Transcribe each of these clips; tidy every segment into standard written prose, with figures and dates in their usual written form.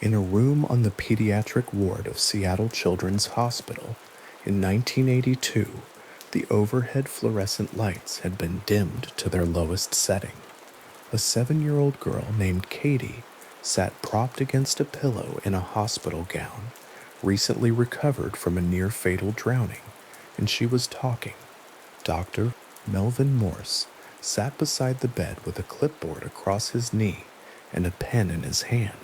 In a room on the pediatric ward of Seattle Children's Hospital in 1982, the overhead fluorescent lights had been dimmed to their lowest setting. A 7-year-old girl named Katie sat propped against a pillow in a hospital gown, recently recovered from a near-fatal drowning, and she was talking. Dr. Melvin Morse sat beside the bed with a clipboard across his knee and a pen in his hand.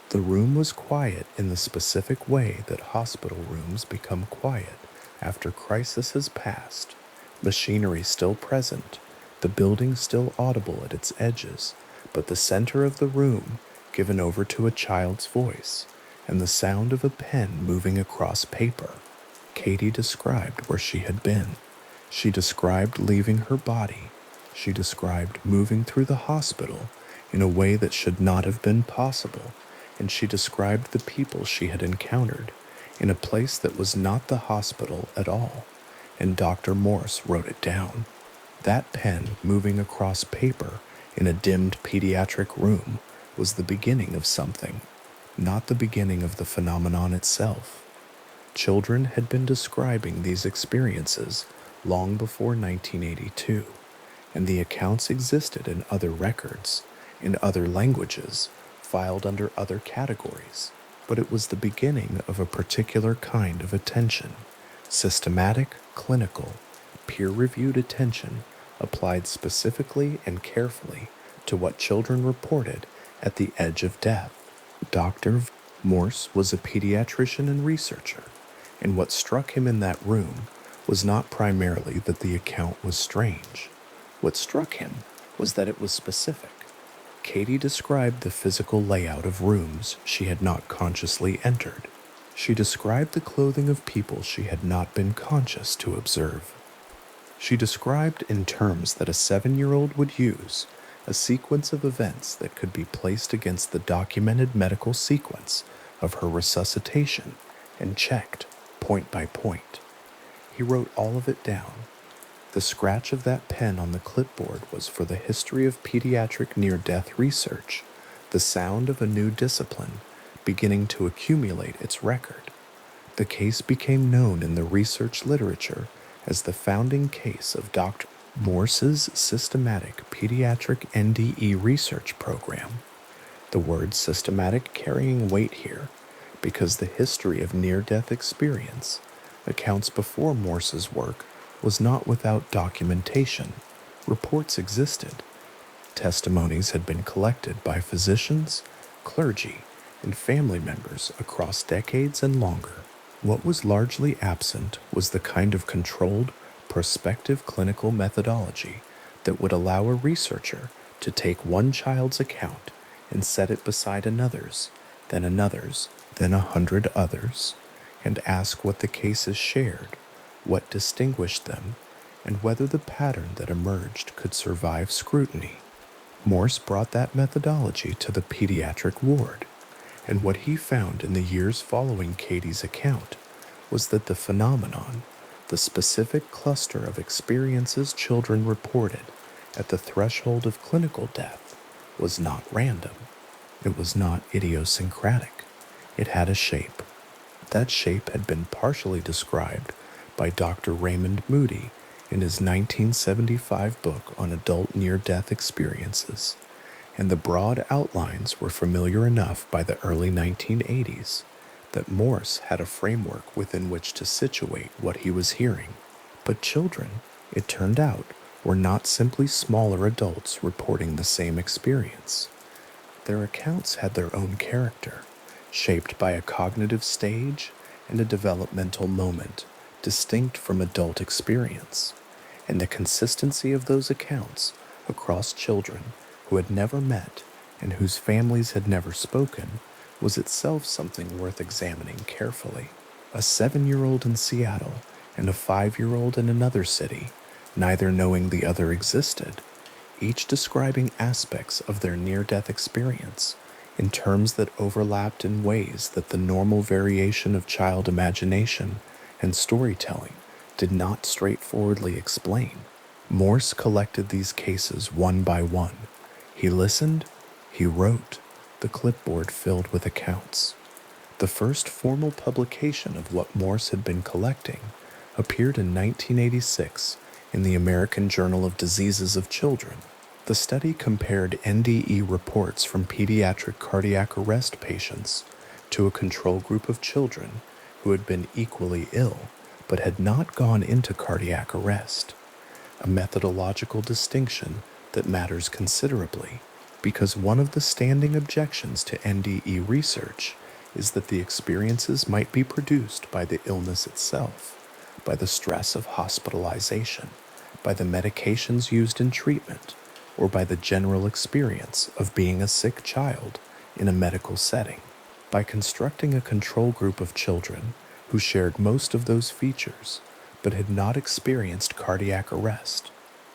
The room was quiet in the specific way that hospital rooms become quiet after crisis has passed, machinery still present, the building still audible at its edges, but the center of the room given over to a child's voice and the sound of a pen moving across paper. Katie described where she had been. She described leaving her body. She described moving through the hospital in a way that should not have been possible, and she described the people she had encountered in a place that was not the hospital at all, and Dr. Morse wrote it down. That pen moving across paper in a dimmed pediatric room was the beginning of something, not the beginning of the phenomenon itself. Children had been describing these experiences long before 1982, and the accounts existed in other records, in other languages, filed under other categories, but it was the beginning of a particular kind of attention, systematic, clinical, peer-reviewed attention applied specifically and carefully to what children reported at the edge of death. Dr. Morse was a pediatrician and researcher, and what struck him in that room was not primarily that the account was strange. What struck him was that it was specific. Katie described the physical layout of rooms she had not consciously entered. She described the clothing of people she had not been conscious to observe. She described in terms that a 7-year-old would use a sequence of events that could be placed against the documented medical sequence of her resuscitation and checked point by point. He wrote all of it down. The scratch of that pen on the clipboard was for the history of pediatric near-death research, the sound of a new discipline beginning to accumulate its record. The case became known in the research literature as the founding case of Dr. Morse's systematic pediatric NDE research program. The word systematic carrying weight here because the history of near-death experience, accounts before Morse's work, was not without documentation. Reports existed. Testimonies had been collected by physicians, clergy, and family members across decades and longer. What was largely absent was the kind of controlled, prospective clinical methodology that would allow a researcher to take one child's account and set it beside another's, then 100 others, and ask what the cases shared, what distinguished them, and whether the pattern that emerged could survive scrutiny. Morse brought that methodology to the pediatric ward, and what he found in the years following Katie's account was that the phenomenon, the specific cluster of experiences children reported at the threshold of clinical death, was not random. It was not idiosyncratic. It had a shape. That shape had been partially described by Dr. Raymond Moody in his 1975 book on adult near-death experiences, and the broad outlines were familiar enough by the early 1980s that Morse had a framework within which to situate what he was hearing. But children, it turned out, were not simply smaller adults reporting the same experience. Their accounts had their own character, shaped by a cognitive stage and a developmental moment distinct from adult experience, and the consistency of those accounts across children who had never met and whose families had never spoken was itself something worth examining carefully. A 7-year-old in Seattle and a 5-year-old in another city, neither knowing the other existed, each describing aspects of their near-death experience in terms that overlapped in ways that the normal variation of child imagination and storytelling did not straightforwardly explain. Morse collected these cases one by one. He listened, he wrote. the clipboard filled with accounts. The first formal publication of what Morse had been collecting appeared in 1986 in the American Journal of Diseases of Children. The study compared NDE reports from pediatric cardiac arrest patients to a control group of children who had been equally ill but had not gone into cardiac arrest, a methodological distinction that matters considerably because one of the standing objections to NDE research is that the experiences might be produced by the illness itself, by the stress of hospitalization, by the medications used in treatment, or by the general experience of being a sick child in a medical setting. By constructing a control group of children who shared most of those features but had not experienced cardiac arrest,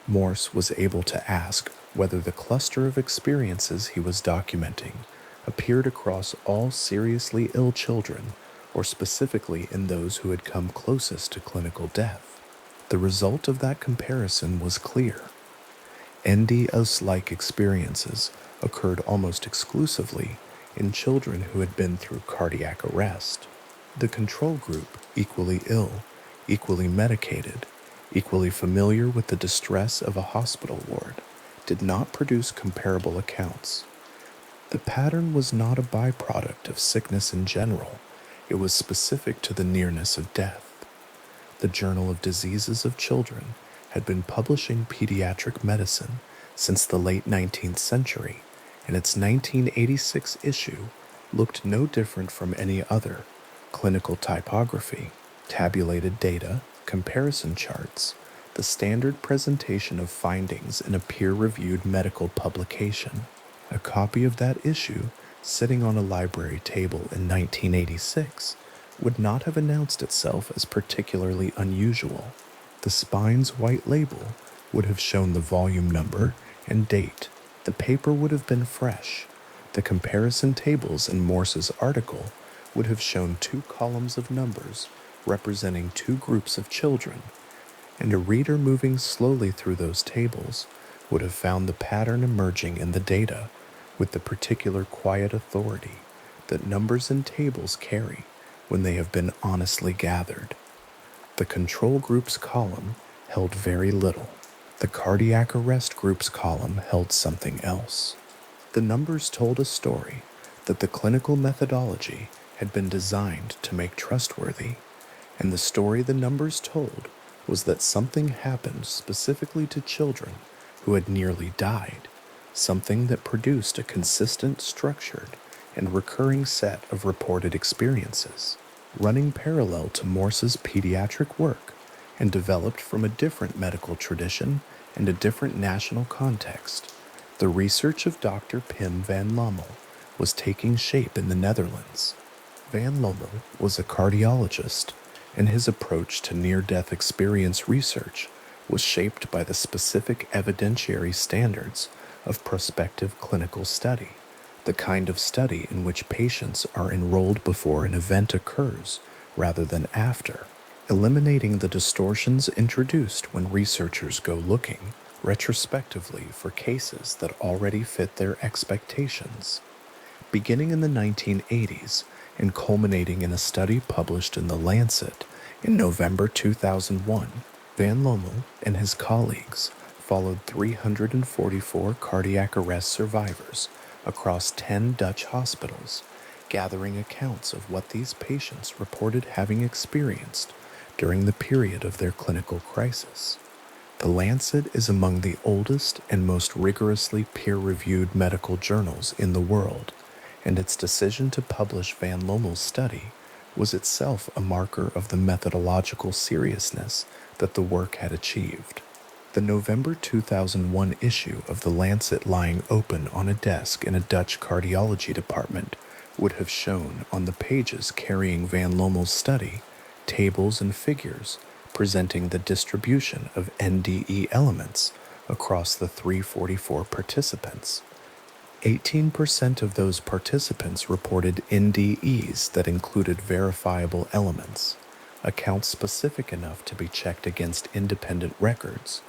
Morse was able to ask whether the cluster of experiences he was documenting appeared across all seriously ill children or specifically in those who had come closest to clinical death. The result of that comparison was clear. NDOS-like experiences occurred almost exclusively in children who had been through cardiac arrest. The control group, equally ill, equally medicated, equally familiar with the distress of a hospital ward, did not produce comparable accounts. The pattern was not a byproduct of sickness in general, it was specific to the nearness of death. The Journal of Diseases of Children had been publishing pediatric medicine since the late 19th century, and its 1986 issue looked no different from any other. Clinical typography, tabulated data, comparison charts, the standard presentation of findings in a peer-reviewed medical publication. A copy of that issue, sitting on a library table in 1986, would not have announced itself as particularly unusual. The spine's white label would have shown the volume number and date. The paper would have been fresh. The comparison tables in Morse's article would have shown 2 columns of numbers representing 2 groups of children, and a reader moving slowly through those tables would have found the pattern emerging in the data with the particular quiet authority that numbers and tables carry when they have been honestly gathered. The control group's column held very little. The cardiac arrest group's column held something else. The numbers told a story that the clinical methodology had been designed to make trustworthy, and the story the numbers told was that something happened specifically to children who had nearly died, something that produced a consistent, structured, and recurring set of reported experiences, running parallel to Morse's pediatric work and developed from a different medical tradition and a different national context. The research of Dr. Pim van Lommel was taking shape in the Netherlands. Van Lommel was a cardiologist, and his approach to near-death experience research was shaped by the specific evidentiary standards of prospective clinical study, the kind of study in which patients are enrolled before an event occurs rather than after, eliminating the distortions introduced when researchers go looking retrospectively for cases that already fit their expectations. Beginning in the 1980s and culminating in a study published in The Lancet in November 2001, Van Lommel and his colleagues followed 344 cardiac arrest survivors across 10 Dutch hospitals, gathering accounts of what these patients reported having experienced during the period of their clinical crisis. The Lancet is among the oldest and most rigorously peer-reviewed medical journals in the world, and its decision to publish Van Lommel's study was itself a marker of the methodological seriousness that the work had achieved. The November 2001 issue of The Lancet lying open on a desk in a Dutch cardiology department would have shown on the pages carrying Van Lommel's study tables and figures presenting the distribution of NDE elements across the 344 participants. 18% of those participants reported NDEs that included verifiable elements, accounts specific enough to be checked against independent records,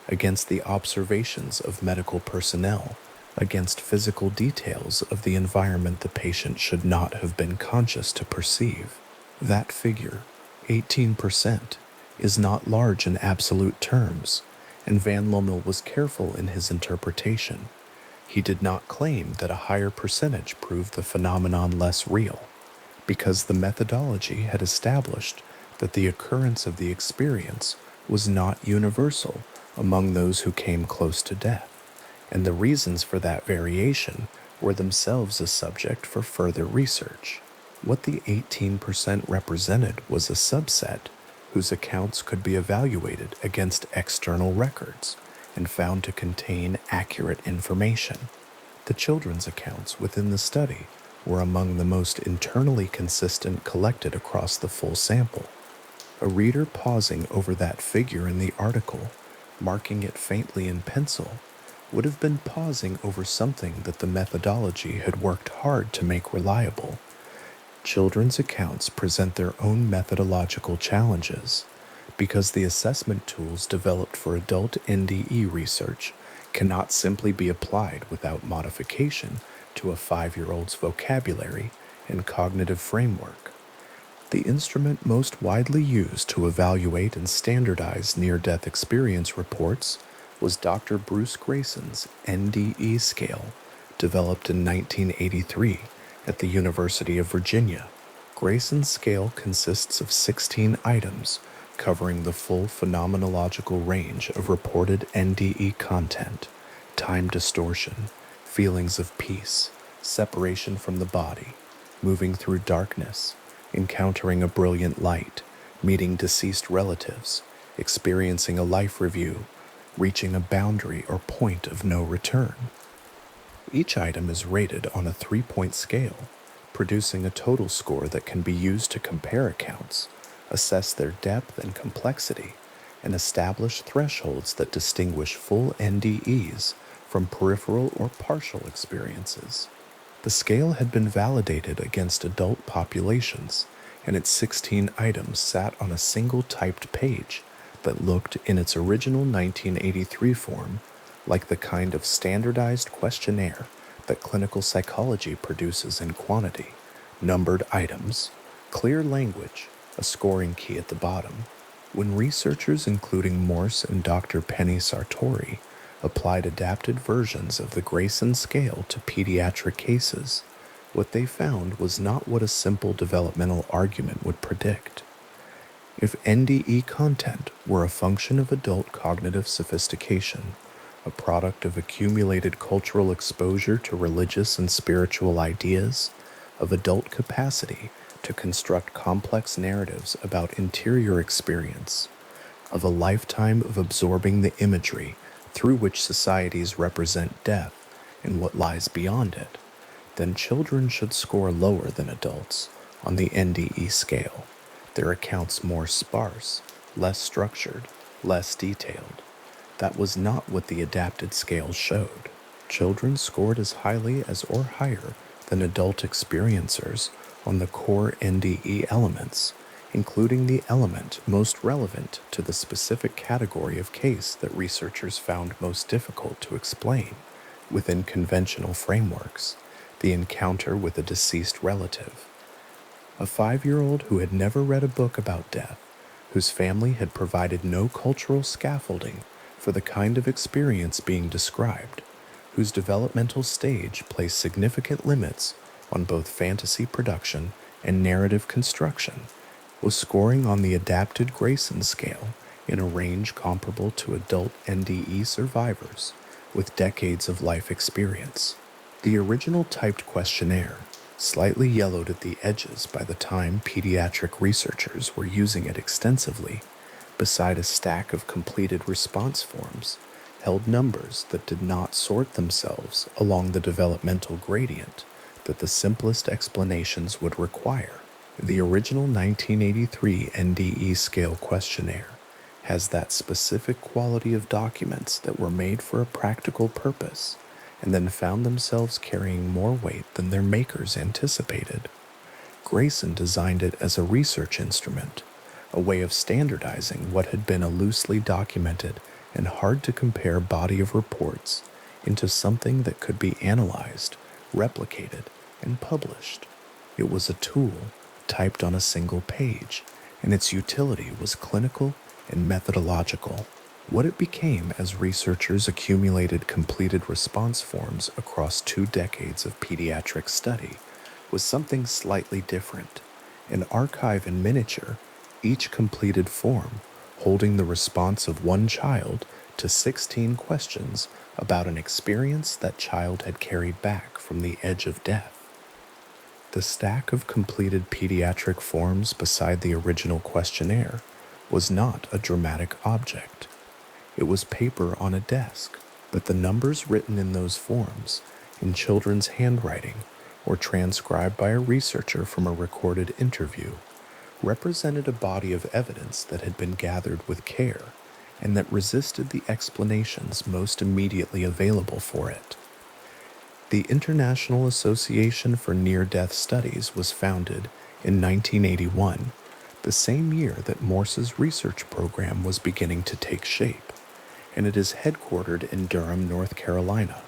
against the observations of medical personnel, against physical details of the environment the patient should not have been conscious to perceive. That figure, 18%, is not large in absolute terms, and Van Lommel was careful in his interpretation. He did not claim that a higher percentage proved the phenomenon less real, because the methodology had established that the occurrence of the experience was not universal among those who came close to death, and the reasons for that variation were themselves a subject for further research. What the 18% represented was a subset whose accounts could be evaluated against external records and found to contain accurate information. The children's accounts within the study were among the most internally consistent collected across the full sample. A reader pausing over that figure in the article, marking it faintly in pencil, would have been pausing over something that the methodology had worked hard to make reliable. Children's accounts present their own methodological challenges because the assessment tools developed for adult NDE research cannot simply be applied without modification to a 5-year-old's vocabulary and cognitive framework. The instrument most widely used to evaluate and standardize near-death experience reports was Dr. Bruce Grayson's NDE scale, developed in 1983 at the University of Virginia. Grayson's scale consists of 16 items covering the full phenomenological range of reported NDE content: time distortion, feelings of peace, separation from the body, moving through darkness, encountering a brilliant light, meeting deceased relatives, experiencing a life review, reaching a boundary or point of no return. Each item is rated on a 3-point scale, producing a total score that can be used to compare accounts, assess their depth and complexity, and establish thresholds that distinguish full NDEs from peripheral or partial experiences. The scale had been validated against adult populations, and its 16 items sat on a single typed page that looked, in its original 1983 form, like the kind of standardized questionnaire that clinical psychology produces in quantity: numbered items, clear language, a scoring key at the bottom. When researchers including Morse and Dr. Penny Sartori applied adapted versions of the Grayson scale to pediatric cases, what they found was not what a simple developmental argument would predict. If NDE content were a function of adult cognitive sophistication, a product of accumulated cultural exposure to religious and spiritual ideas, of adult capacity to construct complex narratives about interior experience, of a lifetime of absorbing the imagery through which societies represent death and what lies beyond it, then children should score lower than adults on the NDE scale, their accounts more sparse, less structured, less detailed. That was not what the adapted scale showed. Children scored as highly as or higher than adult experiencers on the core NDE elements, including the element most relevant to the specific category of case that researchers found most difficult to explain within conventional frameworks: the encounter with a deceased relative. A 5-year-old who had never read a book about death, whose family had provided no cultural scaffolding for the kind of experience being described, whose developmental stage placed significant limits on both fantasy production and narrative construction, was scoring on the adapted Grayson scale in a range comparable to adult NDE survivors with decades of life experience. The original typed questionnaire, slightly yellowed at the edges by the time pediatric researchers were using it extensively, beside a stack of completed response forms, held numbers that did not sort themselves along the developmental gradient that the simplest explanations would require. The original 1983 NDE scale questionnaire has that specific quality of documents that were made for a practical purpose and then found themselves carrying more weight than their makers anticipated. Grayson designed it as a research instrument, a way of standardizing what had been a loosely documented and hard-to-compare body of reports into something that could be analyzed, replicated, and published. It was a tool typed on a single page, and its utility was clinical and methodological. What it became as researchers accumulated completed response forms across 2 decades of pediatric study was something slightly different. An archive in miniature, each completed form holding the response of one child to 16 questions about an experience that child had carried back from the edge of death. The stack of completed pediatric forms beside the original questionnaire was not a dramatic object. It was paper on a desk, but the numbers written in those forms, in children's handwriting or transcribed by a researcher from a recorded interview, represented a body of evidence that had been gathered with care and that resisted the explanations most immediately available for it. The International Association for Near-Death Studies was founded in 1981, the same year that Morse's research program was beginning to take shape, and it is headquartered in Durham, North Carolina.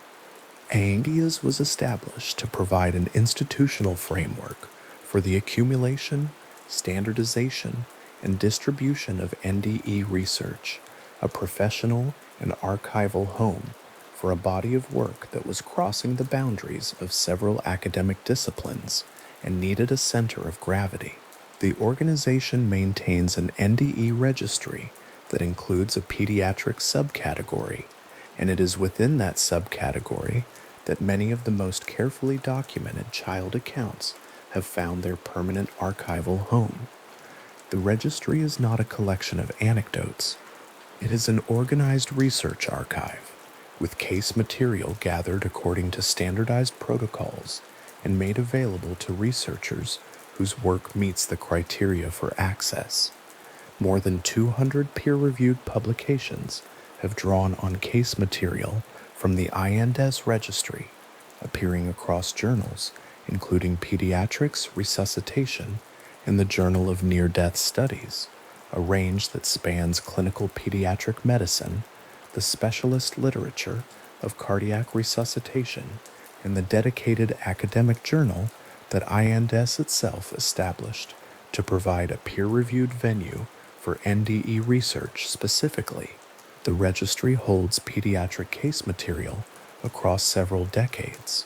ANGIAS was established to provide an institutional framework for the accumulation, standardization, and distribution of NDE research, a professional and archival home for a body of work that was crossing the boundaries of several academic disciplines and needed a center of gravity. The organization maintains an NDE registry that includes a pediatric subcategory, and it is within that subcategory that many of the most carefully documented child accounts have found their permanent archival home. The registry is not a collection of anecdotes. It is an organized research archive, with case material gathered according to standardized protocols and made available to researchers whose work meets the criteria for access. More than 200 peer-reviewed publications have drawn on case material from the INDES registry, appearing across journals including Pediatrics Resuscitation and the Journal of Near-Death Studies, a range that spans clinical pediatric medicine, the specialist literature of cardiac resuscitation, and the dedicated academic journal that INDES itself established to provide a peer-reviewed venue for NDE research specifically. The registry holds pediatric case material across several decades.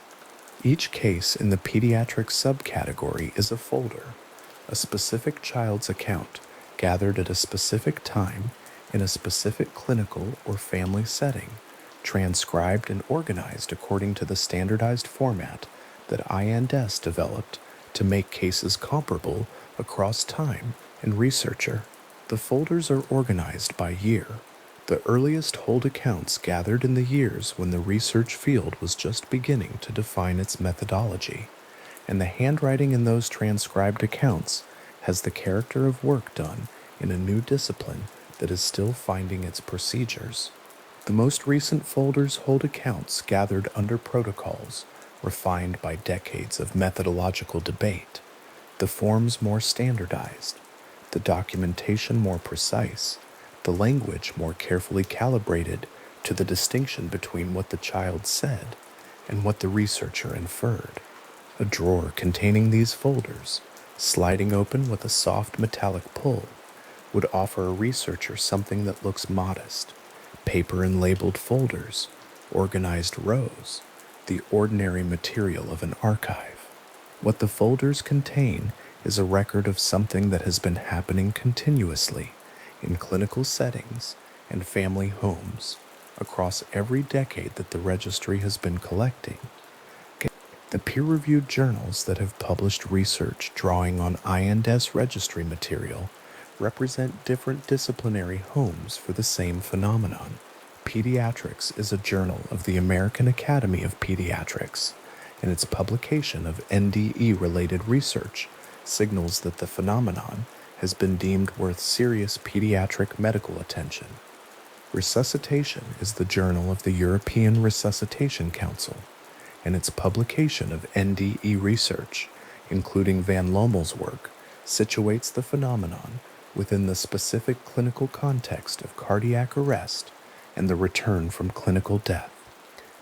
Each case in the pediatric subcategory is a folder, a specific child's account gathered at a specific time in a specific clinical or family setting, transcribed and organized according to the standardized format that INDES developed to make cases comparable across time and researcher. The folders are organized by year. The earliest hold accounts gathered in the years when the research field was just beginning to define its methodology, and the handwriting in those transcribed accounts has the character of work done in a new discipline that is still finding its procedures. The most recent folders hold accounts gathered under protocols refined by decades of methodological debate, the forms more standardized, the documentation more precise, the language more carefully calibrated to the distinction between what the child said and what the researcher inferred. A drawer containing these folders, sliding open with a soft metallic pull, would offer a researcher something that looks modest: paper and labeled folders, organized rows, the ordinary material of an archive. What the folders contain is a record of something that has been happening continuously in clinical settings and family homes across every decade that the registry has been collecting. The peer-reviewed journals that have published research drawing on INDES registry material represent different disciplinary homes for the same phenomenon. Pediatrics is a journal of the American Academy of Pediatrics, and its publication of NDE-related research signals that the phenomenon has been deemed worth serious pediatric medical attention. Resuscitation is the journal of the European Resuscitation Council, and its publication of NDE research, including Van Lommel's work, situates the phenomenon within the specific clinical context of cardiac arrest and the return from clinical death.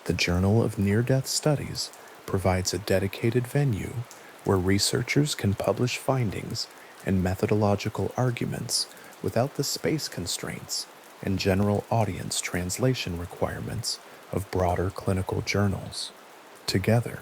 The Journal of Near-Death Studies provides a dedicated venue where researchers can publish findings and methodological arguments without the space constraints and general audience translation requirements of broader clinical journals. Together,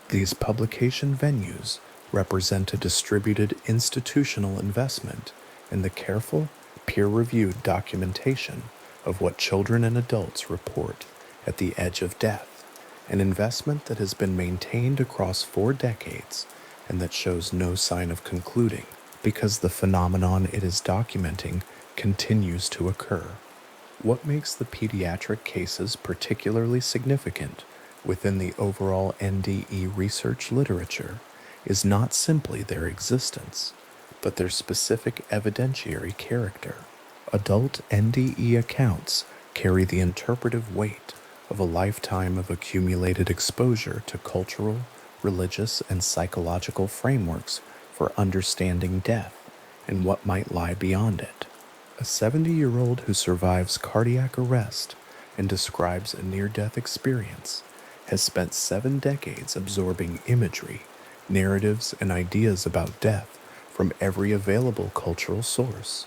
these publication venues represent a distributed institutional investment in the careful, peer-reviewed documentation of what children and adults report at the edge of death, an investment that has been maintained across 4 decades and that shows no sign of concluding because the phenomenon it is documenting continues to occur. What makes the pediatric cases particularly significant within the overall NDE research literature is not simply their existence, but their specific evidentiary character. Adult NDE accounts carry the interpretive weight of a lifetime of accumulated exposure to cultural, religious, and psychological frameworks for understanding death and what might lie beyond it. A 70-year-old who survives cardiac arrest and describes a near-death experience has spent 7 decades absorbing imagery, narratives, and ideas about death from every available cultural source.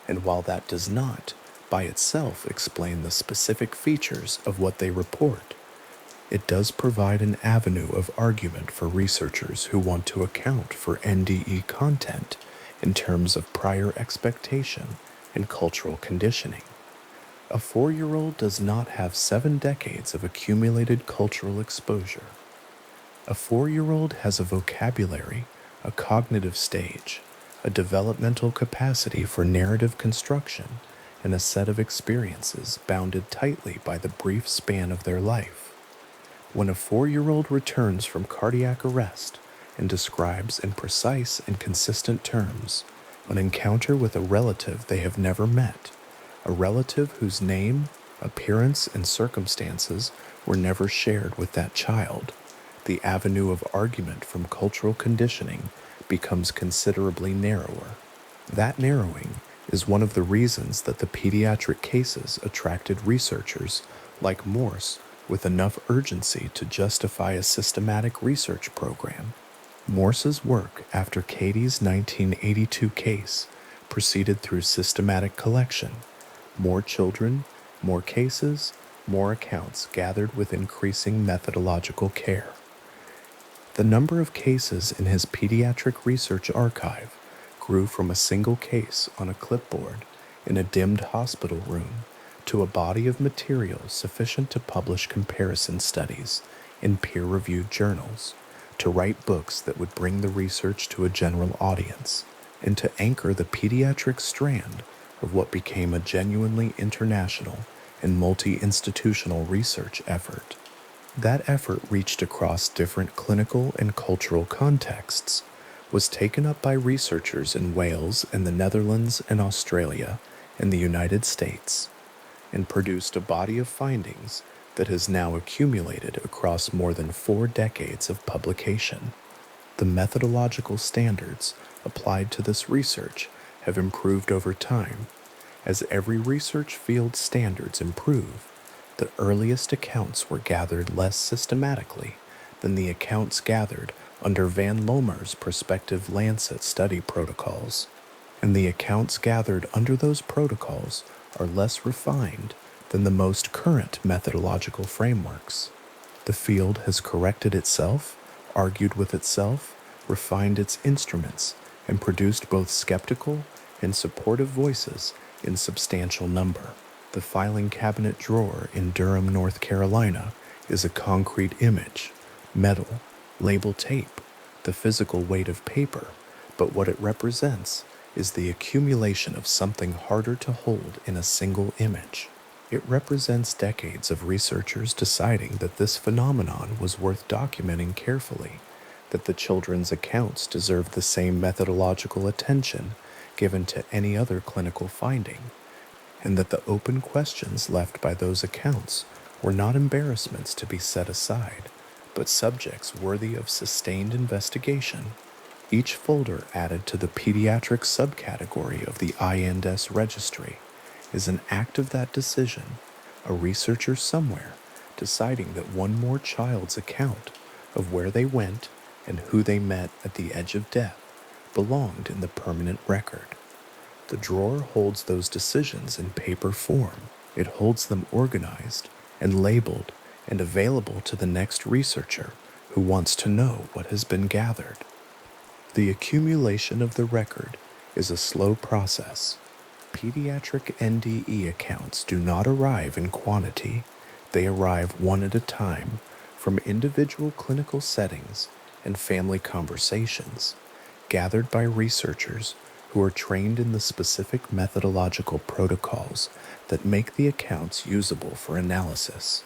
And while that does not, by itself, explain the specific features of what they report, it does provide an avenue of argument for researchers who want to account for NDE content in terms of prior expectation and cultural conditioning. A 4-year-old does not have 7 decades of accumulated cultural exposure. A 4-year-old has a vocabulary, a cognitive stage, a developmental capacity for narrative construction, and a set of experiences bounded tightly by the brief span of their life. When a 4-year-old returns from cardiac arrest and describes in precise and consistent terms an encounter with a relative they have never met, a relative whose name, appearance, and circumstances were never shared with that child, the avenue of argument from cultural conditioning becomes considerably narrower. That narrowing is one of the reasons that the pediatric cases attracted researchers like Morse with enough urgency to justify a systematic research program. Morse's work after Katie's 1982 case proceeded through systematic collection. More children, more cases, more accounts gathered with increasing methodological care. The number of cases in his pediatric research archive grew from a single case on a clipboard in a dimmed hospital room to a body of material sufficient to publish comparison studies in peer-reviewed journals, to write books that would bring the research to a general audience, and to anchor the pediatric strand of what became a genuinely international and multi-institutional research effort. That effort reached across different clinical and cultural contexts, was taken up by researchers in Wales and the Netherlands and Australia and the United States, and produced a body of findings that has now accumulated across more than 4 decades of publication. The methodological standards applied to this research have improved over time. As every research field's standards improve, the earliest accounts were gathered less systematically than the accounts gathered under Van Lomer's prospective Lancet study protocols, and the accounts gathered under those protocols are less refined than the most current methodological frameworks. The field has corrected itself, argued with itself, refined its instruments, and produced both skeptical and supportive voices in substantial number. The filing cabinet drawer in Durham, North Carolina, is a concrete image, metal, label tape, the physical weight of paper, but what it represents is the accumulation of something harder to hold in a single image. It represents decades of researchers deciding that this phenomenon was worth documenting carefully, that the children's accounts deserved the same methodological attention given to any other clinical finding, and that the open questions left by those accounts were not embarrassments to be set aside, but subjects worthy of sustained investigation. Each folder added to the pediatric subcategory of the INDES registry is an act of that decision, a researcher somewhere deciding that one more child's account of where they went and who they met at the edge of death belonged in the permanent record. The drawer holds those decisions in paper form. It holds them organized and labeled and available to the next researcher who wants to know what has been gathered. The accumulation of the record is a slow process. Pediatric NDE accounts do not arrive in quantity. They arrive one at a time from individual clinical settings and family conversations, gathered by researchers who are trained in the specific methodological protocols that make the accounts usable for analysis.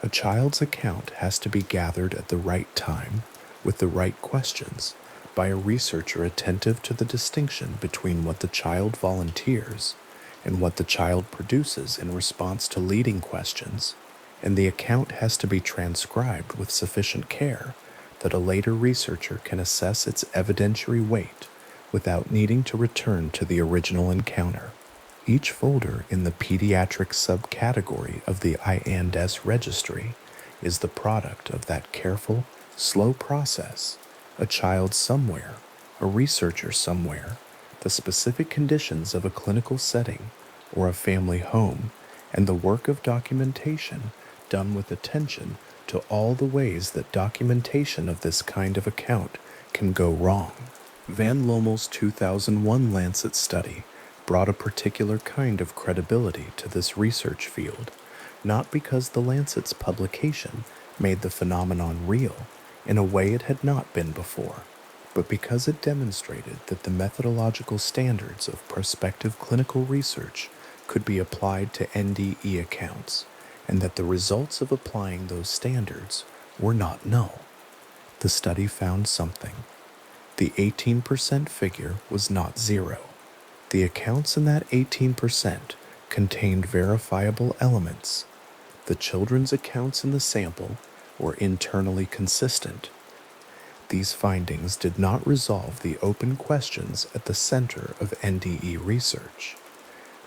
A child's account has to be gathered at the right time, with the right questions, by a researcher attentive to the distinction between what the child volunteers and what the child produces in response to leading questions, and the account has to be transcribed with sufficient care that a later researcher can assess its evidentiary weight without needing to return to the original encounter. Each folder in the pediatric subcategory of the IANDES registry is the product of that careful, slow process. A child somewhere, a researcher somewhere, the specific conditions of a clinical setting or a family home, and the work of documentation done with attention to all the ways that documentation of this kind of account can go wrong. Van Lommel's 2001 Lancet study brought a particular kind of credibility to this research field, not because the Lancet's publication made the phenomenon real in a way it had not been before, but because it demonstrated that the methodological standards of prospective clinical research could be applied to NDE accounts, and that the results of applying those standards were not null. The study found something. The 18% figure was not zero. The accounts in that 18% contained verifiable elements. The children's accounts in the sample were internally consistent. These findings did not resolve the open questions at the center of NDE research.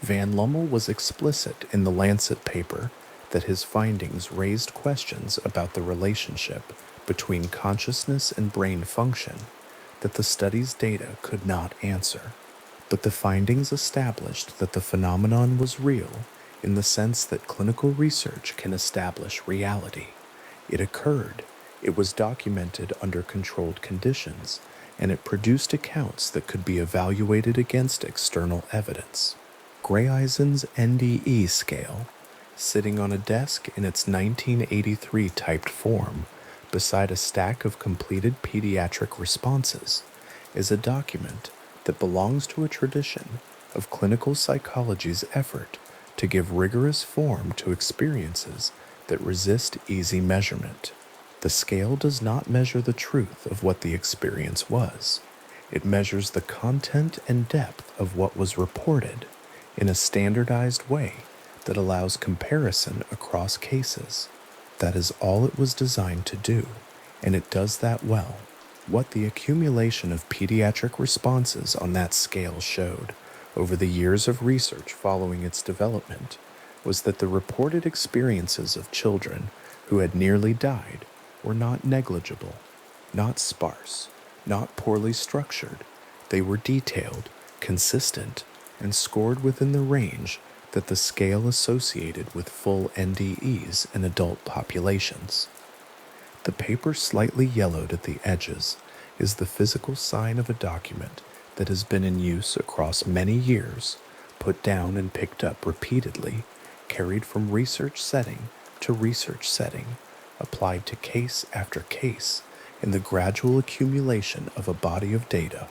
Van Lommel was explicit in the Lancet paper that his findings raised questions about the relationship between consciousness and brain function that the study's data could not answer. But the findings established that the phenomenon was real in the sense that clinical research can establish reality. It occurred, it was documented under controlled conditions, and it produced accounts that could be evaluated against external evidence. Greyeisen's NDE scale, sitting on a desk in its 1983 typed form beside a stack of completed pediatric responses, is a document that belongs to a tradition of clinical psychology's effort to give rigorous form to experiences that resist easy measurement. The scale does not measure the truth of what the experience was. It measures the content and depth of what was reported in a standardized way that allows comparison across cases. That is all it was designed to do, and it does that well. What the accumulation of pediatric responses on that scale showed over the years of research following its development was that the reported experiences of children who had nearly died were not negligible, not sparse, not poorly structured. They were detailed, consistent, and scored within the range that the scale associated with full NDEs in adult populations. The paper slightly yellowed at the edges is the physical sign of a document that has been in use across many years, put down and picked up repeatedly, carried from research setting to research setting, applied to case after case in the gradual accumulation of a body of data.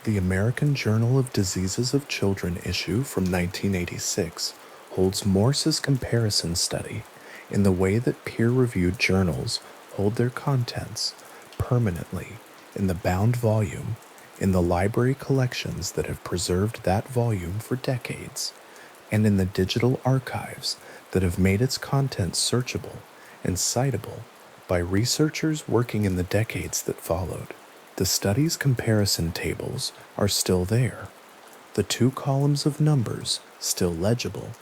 The American Journal of Diseases of Children issue from 1986 holds Morse's comparison study in the way that peer-reviewed journals hold their contents permanently in the bound volume in the library collections that have preserved that volume for decades, and in the digital archives that have made its contents searchable and citable by researchers working in the decades that followed. The study's comparison tables are still there, the 2 columns of numbers still legible.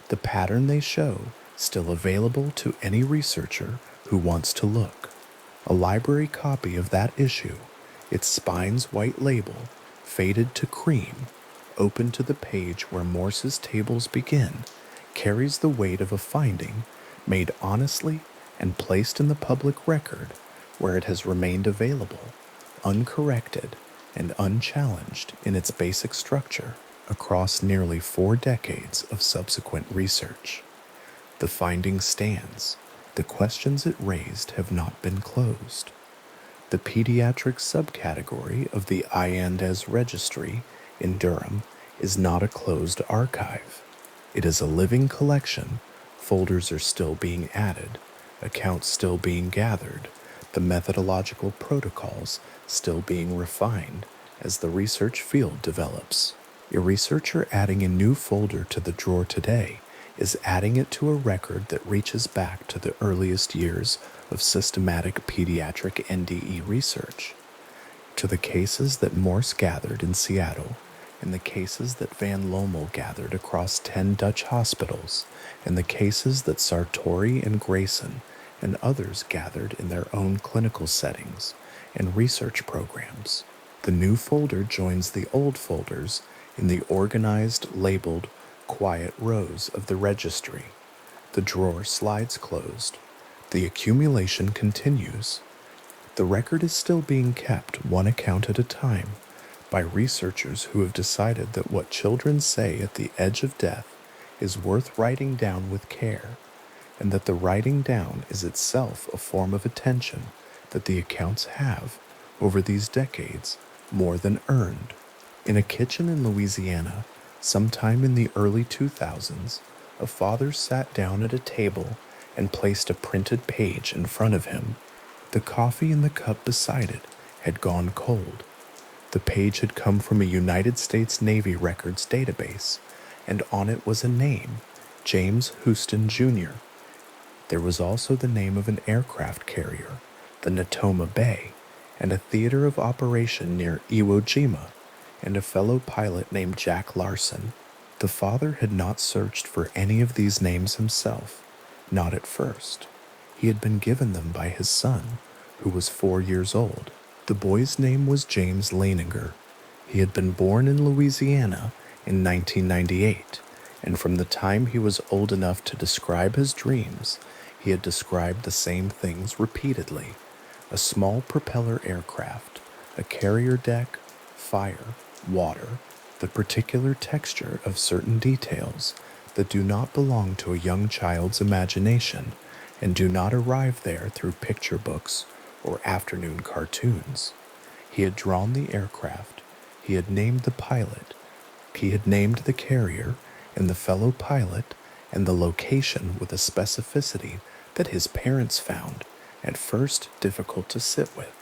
The pattern they show still available to any researcher who wants to look. A library copy of that issue, its spine's white label faded to cream, open to the page where Morse's tables begin, carries the weight of a finding made honestly and placed in the public record where it has remained available, uncorrected and unchallenged in its basic structure across nearly 4 decades of subsequent research. The finding stands. The questions it raised have not been closed. The pediatric subcategory of the IANDES registry in Durham is not a closed archive. It is a living collection. Folders are still being added, accounts still being gathered, the methodological protocols still being refined as the research field develops. A researcher adding a new folder to the drawer today is adding it to a record that reaches back to the earliest years of systematic pediatric NDE research, to the cases that Morse gathered in Seattle, and the cases that Van Lommel gathered across 10 Dutch hospitals, and the cases that Sartori and Grayson and others gathered in their own clinical settings and research programs. The new folder joins the old folders in the organized, labeled, quiet rows of the registry. The drawer slides closed. The accumulation continues. The record is still being kept one account at a time by researchers who have decided that what children say at the edge of death is worth writing down with care, and that the writing down is itself a form of attention that the accounts have, over these decades, more than earned. In a kitchen in Louisiana, sometime in the early 2000s, a father sat down at a table and placed a printed page in front of him. The coffee in the cup beside it had gone cold. The page had come from a United States Navy records database, and on it was a name, James Houston, Jr. There was also the name of an aircraft carrier, the Natoma Bay, and a theater of operation near Iwo Jima, and a fellow pilot named Jack Larson. The father had not searched for any of these names himself, not at first. He had been given them by his son, who was 4 years old. The boy's name was James Leininger. He had been born in Louisiana in 1998, and from the time he was old enough to describe his dreams, he had described the same things repeatedly: a small propeller aircraft, a carrier deck, fire, water, the particular texture of certain details that do not belong to a young child's imagination and do not arrive there through picture books or afternoon cartoons. He had drawn the aircraft, he had named the pilot, he had named the carrier and the fellow pilot and the location with a specificity that his parents found at first difficult to sit with.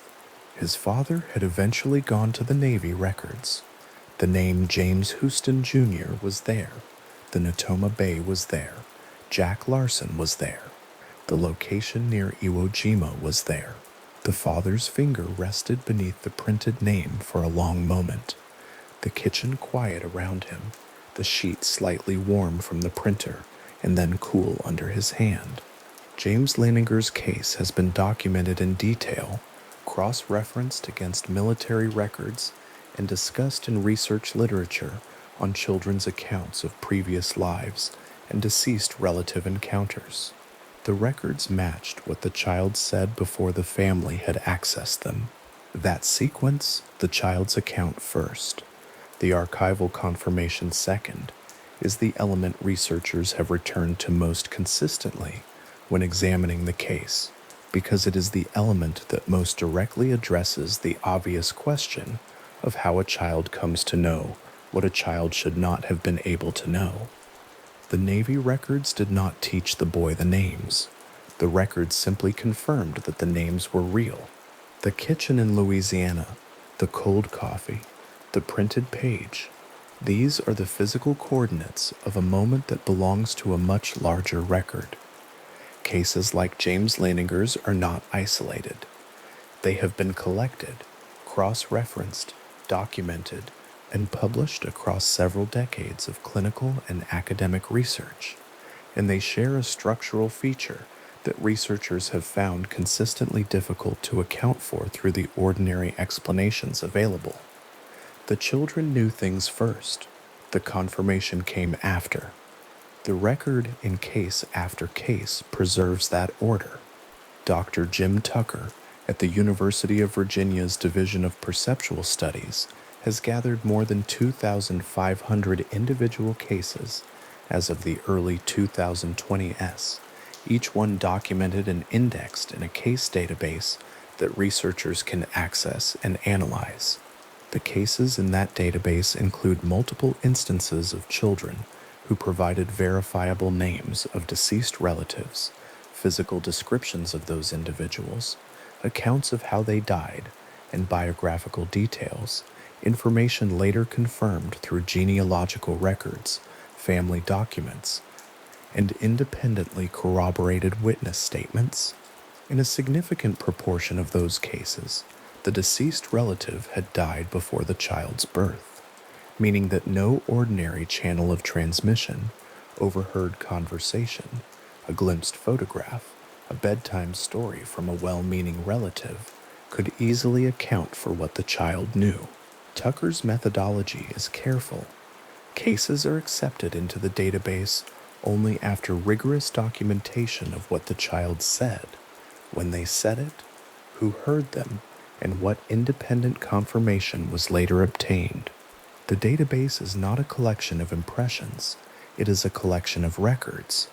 His father had eventually gone to the Navy records. The name James Houston, Jr. was there. The Natoma Bay was there. Jack Larson was there. The location near Iwo Jima was there. The father's finger rested beneath the printed name for a long moment. The kitchen quiet around him, the sheet slightly warm from the printer and then cool under his hand. James Leininger's case has been documented in detail, cross-referenced against military records, and discussed in research literature on children's accounts of previous lives and deceased relative encounters. The records matched what the child said before the family had accessed them. That sequence, the child's account first, the archival confirmation second, is the element researchers have returned to most consistently when examining the case, because it is the element that most directly addresses the obvious question of how a child comes to know what a child should not have been able to know. The Navy records did not teach the boy the names. The records simply confirmed that the names were real. The kitchen in Louisiana, the cold coffee, the printed page, these are the physical coordinates of a moment that belongs to a much larger record. Cases like James Leininger's are not isolated. They have been collected, cross-referenced, documented, and published across several decades of clinical and academic research. and they share a structural feature that researchers have found consistently difficult to account for through the ordinary explanations available. The children knew things first. The confirmation came after. The record in case after case preserves that order. Dr. Jim Tucker at the University of Virginia's Division of Perceptual Studies has gathered more than 2,500 individual cases as of the early 2020s, each one documented and indexed in a case database that researchers can access and analyze. The cases in that database include multiple instances of children who provided verifiable names of deceased relatives, physical descriptions of those individuals, accounts of how they died, and biographical details, information later confirmed through genealogical records, family documents, and independently corroborated witness statements. In a significant proportion of those cases, the deceased relative had died before the child's birth, meaning that no ordinary channel of transmission, overheard conversation, a glimpsed photograph, a bedtime story from a well-meaning relative could easily account for what the child knew. Tucker's methodology is careful. Cases are accepted into the database only after rigorous documentation of what the child said, when they said it, who heard them, and what independent confirmation was later obtained. The database is not a collection of impressions, it is a collection of records.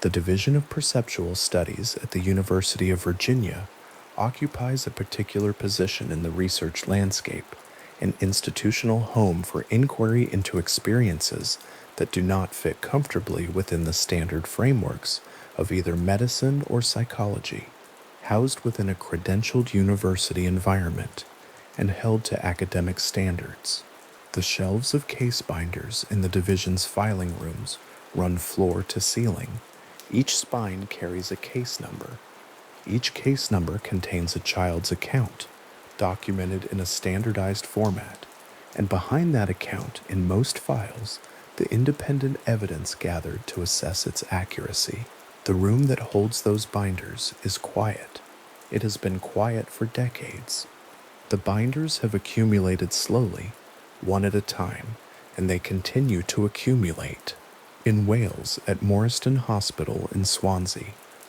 The Division of Perceptual Studies at the University of Virginia occupies a particular position in the research landscape, an institutional home for inquiry into experiences that do not fit comfortably within the standard frameworks of either medicine or psychology. Housed within a credentialed university environment and held to academic standards. The shelves of case binders in the division's filing rooms run floor to ceiling. Each spine carries a case number. Each case number contains a child's account, documented in a standardized format, and behind that account, in most files, the independent evidence gathered to assess its accuracy. The room that holds those binders is quiet. It has been quiet for decades. The binders have accumulated slowly, one at a time, and they continue to accumulate. In Wales, at Morriston Hospital in Swansea,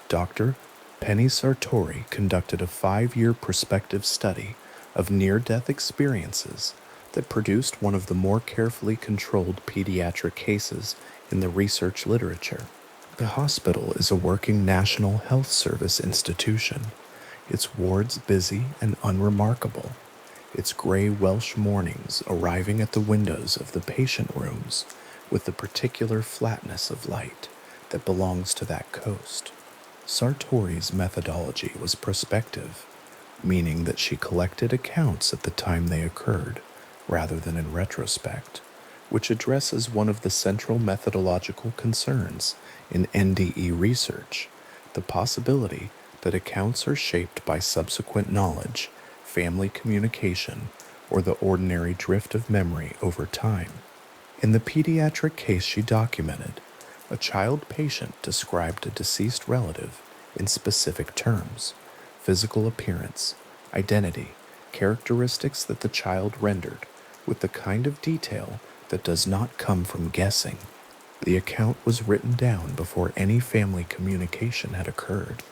Dr. Penny Sartori conducted a 5-year prospective study of near-death experiences that produced one of the more carefully controlled pediatric cases in the research literature. The hospital is a working National Health Service institution, its wards busy and unremarkable, its gray Welsh mornings arriving at the windows of the patient rooms with the particular flatness of light that belongs to that coast. Sartori's methodology was prospective, meaning that she collected accounts at the time they occurred, rather than in retrospect, which addresses one of the central methodological concerns in NDE research, the possibility that accounts are shaped by subsequent knowledge, family communication, or the ordinary drift of memory over time. In the pediatric case she documented, a child patient described a deceased relative in specific terms: physical appearance, identity, characteristics that the child rendered with the kind of detail that does not come from guessing. The account was written down before any family communication had occurred.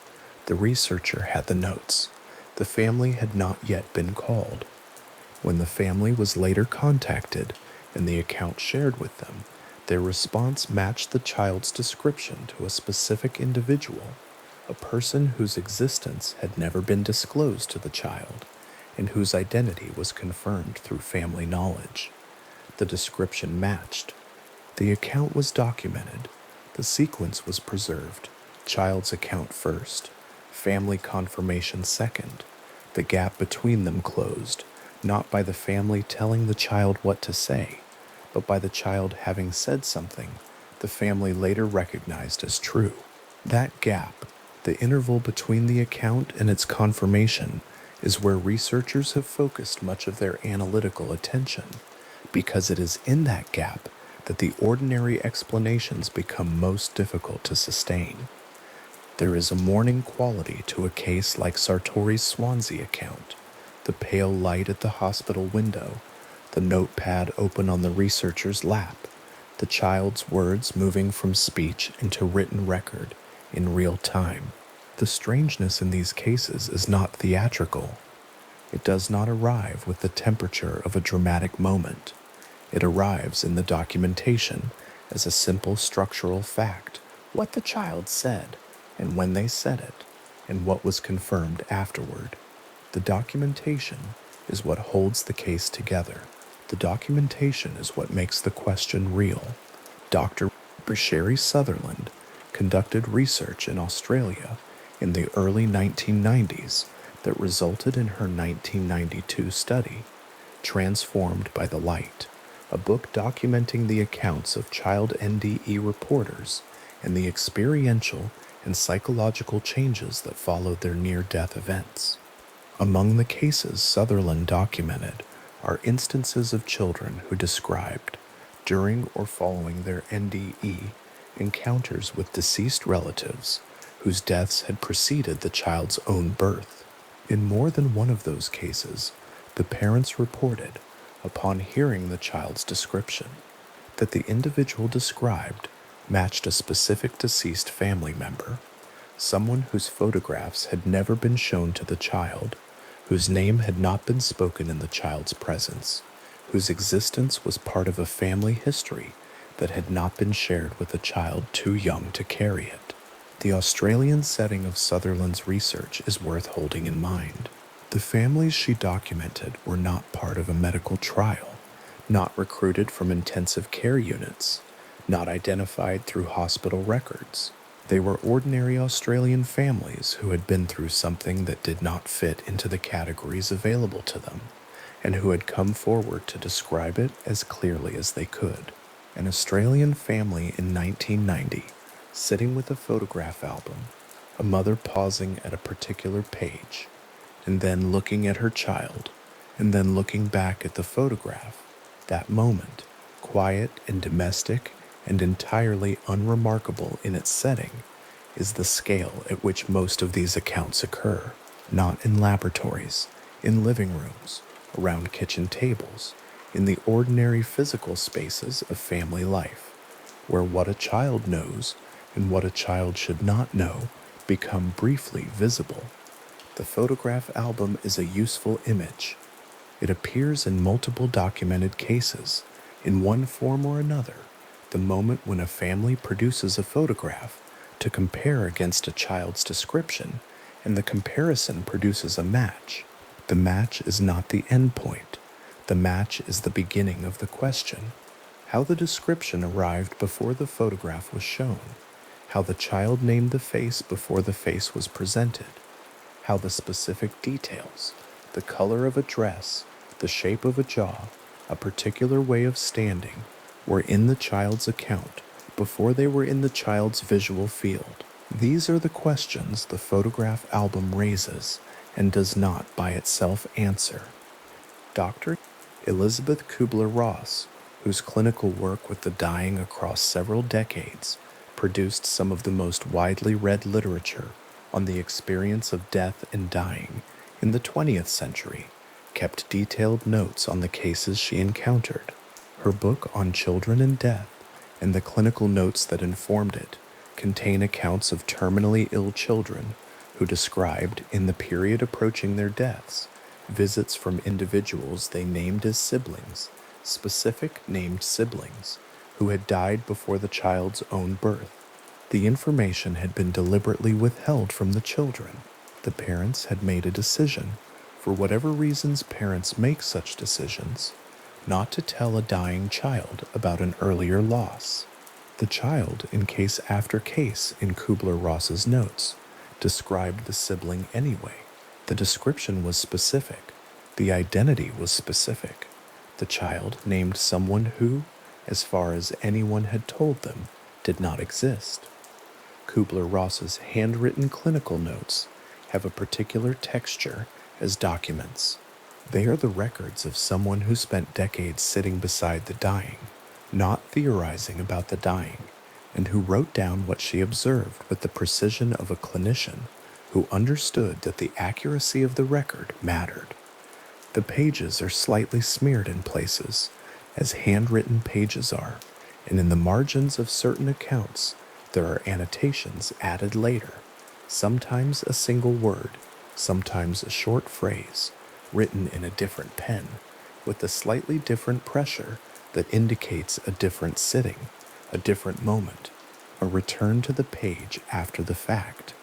The researcher had the notes. The family had not yet been called. When the family was later contacted and the account shared with them, their response matched the child's description to a specific individual, a person whose existence had never been disclosed to the child, and whose identity was confirmed through family knowledge. The description matched. The account was documented. The sequence was preserved. Child's account first, family confirmation second. The gap between them closed, not by the family telling the child what to say, but by the child having said something the family later recognized as true. That gap, the interval between the account and its confirmation, is where researchers have focused much of their analytical attention, because it is in that gap that the ordinary explanations become most difficult to sustain. There is a mourning quality to a case like Sartori's Swansea account, the pale light at the hospital window, the notepad open on the researcher's lap, the child's words moving from speech into written record in real time. The strangeness in these cases is not theatrical. It does not arrive with the temperature of a dramatic moment. It arrives in the documentation as a simple structural fact, what the child said, and when they said it, and what was confirmed afterward. The documentation is what holds the case together. The documentation is what makes the question real. Dr. Sherry Sutherland conducted research in Australia in the early 1990s that resulted in her 1992 study, Transformed by the Light, a book documenting the accounts of child NDE reporters and the experiential and psychological changes that followed their near-death events. Among the cases Sutherland documented are instances of children who described, during or following their NDE, encounters with deceased relatives whose deaths had preceded the child's own birth. In more than one of those cases, the parents reported, upon hearing the child's description, that the individual described matched a specific deceased family member, someone whose photographs had never been shown to the child, whose name had not been spoken in the child's presence, whose existence was part of a family history that had not been shared with a child too young to carry it. The Australian setting of Sutherland's research is worth holding in mind. The families she documented were not part of a medical trial, not recruited from intensive care units, not identified through hospital records. They were ordinary Australian families who had been through something that did not fit into the categories available to them, and who had come forward to describe it as clearly as they could. An Australian family in 1990, sitting with a photograph album, a mother pausing at a particular page, and then looking at her child, and then looking back at the photograph. That moment, quiet and domestic and entirely unremarkable in its setting, is the scale at which most of these accounts occur, not in laboratories, in living rooms, around kitchen tables, in the ordinary physical spaces of family life, where what a child knows and what a child should not know become briefly visible. The photograph album is a useful image. It appears in multiple documented cases, in one form or another, the moment when a family produces a photograph to compare against a child's description, and the comparison produces a match. The match is not the end point. The match is the beginning of the question. How the description arrived before the photograph was shown. How the child named the face before the face was presented. How the specific details, the color of a dress, the shape of a jaw, a particular way of standing, were in the child's account before they were in the child's visual field. These are the questions the photograph album raises and does not by itself answer. Dr. Elizabeth Kubler-Ross, whose clinical work with the dying across several decades produced some of the most widely read literature on the experience of death and dying in the 20th century, kept detailed notes on the cases she encountered. Her book on children and death, and the clinical notes that informed it, contain accounts of terminally ill children who described, in the period approaching their deaths, visits from individuals they named as siblings, specific named siblings, who had died before the child's own birth. The information had been deliberately withheld from the children. The parents had made a decision, for whatever reasons parents make such decisions, not to tell a dying child about an earlier loss. The child, in case after case in Kubler-Ross's notes, described the sibling anyway. The description was specific. The identity was specific. The child named someone who, as far as anyone had told them, did not exist. Kubler-Ross's handwritten clinical notes have a particular texture as documents. They are the records of someone who spent decades sitting beside the dying, not theorizing about the dying, and who wrote down what she observed with the precision of a clinician who understood that the accuracy of the record mattered. The pages are slightly smeared in places, as handwritten pages are, and in the margins of certain accounts there are annotations added later, sometimes a single word, sometimes a short phrase, written in a different pen, with a slightly different pressure that indicates a different sitting, a different moment, a return to the page after the fact.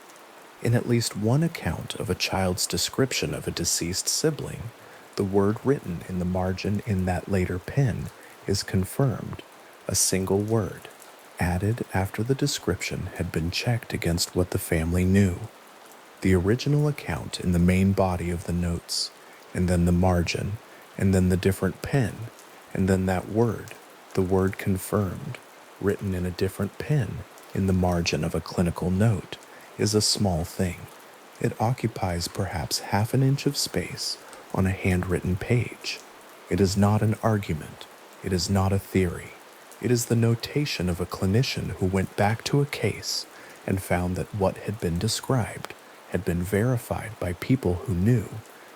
In at least one account of a child's description of a deceased sibling, the word written in the margin in that later pen is confirmed, a single word, added after the description had been checked against what the family knew. The original account in the main body of the notes, and then the margin, and then the different pen, and then that word, the word confirmed, written in a different pen in the margin of a clinical note, is a small thing. It occupies perhaps half an inch of space on a handwritten page. It is not an argument. It is not a theory. It is the notation of a clinician who went back to a case and found that what had been described had been verified by people who knew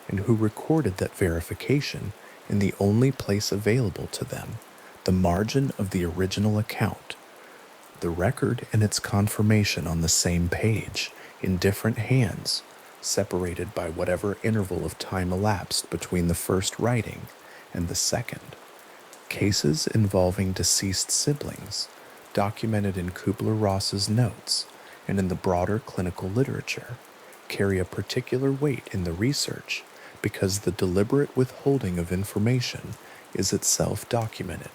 and who recorded that verification in the only place available to them, the margin of the original account. The record and its confirmation on the same page, in different hands, separated by whatever interval of time elapsed between the first writing and the second. Cases involving deceased siblings, documented in Kubler-Ross's notes and in the broader clinical literature, carry a particular weight in the research because the deliberate withholding of information is itself documented.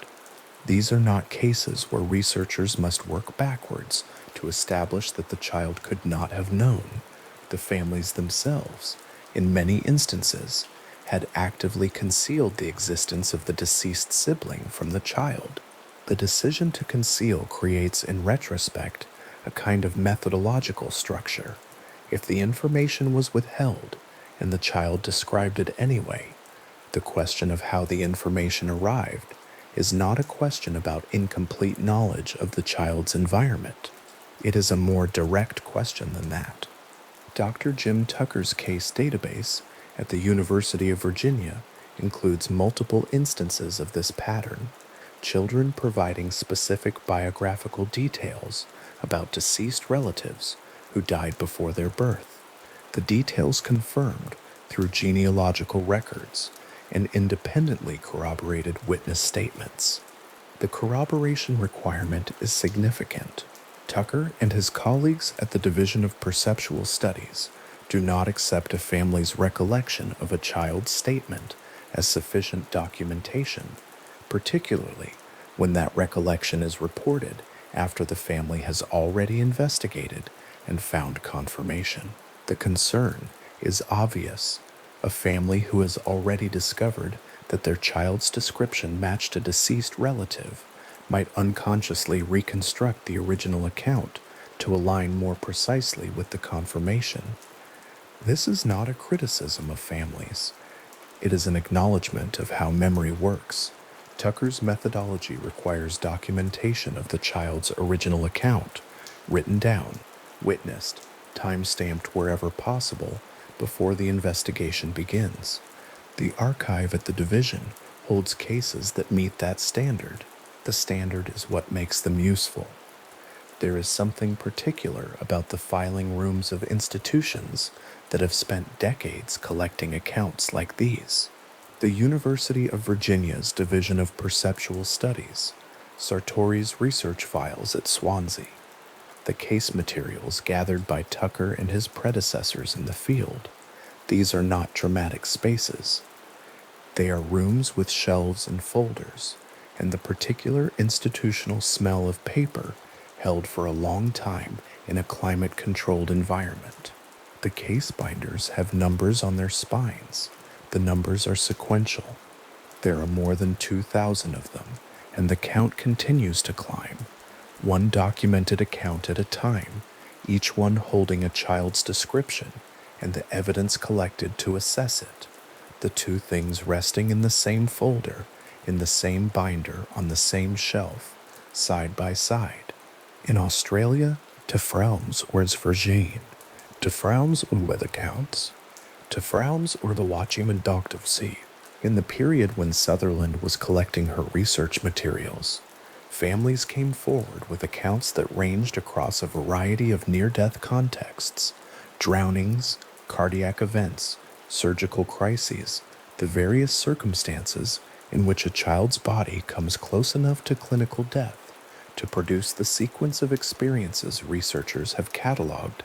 These are not cases where researchers must work backwards to establish that the child could not have known. The families themselves, in many instances, had actively concealed the existence of the deceased sibling from the child. The decision to conceal creates, in retrospect, a kind of methodological structure. If the information was withheld and the child described it anyway, the question of how the information arrived is not a question about incomplete knowledge of the child's environment. It is a more direct question than that. Dr. Jim Tucker's case database at the University of Virginia includes multiple instances of this pattern, children providing specific biographical details about deceased relatives who died before their birth. The details confirmed through genealogical records and independently corroborated witness statements. The corroboration requirement is significant. Tucker and his colleagues at the Division of Perceptual Studies do not accept a family's recollection of a child's statement as sufficient documentation, particularly when that recollection is reported after the family has already investigated and found confirmation. The concern is obvious. A family who has already discovered that their child's description matched a deceased relative might unconsciously reconstruct the original account to align more precisely with the confirmation. This is not a criticism of families. It is an acknowledgement of how memory works. Tucker's methodology requires documentation of the child's original account, written down, witnessed, time-stamped wherever possible, before the investigation begins. The archive at the division holds cases that meet that standard. The standard is what makes them useful. There is something particular about the filing rooms of institutions that have spent decades collecting accounts like these. The University of Virginia's Division of Perceptual Studies, Sartori's research files at Swansea, the case materials gathered by Tucker and his predecessors in the field. These are not dramatic spaces. They are rooms with shelves and folders, and the particular institutional smell of paper held for a long time in a climate-controlled environment. The case binders have numbers on their spines. The numbers are sequential. There are more than 2,000 of them, and the count continues to climb, one documented account at a time, each one holding a child's description and the evidence collected to assess it, the two things resting in the same folder in the same binder on the same shelf, side by side. In Australia, te Frauns oors Virgin, te Frauns uwe the counts, te Frauns or the Watchman Doct of Sea. In the period when Sutherland was collecting her research materials, families came forward with accounts that ranged across a variety of near-death contexts: drownings, cardiac events, surgical crises, the various circumstances in which a child's body comes close enough to clinical death to produce the sequence of experiences researchers have cataloged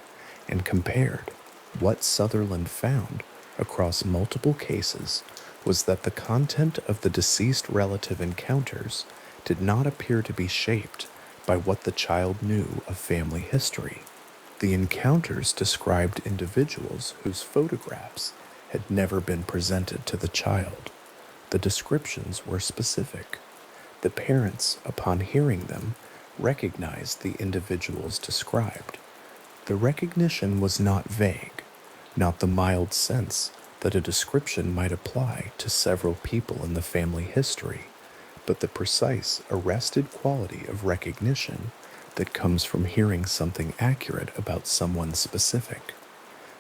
and compared. What Sutherland found across multiple cases was that the content of the deceased relative encounters did not appear to be shaped by what the child knew of family history. The encounters described individuals whose photographs had never been presented to the child. The descriptions were specific. The parents, upon hearing them, recognized the individuals described. The recognition was not vague, not the mild sense that a description might apply to several people in the family history, but the precise, arrested quality of recognition that comes from hearing something accurate about someone specific.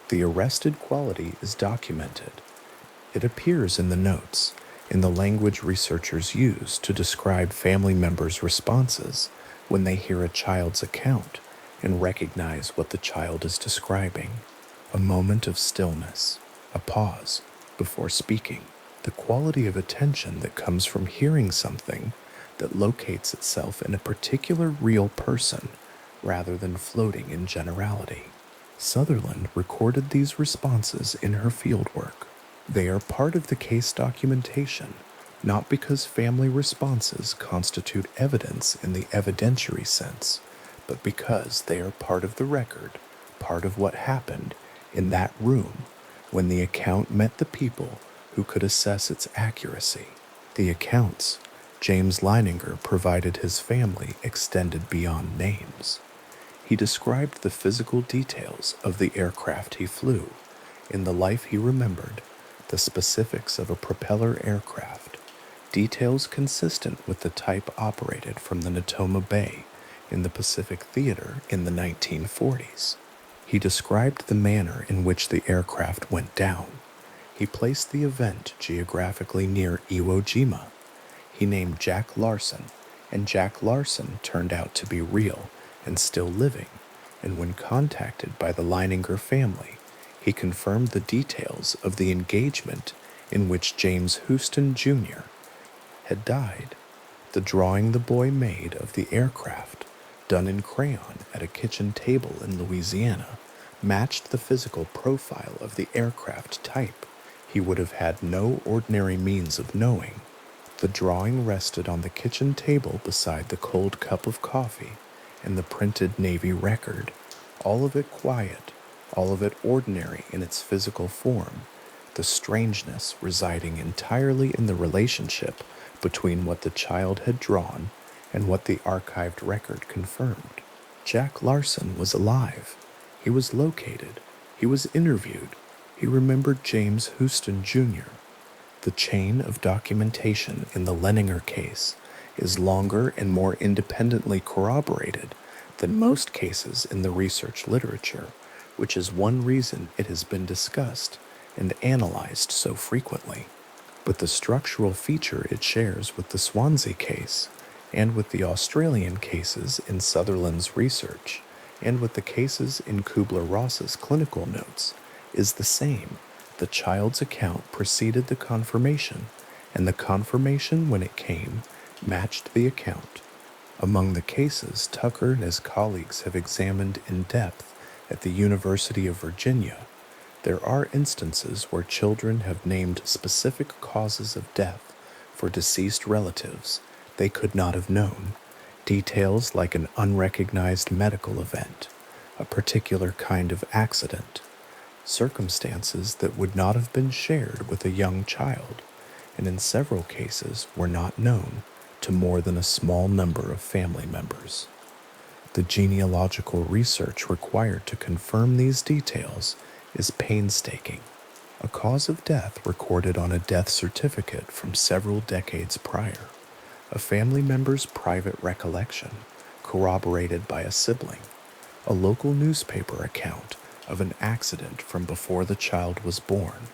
The arrested quality is documented. It appears in the notes, in the language researchers use to describe family members' responses when they hear a child's account and recognize what the child is describing. A moment of stillness, a pause before speaking, the quality of attention that comes from hearing something that locates itself in a particular real person rather than floating in generality. Sutherland recorded these responses in her fieldwork. They are part of the case documentation, not because family responses constitute evidence in the evidentiary sense, but because they are part of the record, part of what happened in that room when the account met the people who could assess its accuracy. The accounts James Leininger provided his family extended beyond names. He described the physical details of the aircraft he flew, in the life he remembered, the specifics of a propeller aircraft, details consistent with the type operated from the Natoma Bay in the Pacific Theater in the 1940s. He described the manner in which the aircraft went down. He placed the event geographically near Iwo Jima. He named Jack Larson, and Jack Larson turned out to be real and still living, and when contacted by the Leininger family, he confirmed the details of the engagement in which James Houston Jr. had died. The drawing the boy made of the aircraft, done in crayon at a kitchen table in Louisiana, matched the physical profile of the aircraft type he would have had no ordinary means of knowing. The drawing rested on the kitchen table beside the cold cup of coffee and the printed Navy record, all of it quiet, all of it ordinary in its physical form, the strangeness residing entirely in the relationship between what the child had drawn and what the archived record confirmed. Jack Larson was alive. He was located. He was interviewed. He remembered James Houston Jr. The chain of documentation in the Leininger case is longer and more independently corroborated than most cases in the research literature, which is one reason it has been discussed and analyzed so frequently. But the structural feature it shares with the Swansea case, and with the Australian cases in Sutherland's research, and with the cases in Kubler-Ross's clinical notes, is the same. The child's account preceded the confirmation, and the confirmation, when it came, matched the account. Among the cases Tucker and his colleagues have examined in depth at the University of Virginia, there are instances where children have named specific causes of death for deceased relatives they could not have known, details like an unrecognized medical event, a particular kind of accident, circumstances that would not have been shared with a young child, and in several cases were not known to more than a small number of family members. The genealogical research required to confirm these details is painstaking. a cause of death recorded on a death certificate from several decades prior, a family member's private recollection corroborated by a sibling, a local newspaper account of an accident from before the child was born.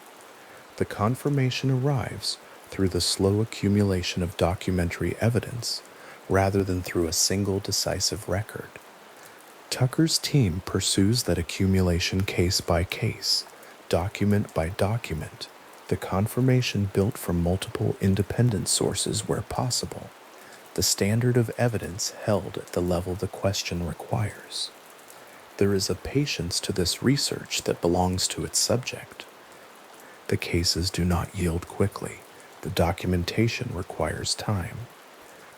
The confirmation arrives through the slow accumulation of documentary evidence rather than through a single decisive record. Tucker's team pursues that accumulation case by case, document by document, the confirmation built from multiple independent sources where possible, the standard of evidence held at the level the question requires. There is a patience to this research that belongs to its subject. The cases do not yield quickly. The documentation requires time.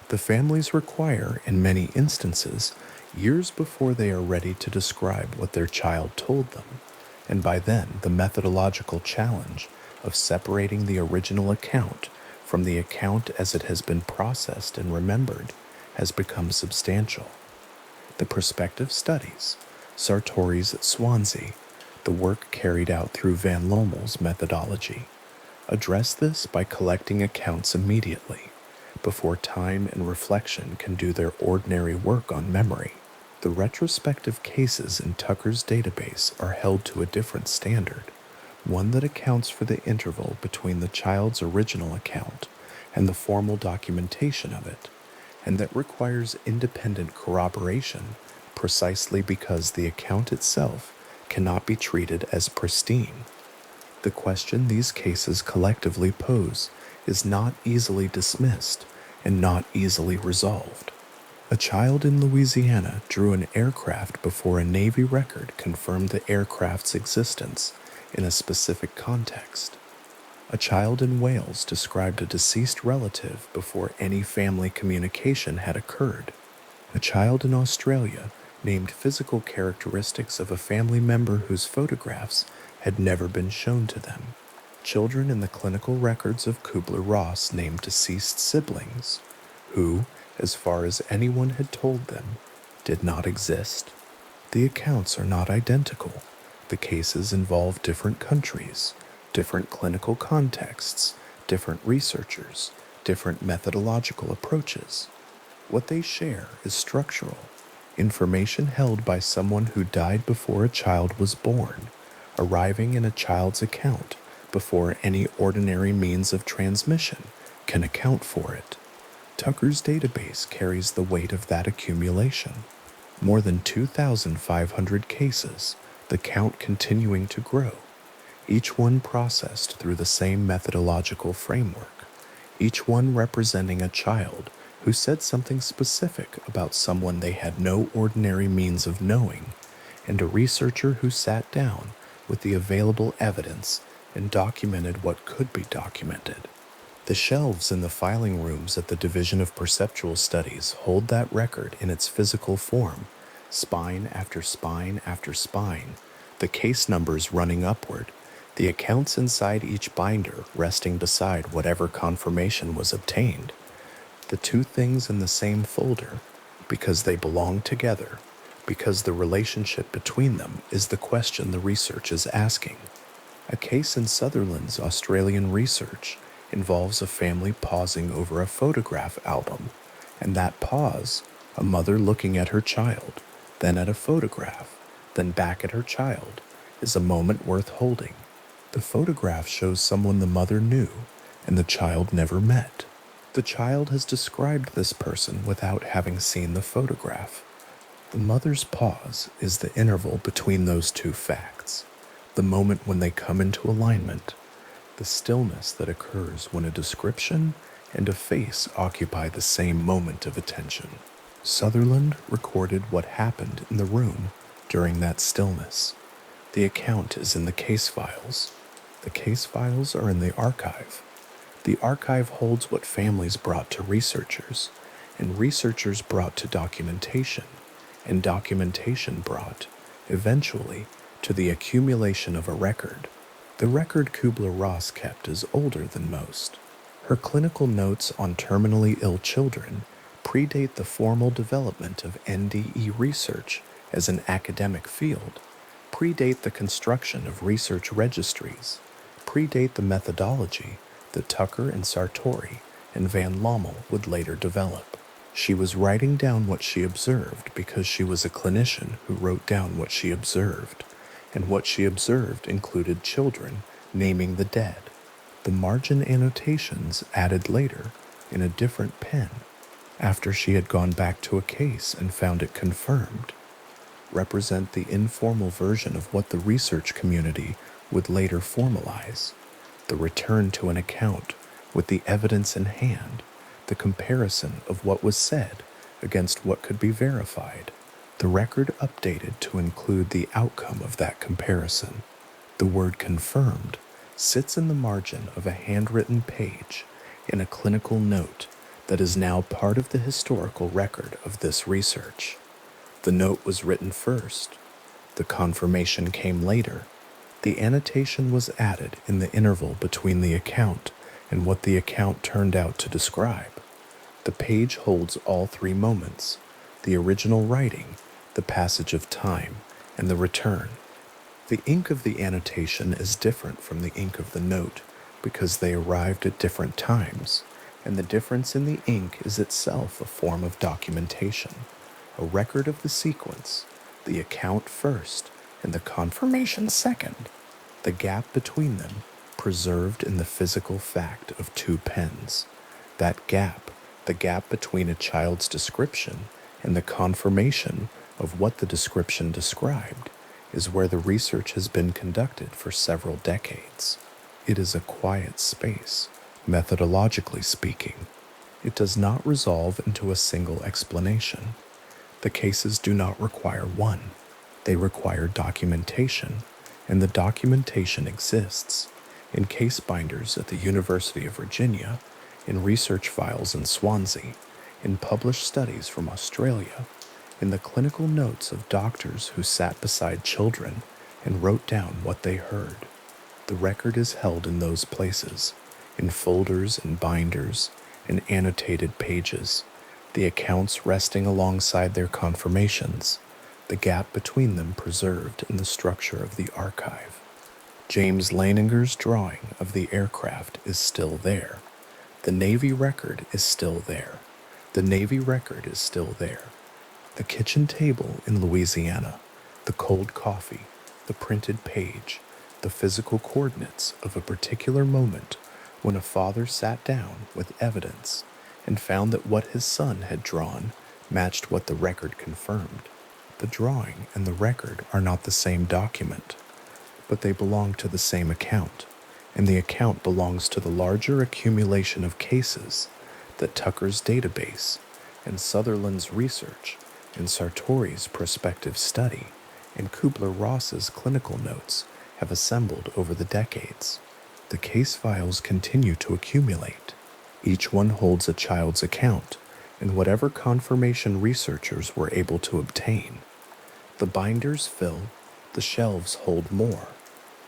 The families require, in many instances, years before they are ready to describe what their child told them, and by then the methodological challenge of separating the original account from the account as it has been processed and remembered has become substantial. The prospective studies, Sartori's at Swansea, the work carried out through Van Lommel's methodology, address this by collecting accounts immediately, before time and reflection can do their ordinary work on memory. The retrospective cases in Tucker's database are held to a different standard, one that accounts for the interval between the child's original account and the formal documentation of it, and that requires independent corroboration precisely because the account itself cannot be treated as pristine. The question these cases collectively pose is not easily dismissed and not easily resolved. A child in Louisiana drew an aircraft before a Navy record confirmed the aircraft's existence in a specific context. A child in Wales described a deceased relative before any family communication had occurred. A child in Australia named physical characteristics of a family member whose photographs had never been shown to them. Children in the clinical records of Kubler-Ross named deceased siblings, who, as far as anyone had told them, did not exist. The accounts are not identical. The cases involve different countries, different clinical contexts, different researchers, different methodological approaches. What they share is structural, information held by someone who died before a child was born, arriving in a child's account before any ordinary means of transmission can account for it. Tucker's database carries the weight of that accumulation. More than 2,500 cases, the count continuing to grow, each one processed through the same methodological framework, each one representing a child who said something specific about someone they had no ordinary means of knowing, and a researcher who sat down with the available evidence and documented what could be documented. The shelves in the filing rooms at the Division of Perceptual Studies hold that record in its physical form, spine after spine after spine, the case numbers running upward, the accounts inside each binder resting beside whatever confirmation was obtained. The two things in the same folder, because they belong together, because the relationship between them is the question the research is asking. A case in Sutherland's Australian research involves a family pausing over a photograph album, and that pause, a mother looking at her child, then at a photograph, then back at her child, is a moment worth holding. The photograph shows someone the mother knew and the child never met. The child has described this person without having seen the photograph. The mother's pause is the interval between those two facts, the moment when they come into alignment, the stillness that occurs when a description and a face occupy the same moment of attention. Sutherland recorded what happened in the room during that stillness. The account is in the case files. The case files are in the archive. The archive holds what families brought to researchers, and researchers brought to documentation, and documentation brought, eventually, to the accumulation of a record. The record Kubler-Ross kept is older than most. Her clinical notes on terminally ill children predate the formal development of NDE research as an academic field, predate the construction of research registries, predate the methodology that Tucker and Sartori and Van Lommel would later develop. She was writing down what she observed because she was a clinician who wrote down what she observed, and what she observed included children naming the dead. The margin annotations added later in a different pen after she had gone back to a case and found it confirmed represent the informal version of what the research community would later formalize, the return to an account with the evidence in hand, the comparison of what was said against what could be verified, the record updated to include the outcome of that comparison. The word confirmed sits in the margin of a handwritten page in a clinical note that is now part of the historical record of this research. The note was written first. The confirmation came later. The annotation was added in the interval between the account and what the account turned out to describe. The page holds all three moments: the original writing, the passage of time, and the return. The ink of the annotation is different from the ink of the note because they arrived at different times, and the difference in the ink is itself a form of documentation, a record of the sequence, the account first and the confirmation second, the gap between them preserved in the physical fact of two pens. That gap, the gap between a child's description and the confirmation of what the description described, is where the research has been conducted for several decades. It is a quiet space, methodologically speaking. It does not resolve into a single explanation. The cases do not require one. They require documentation, and the documentation exists in case binders at the University of Virginia, in research files in Swansea, in published studies from Australia, in the clinical notes of doctors who sat beside children and wrote down what they heard. The record is held in those places, in folders and binders and annotated pages, the accounts resting alongside their confirmations, the gap between them preserved in the structure of the archive. James Leininger's drawing of the aircraft is still there. The Navy record is still there. The Navy record is still there. The kitchen table in Louisiana, the cold coffee, the printed page, the physical coordinates of a particular moment when a father sat down with evidence and found that what his son had drawn matched what the record confirmed. The drawing and the record are not the same document, but they belong to the same account, and the account belongs to the larger accumulation of cases that Tucker's database and Sutherland's research and Sartori's prospective study and Kubler-Ross's clinical notes have assembled over the decades. The case files continue to accumulate. Each one holds a child's account and whatever confirmation researchers were able to obtain. The binders fill, the shelves hold more.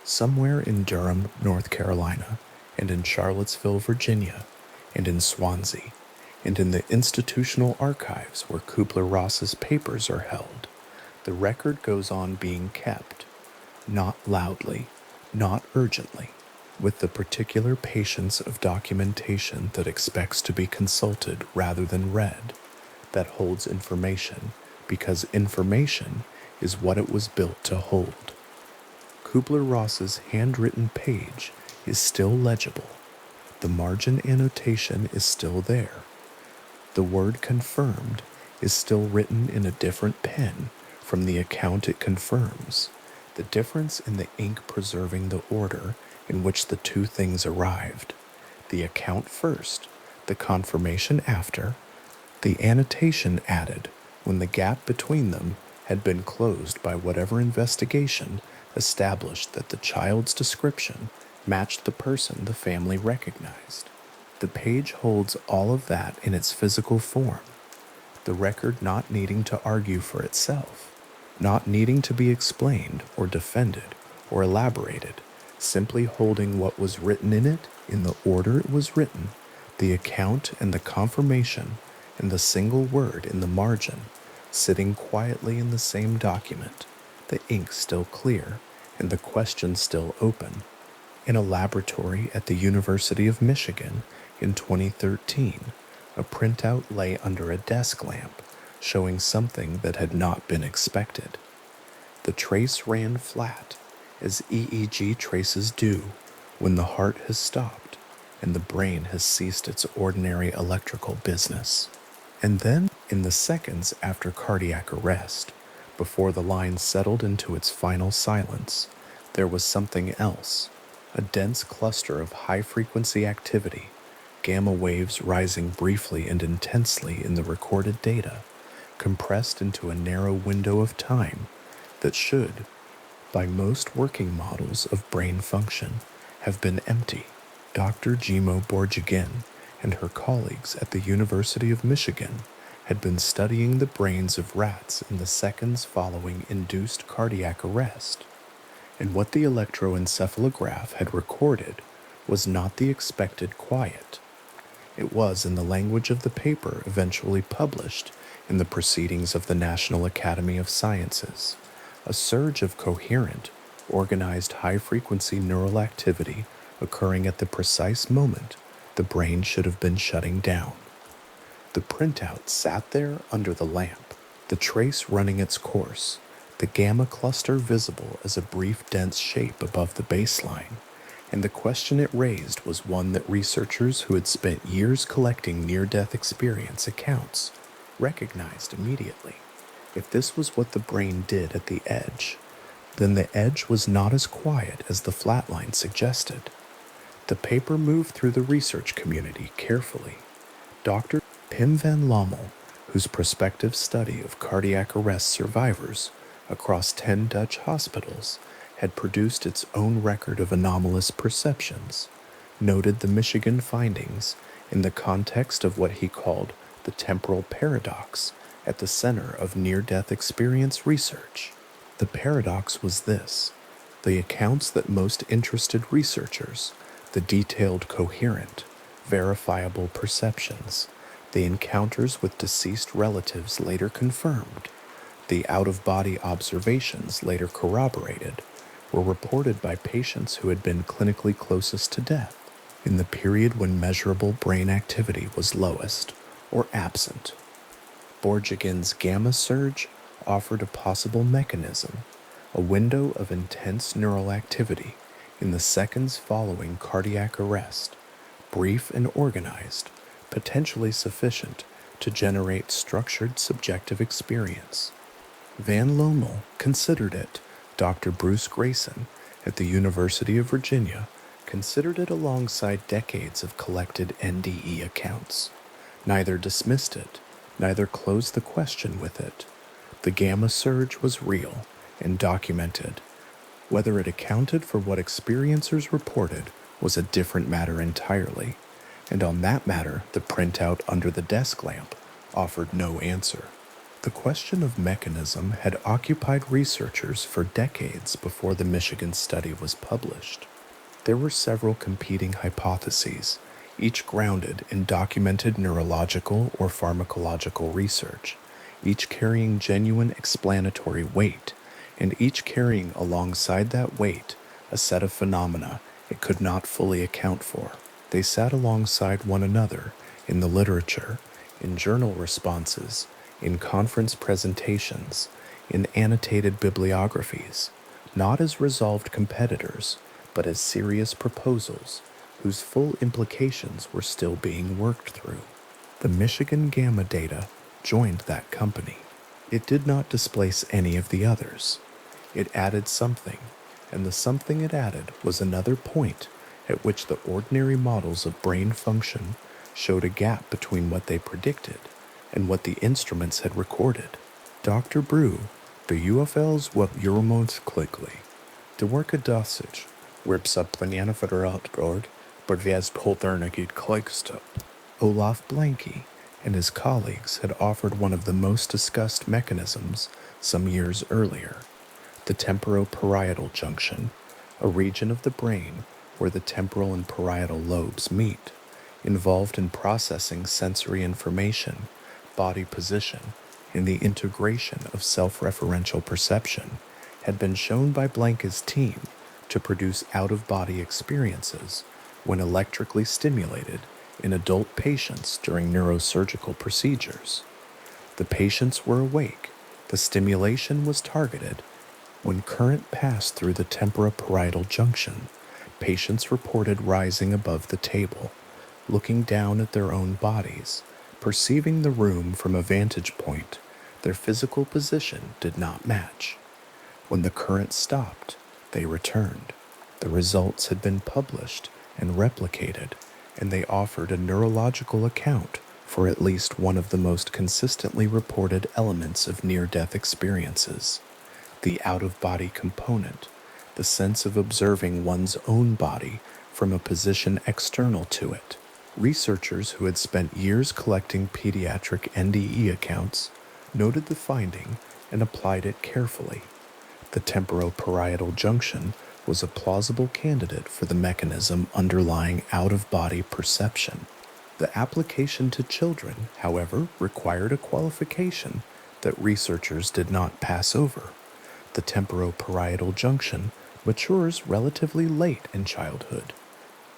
Somewhere in Durham, North Carolina, and in Charlottesville, Virginia, and in Swansea, and in the institutional archives where Kubler-Ross's papers are held, the record goes on being kept, not loudly, not urgently, with the particular patience of documentation that expects to be consulted rather than read, that holds information because information is what it was built to hold. Kubler-Ross's handwritten page is still legible. The margin annotation is still there. The word confirmed is still written in a different pen from the account it confirms. The difference in the ink preserving the order in which the two things arrived, the account first, the confirmation after, the annotation added when the gap between them had been closed by whatever investigation established that the child's description matched the person the family recognized. The page holds all of that in its physical form, the record not needing to argue for itself, not needing to be explained or defended or elaborated, simply holding what was written in it in the order it was written, the account and the confirmation and the single word in the margin, sitting quietly in the same document, the ink still clear and the question still open. In a laboratory at the University of Michigan in 2013, a printout lay under a desk lamp showing something that had not been expected. The trace ran flat, as EEG traces do when the heart has stopped and the brain has ceased its ordinary electrical business. And then, in the seconds after cardiac arrest, before the line settled into its final silence, there was something else, a dense cluster of high-frequency activity, gamma waves rising briefly and intensely in the recorded data, compressed into a narrow window of time that should, by most working models of brain function, have been empty. Dr. Jimo Borjigin and her colleagues at the University of Michigan had been studying the brains of rats in the seconds following induced cardiac arrest, and what the electroencephalograph had recorded was not the expected quiet. It was, in the language of the paper eventually published in the Proceedings of the National Academy of Sciences, a surge of coherent, organized high-frequency neural activity occurring at the precise moment the brain should have been shutting down. The printout sat there under the lamp, the trace running its course, the gamma cluster visible as a brief dense shape above the baseline, and the question it raised was one that researchers who had spent years collecting near-death experience accounts recognized immediately. If this was what the brain did at the edge, then the edge was not as quiet as the flatline suggested. The paper moved through the research community carefully. Dr. Pim van Lommel, whose prospective study of cardiac arrest survivors across 10 Dutch hospitals had produced its own record of anomalous perceptions, noted the Michigan findings in the context of what he called the temporal paradox at the center of near-death experience research. The paradox was this: the accounts that most interested researchers, the detailed, coherent, verifiable perceptions, the encounters with deceased relatives later confirmed, the out-of-body observations later corroborated, were reported by patients who had been clinically closest to death in the period when measurable brain activity was lowest or absent. Borjigin's gamma surge offered a possible mechanism, a window of intense neural activity in the seconds following cardiac arrest, brief and organized, potentially sufficient to generate structured subjective experience. Van Lommel considered it. Dr. Bruce Grayson at the University of Virginia considered it alongside decades of collected NDE accounts. Neither dismissed it, neither closed the question with it. The gamma surge was real and documented. Whether it accounted for what experiencers reported was a different matter entirely, and on that matter the printout under the desk lamp offered no answer. The question of mechanism had occupied researchers for decades before the Michigan study was published. There were several competing hypotheses, each grounded in documented neurological or pharmacological research, each carrying genuine explanatory weight, and each carrying alongside that weight a set of phenomena it could not fully account for. They sat alongside one another in the literature, in journal responses, in conference presentations, in annotated bibliographies, not as resolved competitors, but as serious proposals whose full implications were still being worked through. The Michigan Gamma data joined that company. It did not displace any of the others. It added something, and the something it added was another point at which the ordinary models of brain function showed a gap between what they predicted and what the instruments had recorded. Dr. Brew, the UFLs wat Euromons klikkely. De werke dosage, website planiana federalt board, but vies polterniket klikstop. Olaf Blanke and his colleagues had offered one of the most discussed mechanisms some years earlier, the temporoparietal junction, a region of the brain where the temporal and parietal lobes meet, involved in processing sensory information, body position, and the integration of self-referential perception, had been shown by Blanke's team to produce out-of-body experiences when electrically stimulated in adult patients during neurosurgical procedures. The patients were awake, the stimulation was targeted. When current passed through the temporoparietal junction, patients reported rising above the table, looking down at their own bodies, perceiving the room from a vantage point. Their physical position did not match. When the current stopped, they returned. The results had been published and replicated, and they offered a neurological account for at least one of the most consistently reported elements of near-death experiences: the out-of-body component, the sense of observing one's own body from a position external to it. Researchers who had spent years collecting pediatric NDE accounts noted the finding and applied it carefully. The temporoparietal junction was a plausible candidate for the mechanism underlying out-of-body perception. The application to children, however, required a qualification that researchers did not pass over. The temporoparietal junction matures relatively late in childhood.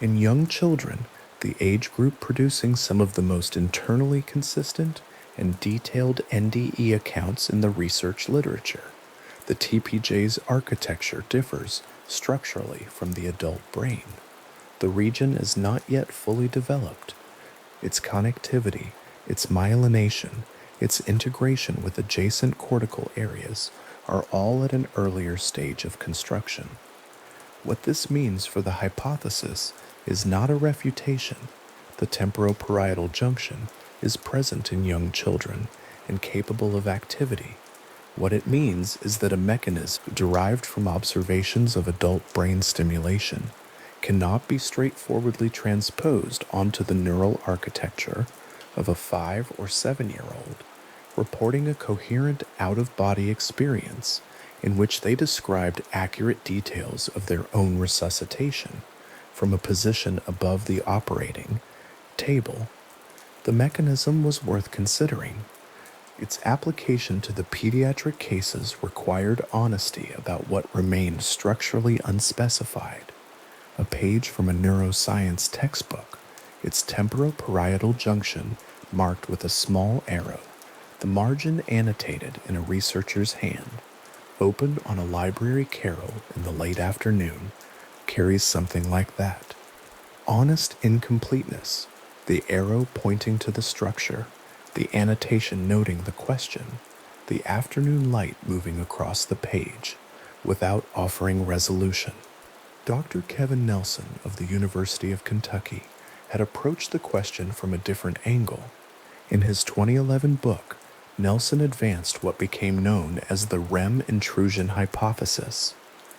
In young children, the age group producing some of the most internally consistent and detailed NDE accounts in the research literature, the TPJ's architecture differs structurally from the adult brain. The region is not yet fully developed. Its connectivity, its myelination, its integration with adjacent cortical areas are all at an earlier stage of construction. What this means for the hypothesis is not a refutation. The temporoparietal junction is present in young children and capable of activity. What it means is that a mechanism derived from observations of adult brain stimulation cannot be straightforwardly transposed onto the neural architecture of a 5 or 7-year-old, reporting a coherent out-of-body experience in which they described accurate details of their own resuscitation from a position above the operating table. The mechanism was worth considering. Its application to the pediatric cases required honesty about what remained structurally unspecified. A page from a neuroscience textbook, its temporoparietal junction marked with a small arrow, the margin annotated in a researcher's hand, opened on a library carrel in the late afternoon, carries something like that. Honest incompleteness, the arrow pointing to the structure, the annotation noting the question, the afternoon light moving across the page, without offering resolution. Dr. Kevin Nelson of the University of Kentucky had approached the question from a different angle. In his 2011 book, Nelson advanced what became known as the REM intrusion hypothesis.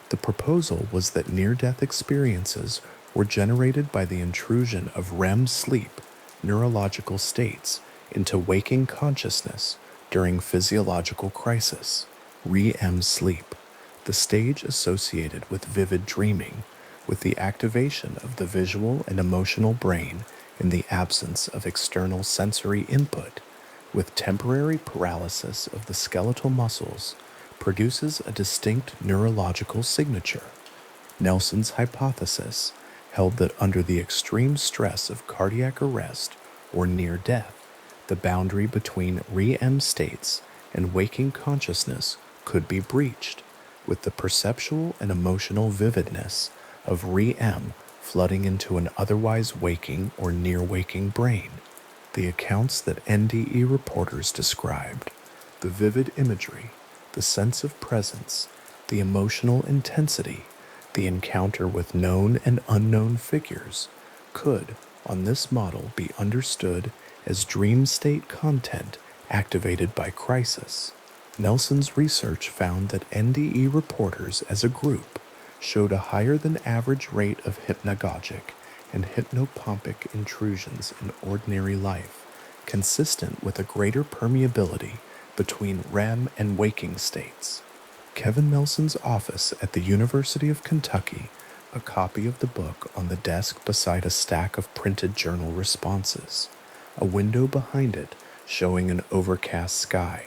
The proposal was that near-death experiences were generated by the intrusion of REM sleep neurological states into waking consciousness during physiological crisis, REM sleep, the stage associated with vivid dreaming, with the activation of the visual and emotional brain in the absence of external sensory input, with temporary paralysis of the skeletal muscles, produces a distinct neurological signature. Nelson's hypothesis held that under the extreme stress of cardiac arrest or near death, the boundary between REM states and waking consciousness could be breached, with the perceptual and emotional vividness of REM flooding into an otherwise waking or near-waking brain. The accounts that NDE reporters described, the vivid imagery, the sense of presence, the emotional intensity, the encounter with known and unknown figures, could, on this model, be understood as dream state content activated by crisis. Nelson's research found that NDE reporters as a group showed a higher than average rate of hypnagogic and hypnopompic intrusions in ordinary life, consistent with a greater permeability between REM and waking states. Kevin Nelson's office at the University of Kentucky, a copy of the book on the desk beside a stack of printed journal responses, a window behind it showing an overcast sky.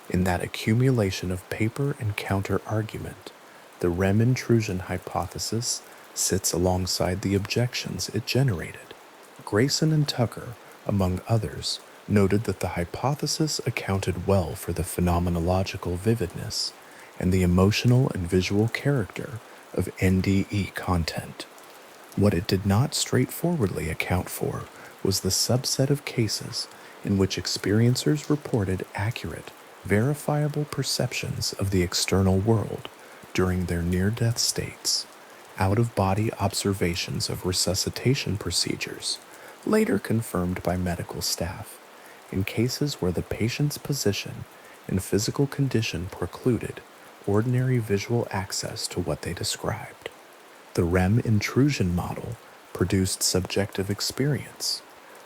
In that accumulation of paper and counter-argument, The REM intrusion hypothesis sits alongside the objections it generated. Grayson and Tucker, among others, noted that the hypothesis accounted well for the phenomenological vividness and the emotional and visual character of NDE content. What it did not straightforwardly account for was the subset of cases in which experiencers reported accurate, verifiable perceptions of the external world during their near-death states, out-of-body observations of resuscitation procedures, later confirmed by medical staff, in cases where the patient's position and physical condition precluded ordinary visual access to what they described. The REM intrusion model produced subjective experience.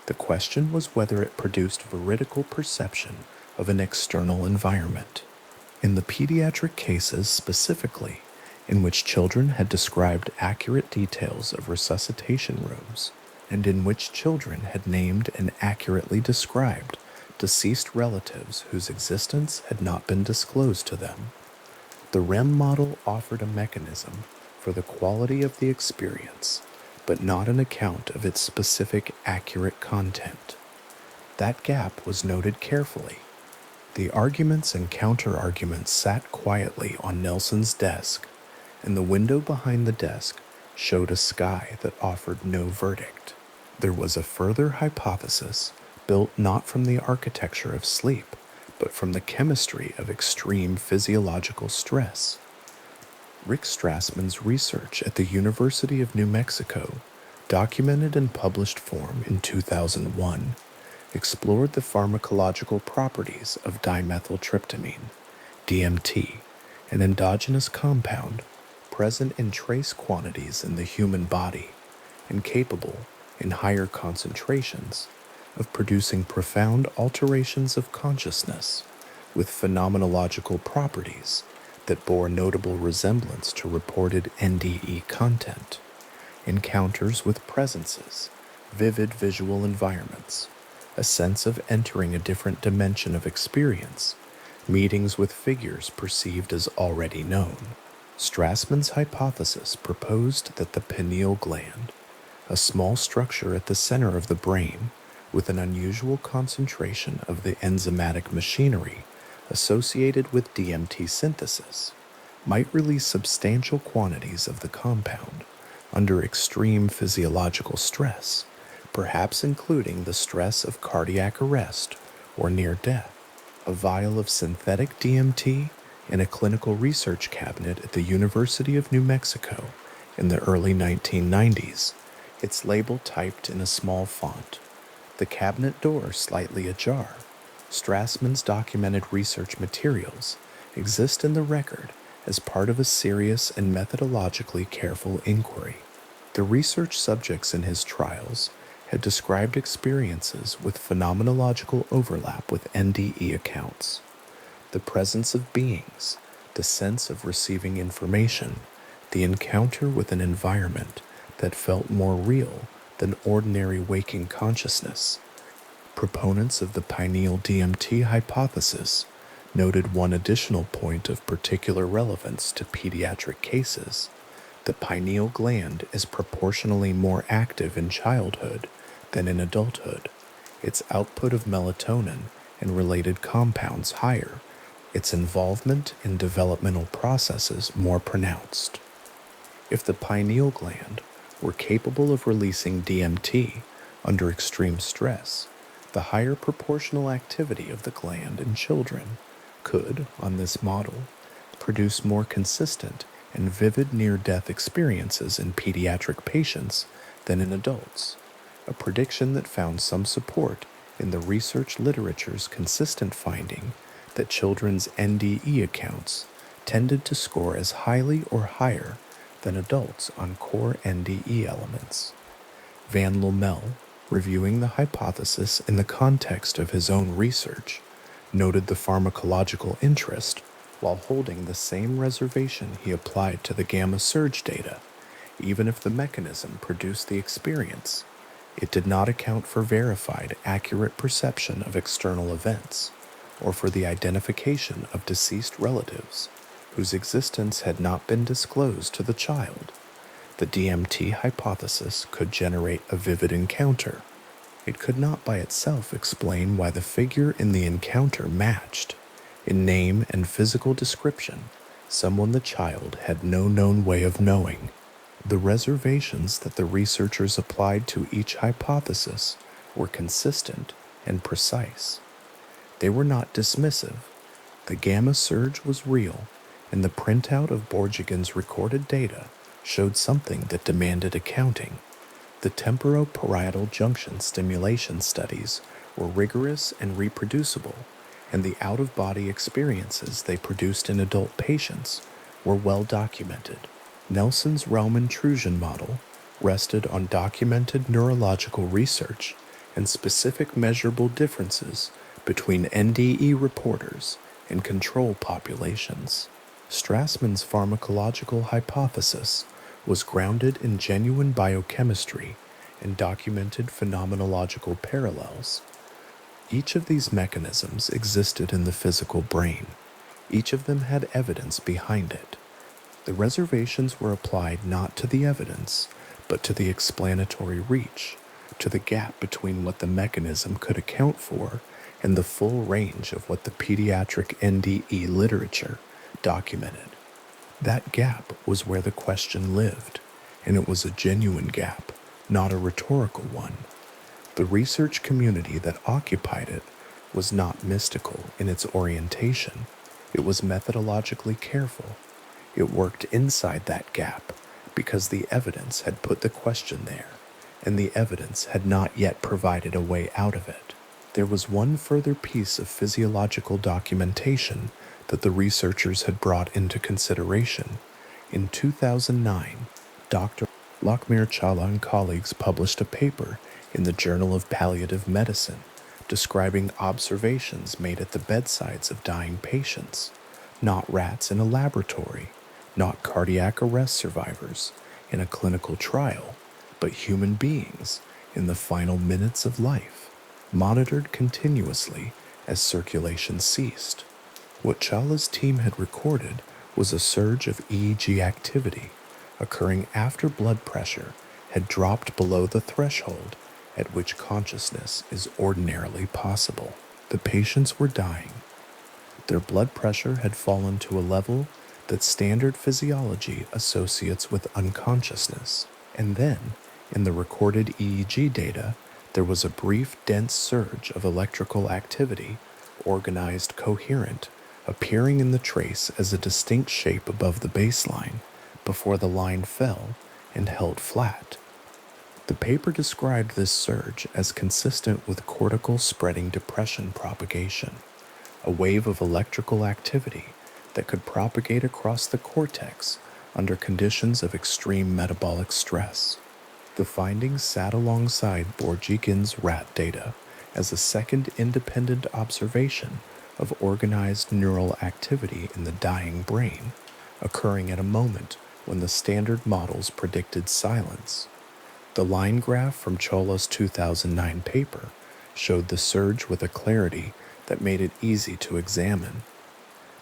The question was whether it produced veridical perception of an external environment. In the pediatric cases specifically, in which children had described accurate details of resuscitation rooms, and in which children had named and accurately described deceased relatives whose existence had not been disclosed to them, the REM model offered a mechanism for the quality of the experience, but not an account of its specific accurate content. That gap was noted carefully. The arguments and counter-arguments sat quietly on Nelson's desk, and the window behind the desk showed a sky that offered no verdict. There was a further hypothesis built not from the architecture of sleep, but from the chemistry of extreme physiological stress. Rick Strassman's research at the University of New Mexico, documented in published form in 2001, explored the pharmacological properties of dimethyltryptamine, DMT, an endogenous compound present in trace quantities in the human body and capable, in higher concentrations, of producing profound alterations of consciousness with phenomenological properties that bore notable resemblance to reported NDE content, encounters with presences, vivid visual environments, a sense of entering a different dimension of experience, meetings with figures perceived as already known. Strassman's hypothesis proposed that the pineal gland, a small structure at the center of the brain with an unusual concentration of the enzymatic machinery associated with DMT synthesis, might release substantial quantities of the compound under extreme physiological stress, perhaps including the stress of cardiac arrest or near death. A vial of synthetic DMT in a clinical research cabinet at the University of New Mexico in the early 1990s, its label typed in a small font, the cabinet door slightly ajar. Strassman's documented research materials exist in the record as part of a serious and methodologically careful inquiry. The research subjects in his trials had described experiences with phenomenological overlap with NDE accounts. The presence of beings, the sense of receiving information, the encounter with an environment that felt more real than ordinary waking consciousness. Proponents of the pineal DMT hypothesis noted one additional point of particular relevance to pediatric cases. The pineal gland is proportionally more active in childhood than in adulthood, its output of melatonin and related compounds higher, its involvement in developmental processes more pronounced. If the pineal gland were capable of releasing DMT under extreme stress, the higher proportional activity of the gland in children could, on this model, produce more consistent and vivid near-death experiences in pediatric patients than in adults, a prediction that found some support in the research literature's consistent finding that children's NDE accounts tended to score as highly or higher than adults on core NDE elements. Van Lommel, reviewing the hypothesis in the context of his own research, noted the pharmacological interest while holding the same reservation he applied to the gamma surge data. Even if the mechanism produced the experience, it did not account for verified, accurate perception of external events, or for the identification of deceased relatives whose existence had not been disclosed to the child. The DMT hypothesis could generate a vivid encounter. It could not by itself explain why the figure in the encounter matched, in name and physical description, someone the child had no known way of knowing. The reservations that the researchers applied to each hypothesis were consistent and precise. They were not dismissive. The gamma surge was real, and the printout of Borjigin's recorded data showed something that demanded accounting. The temporoparietal junction stimulation studies were rigorous and reproducible, and the out-of-body experiences they produced in adult patients were well documented. Nelson's realm intrusion model rested on documented neurological research and specific measurable differences between NDE reporters and control populations. Strassman's pharmacological hypothesis was grounded in genuine biochemistry and documented phenomenological parallels. Each of these mechanisms existed in the physical brain. Each of them had evidence behind it. The reservations were applied not to the evidence, but to the explanatory reach, to the gap between what the mechanism could account for and the full range of what the pediatric NDE literature documented. That gap was where the question lived, and it was a genuine gap, not a rhetorical one. The research community that occupied it was not mystical in its orientation. It was methodologically careful. It worked inside that gap because the evidence had put the question there, and the evidence had not yet provided a way out of it. There was one further piece of physiological documentation that the researchers had brought into consideration. In 2009, Dr. Lakhmir Chawla and colleagues published a paper in the Journal of Palliative Medicine describing observations made at the bedsides of dying patients, not rats in a laboratory, not cardiac arrest survivors in a clinical trial, but human beings in the final minutes of life, monitored continuously as circulation ceased. What Chawla's team had recorded was a surge of EEG activity occurring after blood pressure had dropped below the threshold at which consciousness is ordinarily possible. The patients were dying. Their blood pressure had fallen to a level that standard physiology associates with unconsciousness. And then, in the recorded EEG data, there was a brief, dense surge of electrical activity, organized, coherent, appearing in the trace as a distinct shape above the baseline, before the line fell and held flat. The paper described this surge as consistent with cortical spreading depression propagation, a wave of electrical activity that could propagate across the cortex under conditions of extreme metabolic stress. The findings sat alongside Borjigin's rat data as a second independent observation of organized neural activity in the dying brain, occurring at a moment when the standard models predicted silence. The line graph from Chawla's 2009 paper showed the surge with a clarity that made it easy to examine.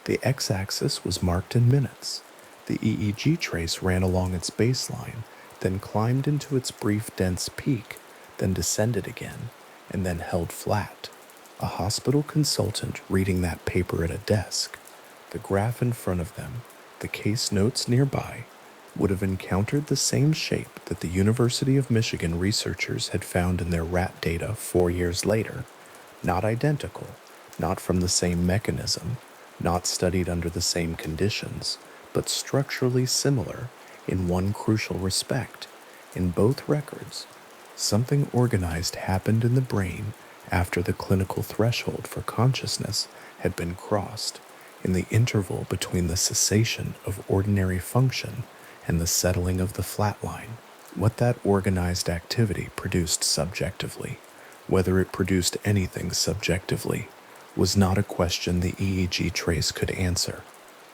The x-axis was marked in minutes. The EEG trace ran along its baseline, then climbed into its brief dense peak, then descended again, and then held flat. A hospital consultant reading that paper at a desk, the graph in front of them, the case notes nearby, would have encountered the same shape that the University of Michigan researchers had found in their rat data 4 years later. Not identical, not from the same mechanism, not studied under the same conditions, but structurally similar in one crucial respect. In both records, something organized happened in the brain after the clinical threshold for consciousness had been crossed, in the interval between the cessation of ordinary function and the settling of the flatline. What that organized activity produced subjectively, whether it produced anything subjectively, was not a question the EEG trace could answer.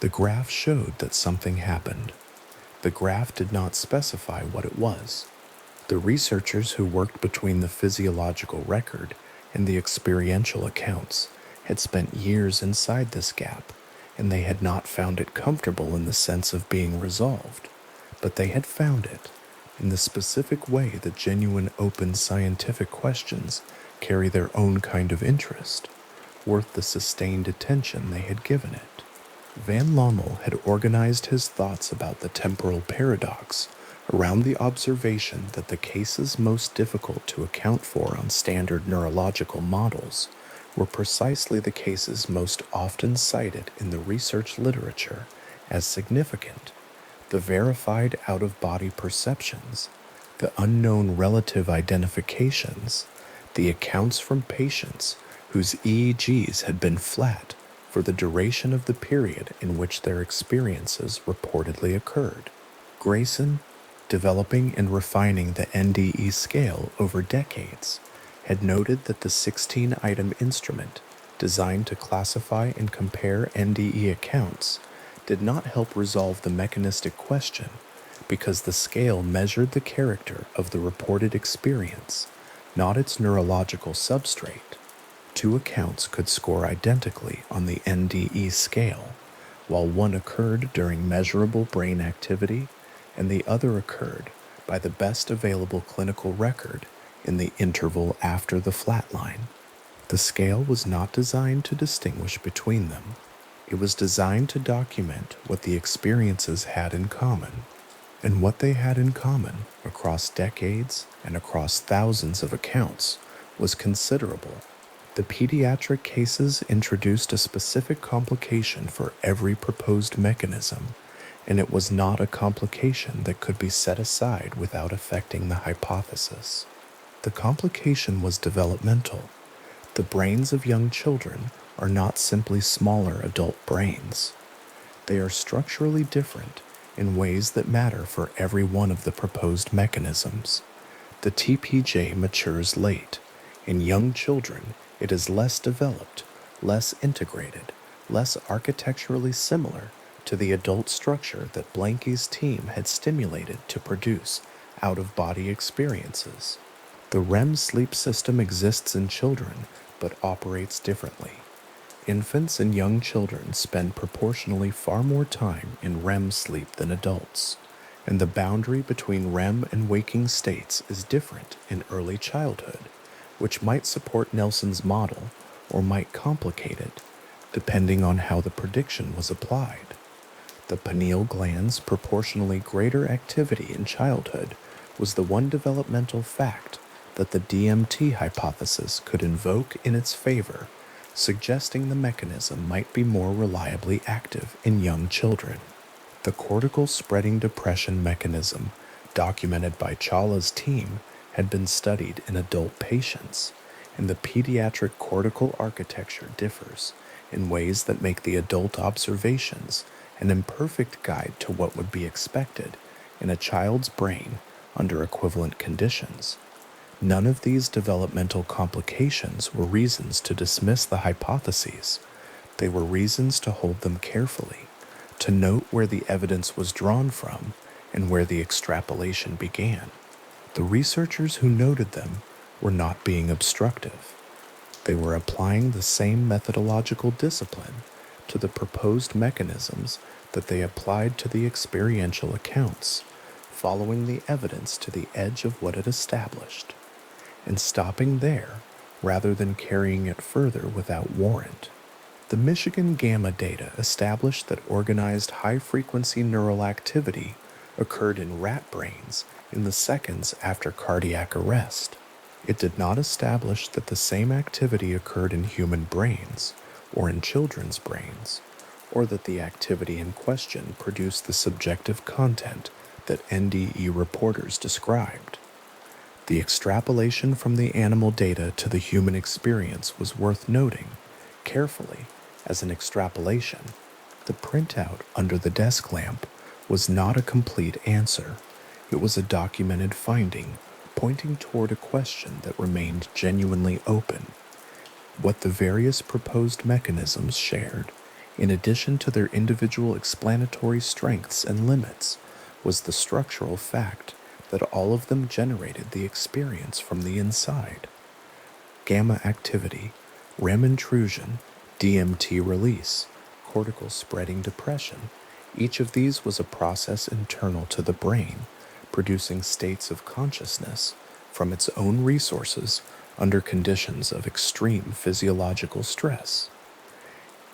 The graph showed that something happened. The graph did not specify what it was. The researchers who worked between the physiological record and the experiential accounts had spent years inside this gap and they had not found it comfortable in the sense of being resolved, but they had found it in the specific way that genuine open scientific questions carry their own kind of interest, worth the sustained attention they had given it. Van Lommel had organized his thoughts about the temporal paradox around the observation that the cases most difficult to account for on standard neurological models were precisely the cases most often cited in the research literature as significant: the verified out-of-body perceptions, the unknown relative identifications, the accounts from patients whose EEGs had been flat for the duration of the period in which their experiences reportedly occurred. Grayson, developing and refining the NDE scale over decades, had noted that the 16-item instrument designed to classify and compare NDE accounts did not help resolve the mechanistic question because the scale measured the character of the reported experience, not its neurological substrate. Two accounts could score identically on the NDE scale, while one occurred during measurable brain activity and the other occurred by the best available clinical record in the interval after the flatline. The scale was not designed to distinguish between them. It was designed to document what the experiences had in common, and what they had in common across decades and across thousands of accounts was considerable. The pediatric cases introduced a specific complication for every proposed mechanism, and it was not a complication that could be set aside without affecting the hypothesis. The complication was developmental. The brains of young children are not simply smaller adult brains. They are structurally different in ways that matter for every one of the proposed mechanisms. The TPJ matures late. In young children, it is less developed, less integrated, less architecturally similar to the adult structure that Blanke's team had stimulated to produce out-of-body experiences. The REM sleep system exists in children, but operates differently. Infants and young children spend proportionally far more time in REM sleep than adults, and the boundary between REM and waking states is different in early childhood, which might support Nelson's model or might complicate it, depending on how the prediction was applied. The pineal gland's proportionally greater activity in childhood was the one developmental fact that the DMT hypothesis could invoke in its favor, suggesting the mechanism might be more reliably active in young children. The cortical spreading depression mechanism, documented by Chawla's team, had been studied in adult patients, and the pediatric cortical architecture differs in ways that make the adult observations an imperfect guide to what would be expected in a child's brain under equivalent conditions. None of these developmental complications were reasons to dismiss the hypotheses. They were reasons to hold them carefully, to note where the evidence was drawn from and where the extrapolation began. The researchers who noted them were not being obstructive. They were applying the same methodological discipline to the proposed mechanisms that they applied to the experiential accounts, following the evidence to the edge of what it established, and stopping there rather than carrying it further without warrant. The Michigan Gamma data established that organized high-frequency neural activity occurred in rat brains in the seconds after cardiac arrest. It did not establish that the same activity occurred in human brains or in children's brains, or that the activity in question produced the subjective content that NDE reporters described. The extrapolation from the animal data to the human experience was worth noting carefully as an extrapolation. The printout under the desk lamp was not a complete answer. It was a documented finding pointing toward a question that remained genuinely open. What the various proposed mechanisms shared, in addition to their individual explanatory strengths and limits, was the structural fact that all of them generated the experience from the inside. Gamma activity, REM intrusion, DMT release, cortical spreading depression. Each of these was a process internal to the brain, producing states of consciousness from its own resources under conditions of extreme physiological stress.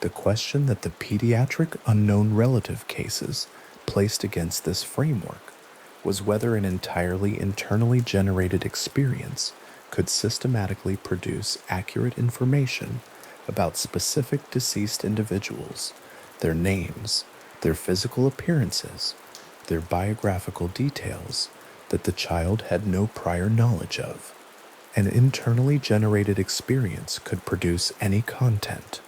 The question that the pediatric unknown relative cases placed against this framework was whether an entirely internally generated experience could systematically produce accurate information about specific deceased individuals, their names, their physical appearances, their biographical details that the child had no prior knowledge of. An internally generated experience could produce any content.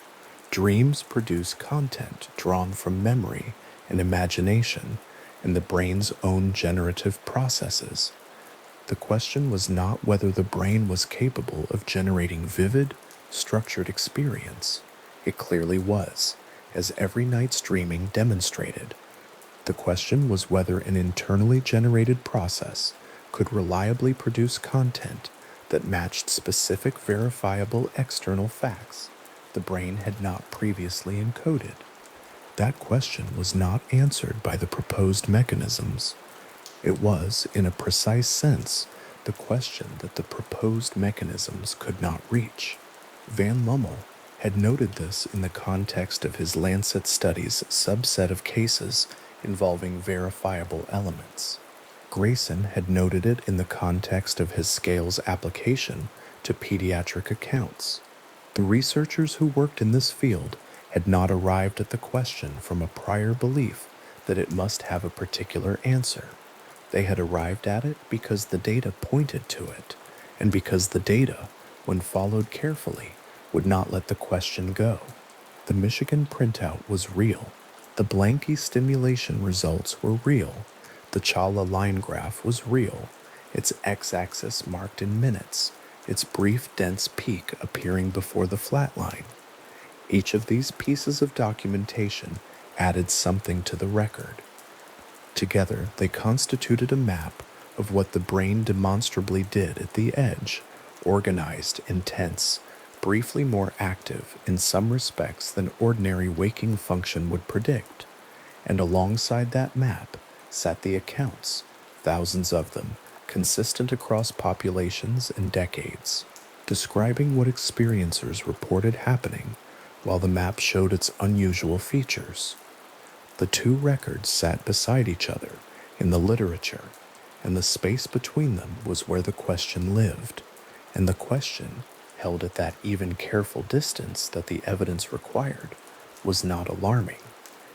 Dreams produce content drawn from memory and imagination and the brain's own generative processes. The question was not whether the brain was capable of generating vivid, structured experience. It clearly was, as every night's dreaming demonstrated. The question was whether an internally generated process could reliably produce content that matched specific verifiable external facts the brain had not previously encoded. That question was not answered by the proposed mechanisms. It was, in a precise sense, the question that the proposed mechanisms could not reach. Van Lommel had noted this in the context of his Lancet Studies subset of cases involving verifiable elements. Grayson had noted it in the context of his scales application to pediatric accounts. The researchers who worked in this field had not arrived at the question from a prior belief that it must have a particular answer. They had arrived at it because the data pointed to it, and because the data, when followed carefully, would not let the question go. The Michigan printout was real. The Blanky stimulation results were real. The Chawla line graph was real, its x-axis marked in minutes, its brief, dense peak appearing before the flat line. Each of these pieces of documentation added something to the record. Together, they constituted a map of what the brain demonstrably did at the edge, organized, intense, briefly more active in some respects than ordinary waking function would predict. And alongside that map sat the accounts, thousands of them, consistent across populations and decades, describing what experiencers reported happening while the map showed its unusual features. The two records sat beside each other in the literature, and the space between them was where the question lived, and the question, held at that even careful distance that the evidence required, was not alarming.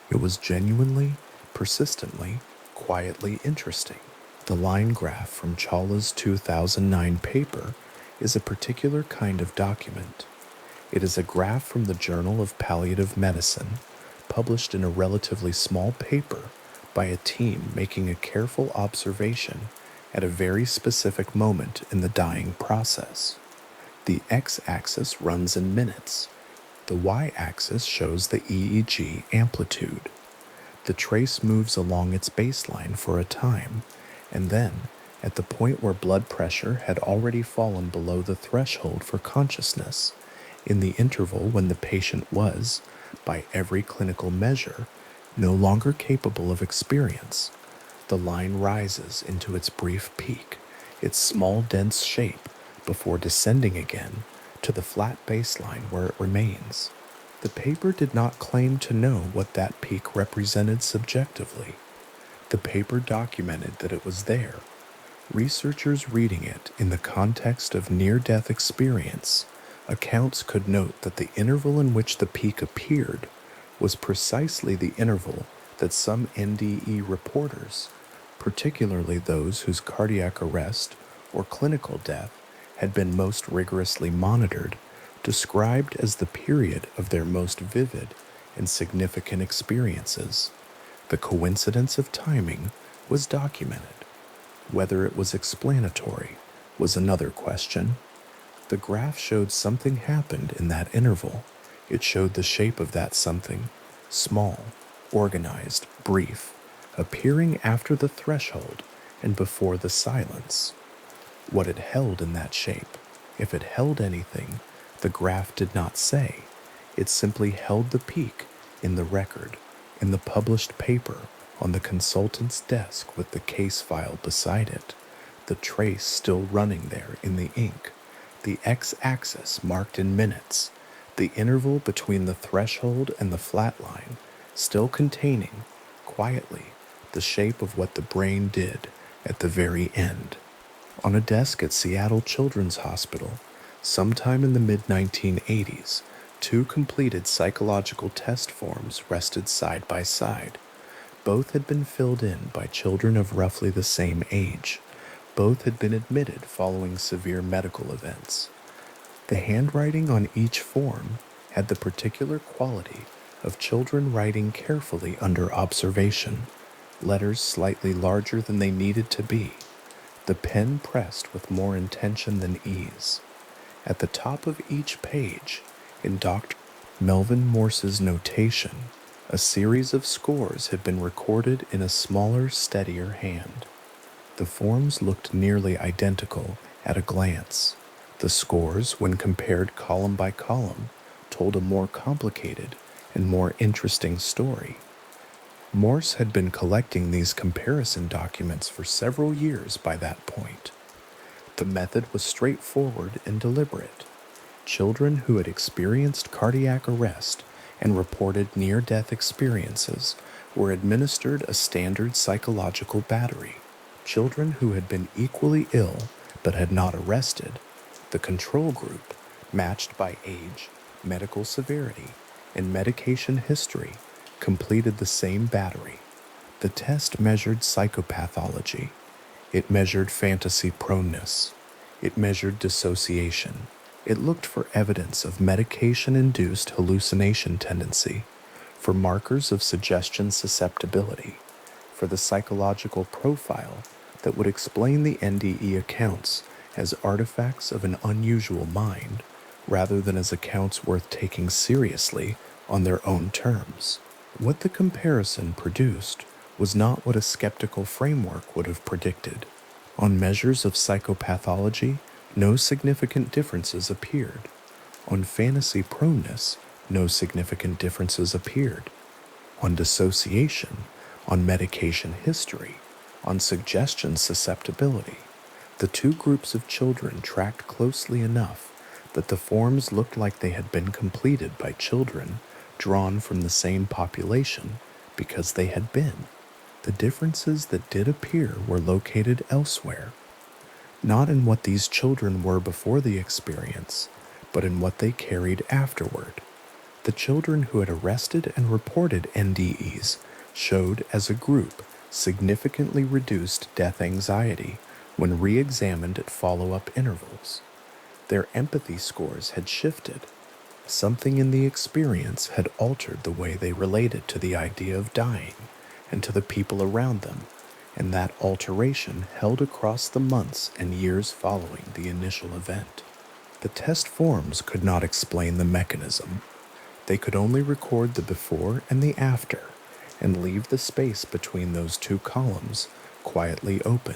It was genuinely, persistently, quietly interesting. The line graph from Chawla's 2009 paper is a particular kind of document. It is a graph from the Journal of Palliative Medicine, published in a relatively small paper by a team making a careful observation at a very specific moment in the dying process. The x-axis runs in minutes. The y-axis shows the EEG amplitude. The trace moves along its baseline for a time, and then, at the point where blood pressure had already fallen below the threshold for consciousness, in the interval when the patient was, by every clinical measure, no longer capable of experience, the line rises into its brief peak, its small dense shape, before descending again to the flat baseline where it remains. The paper did not claim to know what that peak represented subjectively. The paper documented that it was there. Researchers reading it in the context of near-death experience, accounts could note that the interval in which the peak appeared was precisely the interval that some NDE reporters, particularly those whose cardiac arrest or clinical death had been most rigorously monitored, described as the period of their most vivid and significant experiences. The coincidence of timing was documented. Whether it was explanatory was another question. The graph showed something happened in that interval. It showed the shape of that something, small, organized, brief, appearing after the threshold and before the silence. What it held in that shape, if it held anything, the graph did not say. It simply held the peak in the record, in the published paper, on the consultant's desk with the case file beside it, the trace still running there in the ink, the x-axis marked in minutes, the interval between the threshold and the flat line, still containing, quietly, the shape of what the brain did at the very end. On a desk at Seattle Children's Hospital, sometime in the mid-1980s, two completed psychological test forms rested side by side. Both had been filled in by children of roughly the same age. Both had been admitted following severe medical events. The handwriting on each form had the particular quality of children writing carefully under observation, letters slightly larger than they needed to be, the pen pressed with more intention than ease. At the top of each page, in Dr. Melvin Morse's notation, a series of scores had been recorded in a smaller, steadier hand. The forms looked nearly identical at a glance. The scores, when compared column by column, told a more complicated and more interesting story. Morse had been collecting these comparison documents for several years by that point. The method was straightforward and deliberate. Children who had experienced cardiac arrest and reported near-death experiences were administered a standard psychological battery. Children who had been equally ill but had not arrested, the control group, matched by age, medical severity, and medication history, completed the same battery. The test measured psychopathology. It measured fantasy proneness. It measured dissociation. It looked for evidence of medication-induced hallucination tendency, for markers of suggestion susceptibility, for the psychological profile that would explain the NDE accounts as artifacts of an unusual mind, rather than as accounts worth taking seriously on their own terms. What the comparison produced was not what a skeptical framework would have predicted. On measures of psychopathology, no significant differences appeared. On fantasy proneness, no significant differences appeared. On dissociation, on medication history, on suggestion susceptibility, the two groups of children tracked closely enough that the forms looked like they had been completed by children drawn from the same population because they had been. The differences that did appear were located elsewhere, not in what these children were before the experience, but in what they carried afterward. The children who had arrested and reported NDEs showed, as a group, significantly reduced death anxiety when re-examined at follow-up intervals. Their empathy scores had shifted. Something in the experience had altered the way they related to the idea of dying and to the people around them, and that alteration held across the months and years following the initial event. The test forms could not explain the mechanism. They could only record the before and the after, and leave the space between those two columns quietly open.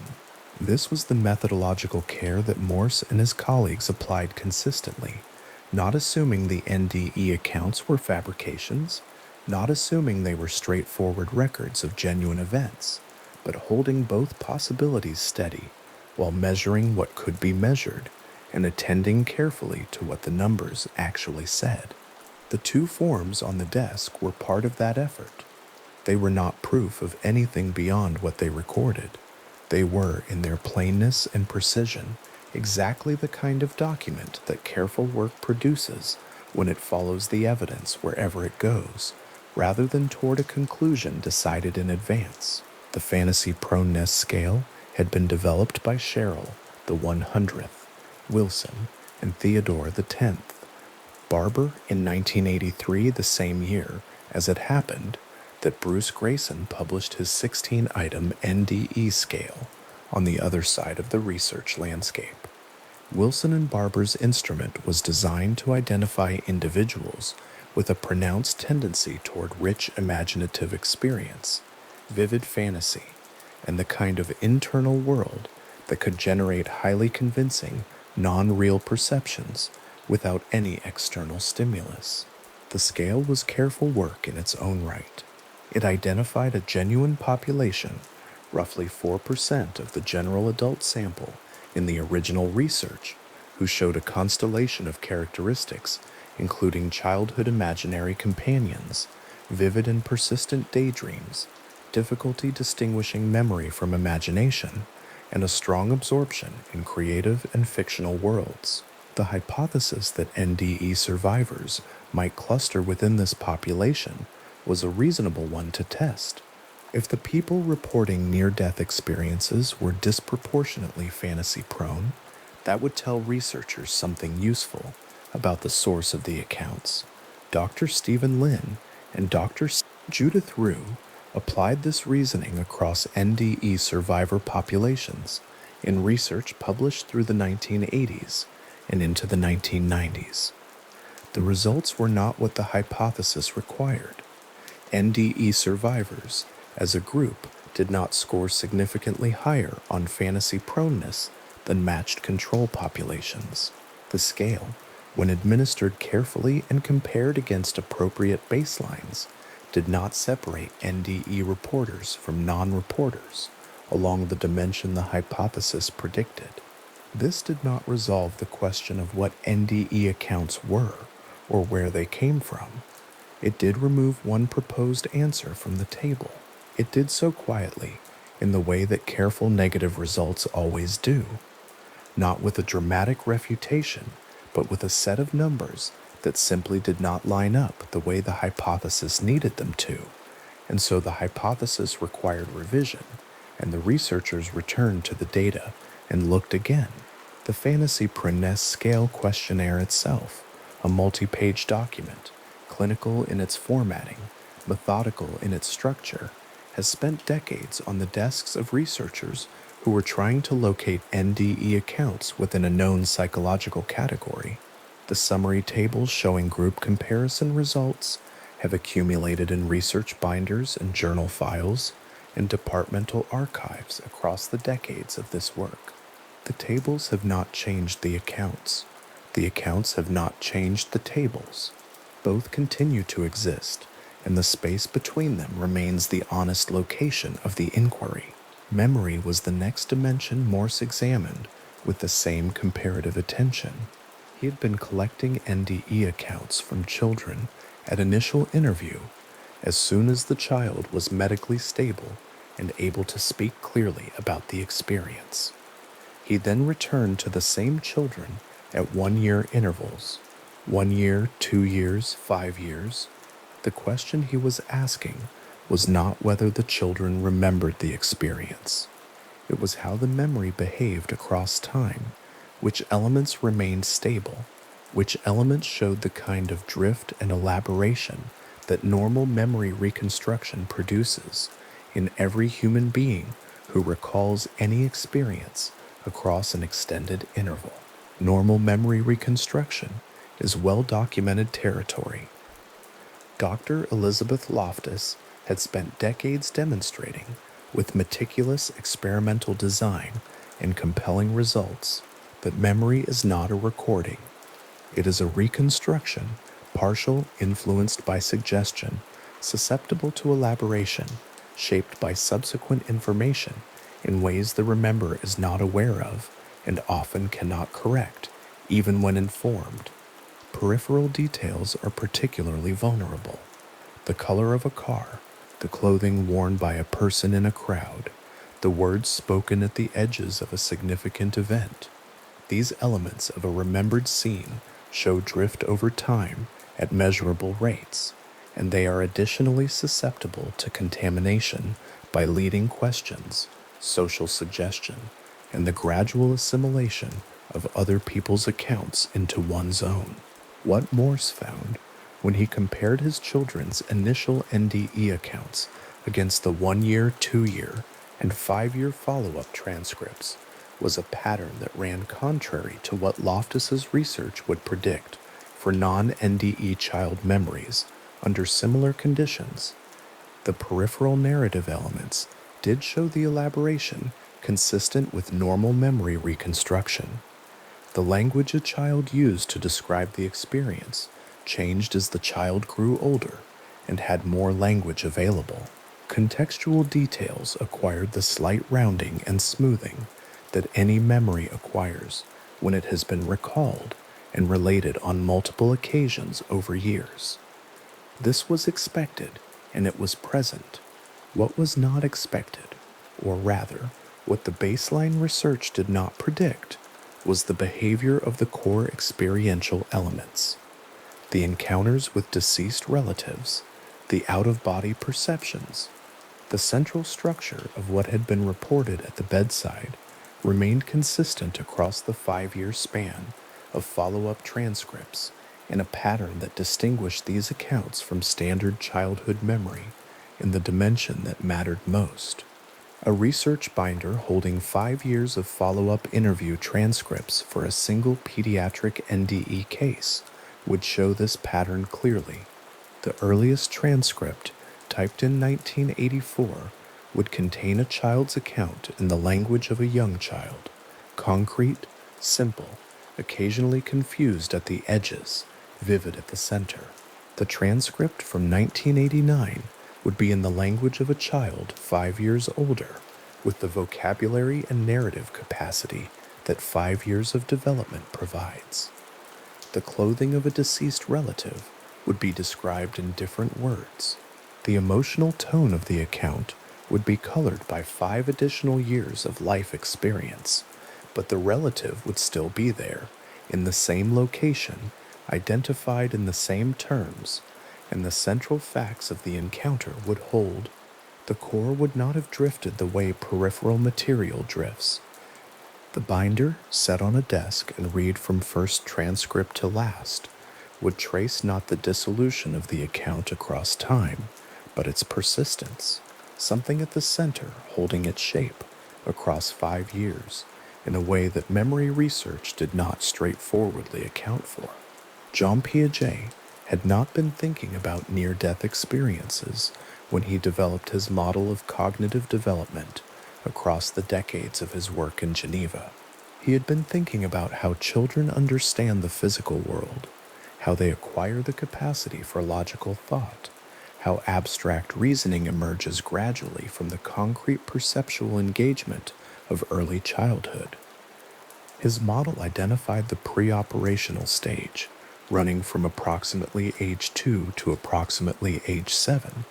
This was the methodological care that Morse and his colleagues applied consistently, not assuming the NDE accounts were fabrications, not assuming they were straightforward records of genuine events, but holding both possibilities steady while measuring what could be measured and attending carefully to what the numbers actually said. The two forms on the desk were part of that effort. They were not proof of anything beyond what they recorded. They were, in their plainness and precision, exactly the kind of document that careful work produces when it follows the evidence wherever it goes, rather than toward a conclusion decided in advance. The fantasy proneness scale had been developed by Sherrill, the 100th, Wilson, and Theodore the 10th. Barber, in 1983, the same year, as it happened, that Bruce Grayson published his 16-item NDE scale on the other side of the research landscape. Wilson and Barber's instrument was designed to identify individuals with a pronounced tendency toward rich imaginative experience, vivid fantasy, and the kind of internal world that could generate highly convincing, non-real perceptions without any external stimulus. The scale was careful work in its own right. It identified a genuine population, roughly 4% of the general adult sample in the original research, who showed a constellation of characteristics, including childhood imaginary companions, vivid and persistent daydreams, difficulty distinguishing memory from imagination, and a strong absorption in creative and fictional worlds. The hypothesis that NDE survivors might cluster within this population was a reasonable one to test. If the people reporting near-death experiences were disproportionately fantasy-prone, that would tell researchers something useful about the source of the accounts. Dr. Stephen Lin and Dr. Judith Rue applied this reasoning across NDE survivor populations in research published through the 1980s and into the 1990s. The results were not what the hypothesis required. NDE survivors, as a group, did not score significantly higher on fantasy proneness than matched control populations. The scale, when administered carefully and compared against appropriate baselines, did not separate NDE reporters from non-reporters along the dimension the hypothesis predicted. This did not resolve the question of what NDE accounts were or where they came from. It did remove one proposed answer from the table. It did so quietly, in the way that careful negative results always do, not with a dramatic refutation, but with a set of numbers that simply did not line up the way the hypothesis needed them to, and so the hypothesis required revision, and the researchers returned to the data and looked again. The Fantasy Proneness Scale questionnaire itself, a multi-page document, clinical in its formatting, methodical in its structure, has spent decades on the desks of researchers who were trying to locate NDE accounts within a known psychological category. The summary tables showing group comparison results have accumulated in research binders and journal files and departmental archives across the decades of this work. The tables have not changed the accounts. The accounts have not changed the tables. Both continue to exist, and the space between them remains the honest location of the inquiry. Memory was the next dimension Morse examined with the same comparative attention. He had been collecting NDE accounts from children at initial interview as soon as the child was medically stable and able to speak clearly about the experience. He then returned to the same children at 1-year intervals, 1 year, 2 years, 5 years. The question he was asking was not whether the children remembered the experience. It was how the memory behaved across time, which elements remained stable, which elements showed the kind of drift and elaboration that normal memory reconstruction produces in every human being who recalls any experience across an extended interval. Normal memory reconstruction is well-documented territory. Dr. Elizabeth Loftus had spent decades demonstrating, with meticulous experimental design and compelling results, that memory is not a recording. It is a reconstruction, partial, influenced by suggestion, susceptible to elaboration, shaped by subsequent information in ways the remember is not aware of and often cannot correct, even when informed. Peripheral details are particularly vulnerable. The color of a car, the clothing worn by a person in a crowd, the words spoken at the edges of a significant event. These elements of a remembered scene show drift over time at measurable rates, and they are additionally susceptible to contamination by leading questions, social suggestion, and the gradual assimilation of other people's accounts into one's own. What Morse found when he compared his children's initial NDE accounts against the 1-year, 2-year, and 5-year follow-up transcripts was a pattern that ran contrary to what Loftus's research would predict for non-NDE child memories under similar conditions. The peripheral narrative elements did show the elaboration consistent with normal memory reconstruction. The language a child used to describe the experience changed as the child grew older and had more language available. Contextual details acquired the slight rounding and smoothing that any memory acquires when it has been recalled and related on multiple occasions over years. This was expected, and it was present. What was not expected, or rather, what the baseline research did not predict, was the behavior of the core experiential elements. The encounters with deceased relatives, the out-of-body perceptions, the central structure of what had been reported at the bedside remained consistent across the 5-year span of follow-up transcripts in a pattern that distinguished these accounts from standard childhood memory in the dimension that mattered most. A research binder holding 5 years of follow-up interview transcripts for a single pediatric NDE case would show this pattern clearly. The earliest transcript, typed in 1984, would contain a child's account in the language of a young child, concrete, simple, occasionally confused at the edges, vivid at the center. The transcript from 1989 would be in the language of a child 5 years older, with the vocabulary and narrative capacity that 5 years of development provides. The clothing of a deceased relative would be described in different words. The emotional tone of the account would be colored by 5 additional years of life experience, but the relative would still be there, in the same location, identified in the same terms, and the central facts of the encounter would hold. The core would not have drifted the way peripheral material drifts. The binder, set on a desk and read from first transcript to last, would trace not the dissolution of the account across time, but its persistence, something at the center holding its shape across 5 years in a way that memory research did not straightforwardly account for. Jean Piaget had not been thinking about near-death experiences when he developed his model of cognitive development across the decades of his work in Geneva. He had been thinking about how children understand the physical world, how they acquire the capacity for logical thought, how abstract reasoning emerges gradually from the concrete perceptual engagement of early childhood. His model identified the pre-operational stage, running from approximately age 2 to approximately age 7,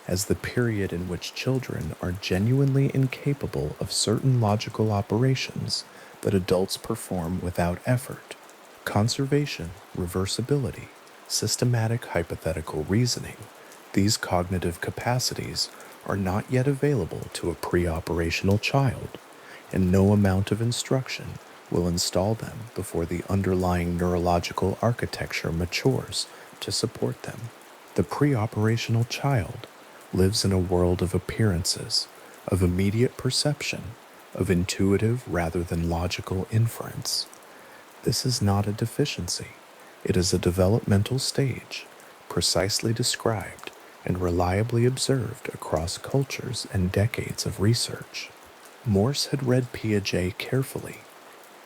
as the period in which children are genuinely incapable of certain logical operations that adults perform without effort. Conservation, reversibility, systematic hypothetical reasoning, these cognitive capacities are not yet available to a pre-operational child, and no amount of instruction will install them before the underlying neurological architecture matures to support them. The pre-operational child lives in a world of appearances, of immediate perception, of intuitive rather than logical inference. This is not a deficiency. It is a developmental stage, precisely described and reliably observed across cultures and decades of research. Morse had read Piaget carefully.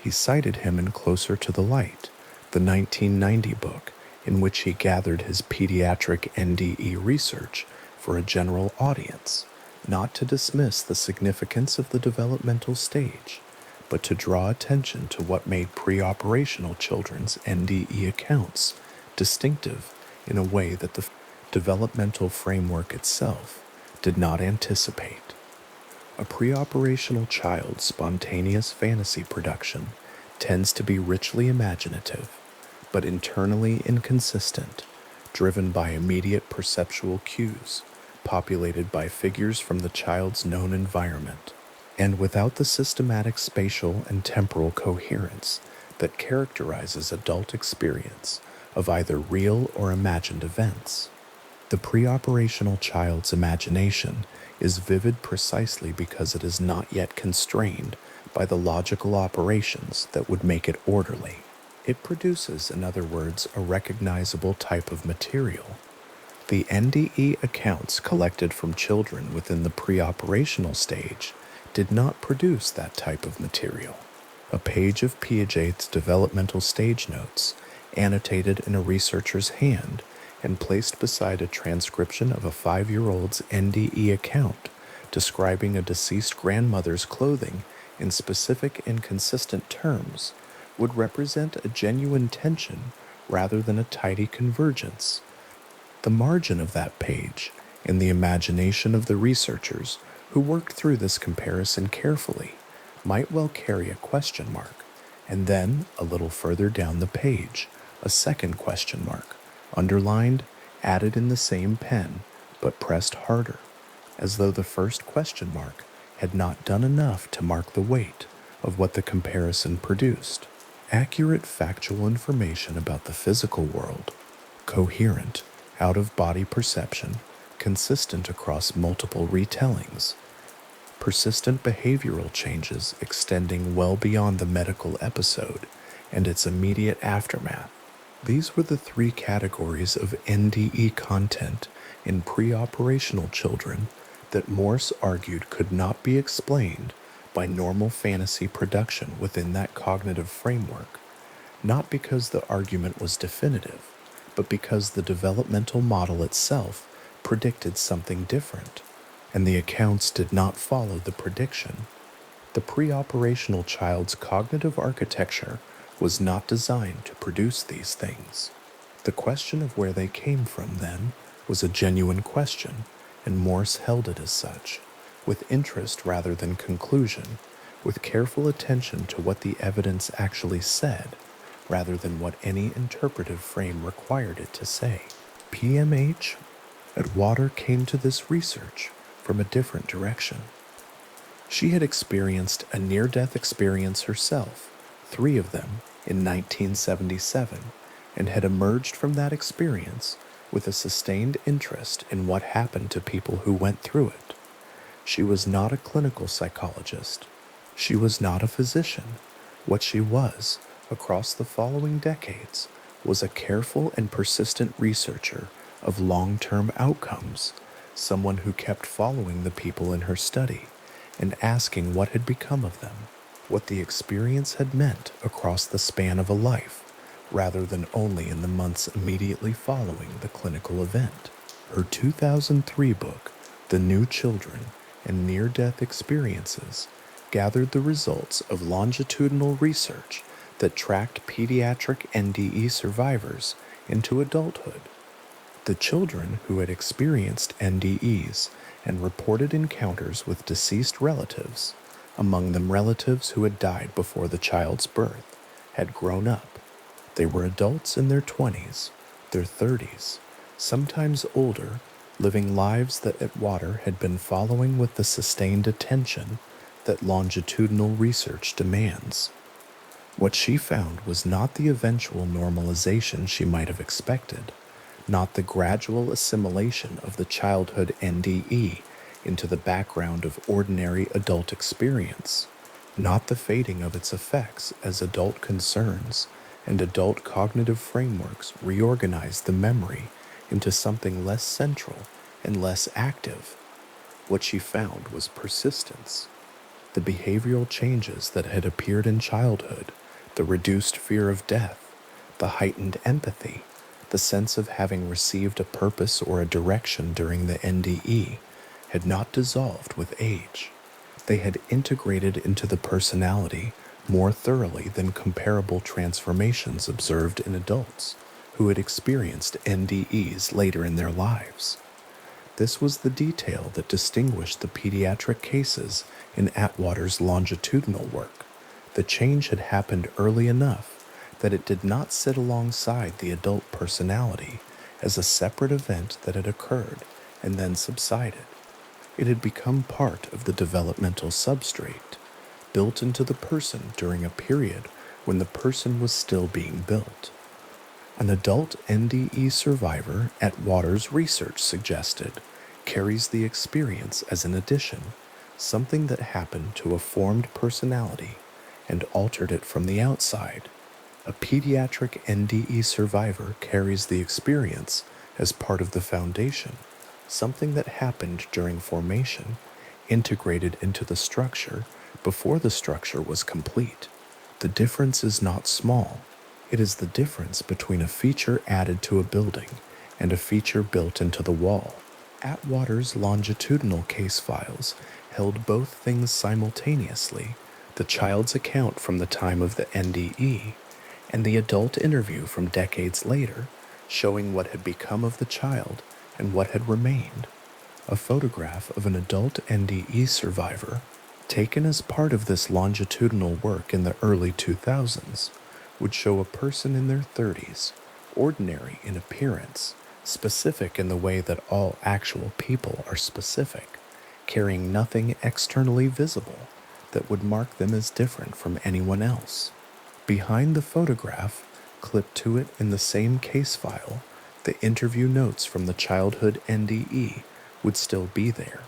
He cited him in Closer to the Light, the 1990 book in which he gathered his pediatric NDE research for a general audience, not to dismiss the significance of the developmental stage, but to draw attention to what made pre-operational children's NDE accounts distinctive in a way that the developmental framework itself did not anticipate. A pre-operational child's spontaneous fantasy production tends to be richly imaginative, but internally inconsistent, driven by immediate perceptual cues, populated by figures from the child's known environment, and without the systematic spatial and temporal coherence that characterizes adult experience of either real or imagined events. The pre-operational child's imagination is vivid precisely because it is not yet constrained by the logical operations that would make it orderly. It produces, in other words, a recognizable type of material. The NDE accounts collected from children within the pre-operational stage did not produce that type of material. A page of Piaget's developmental stage notes annotated in a researcher's hand and placed beside a transcription of a 5-year-old's NDE account describing a deceased grandmother's clothing in specific and consistent terms, would represent a genuine tension rather than a tidy convergence. The margin of that page, in the imagination of the researchers who worked through this comparison carefully, might well carry a question mark, and then, a little further down the page, a second question mark, underlined, added in the same pen, but pressed harder, as though the first question mark had not done enough to mark the weight of what the comparison produced. Accurate factual information about the physical world, coherent, out-of-body perception, consistent across multiple retellings, persistent behavioral changes extending well beyond the medical episode and its immediate aftermath. These were the 3 categories of NDE content in pre-operational children that Morse argued could not be explained by normal fantasy production within that cognitive framework, not because the argument was definitive, but because the developmental model itself predicted something different, and the accounts did not follow the prediction. The pre-operational child's cognitive architecture was not designed to produce these things. The question of where they came from, then, was a genuine question, and Morse held it as such, with interest rather than conclusion, with careful attention to what the evidence actually said, rather than what any interpretive frame required it to say. PMH Atwater came to this research from a different direction. She had experienced a near-death experience herself, 3 of them in 1977, and had emerged from that experience with a sustained interest in what happened to people who went through it. She was not a clinical psychologist. She was not a physician. What she was, across the following decades, was a careful and persistent researcher of long-term outcomes, someone who kept following the people in her study and asking what had become of them, what the experience had meant across the span of a life, rather than only in the months immediately following the clinical event. Her 2003 book, The New Children and Near-Death Experiences, gathered the results of longitudinal research that tracked pediatric NDE survivors into adulthood. The children who had experienced NDEs and reported encounters with deceased relatives, among them relatives who had died before the child's birth, had grown up. They were adults in their 20s, their 30s, sometimes older, living lives that Atwater had been following with the sustained attention that longitudinal research demands. What she found was not the eventual normalization she might have expected, not the gradual assimilation of the childhood NDE into the background of ordinary adult experience, not the fading of its effects as adult concerns and adult cognitive frameworks reorganize the memory into something less central and less active. What she found was persistence. The behavioral changes that had appeared in childhood, the reduced fear of death, the heightened empathy, the sense of having received a purpose or a direction during the NDE, had not dissolved with age. They had integrated into the personality more thoroughly than comparable transformations observed in adults who had experienced NDEs later in their lives. This was the detail that distinguished the pediatric cases in Atwater's longitudinal work. The change had happened early enough that it did not sit alongside the adult personality as a separate event that had occurred and then subsided. It had become part of the developmental substrate, built into the person during a period when the person was still being built. An adult NDE survivor, Atwater's research suggested, carries the experience as an addition, something that happened to a formed personality and altered it from the outside. A pediatric NDE survivor carries the experience as part of the foundation, something that happened during formation, integrated into the structure before the structure was complete. The difference is not small. It is the difference between a feature added to a building and a feature built into the wall. Atwater's longitudinal case files held both things simultaneously: the child's account from the time of the NDE and the adult interview from decades later, showing what had become of the child and what had remained. A photograph of an adult NDE survivor, taken as part of this longitudinal work in the early 2000s, would show a person in their 30s, ordinary in appearance, specific in the way that all actual people are specific, carrying nothing externally visible that would mark them as different from anyone else. Behind the photograph, clipped to it in the same case file, the interview notes from the childhood NDE would still be there,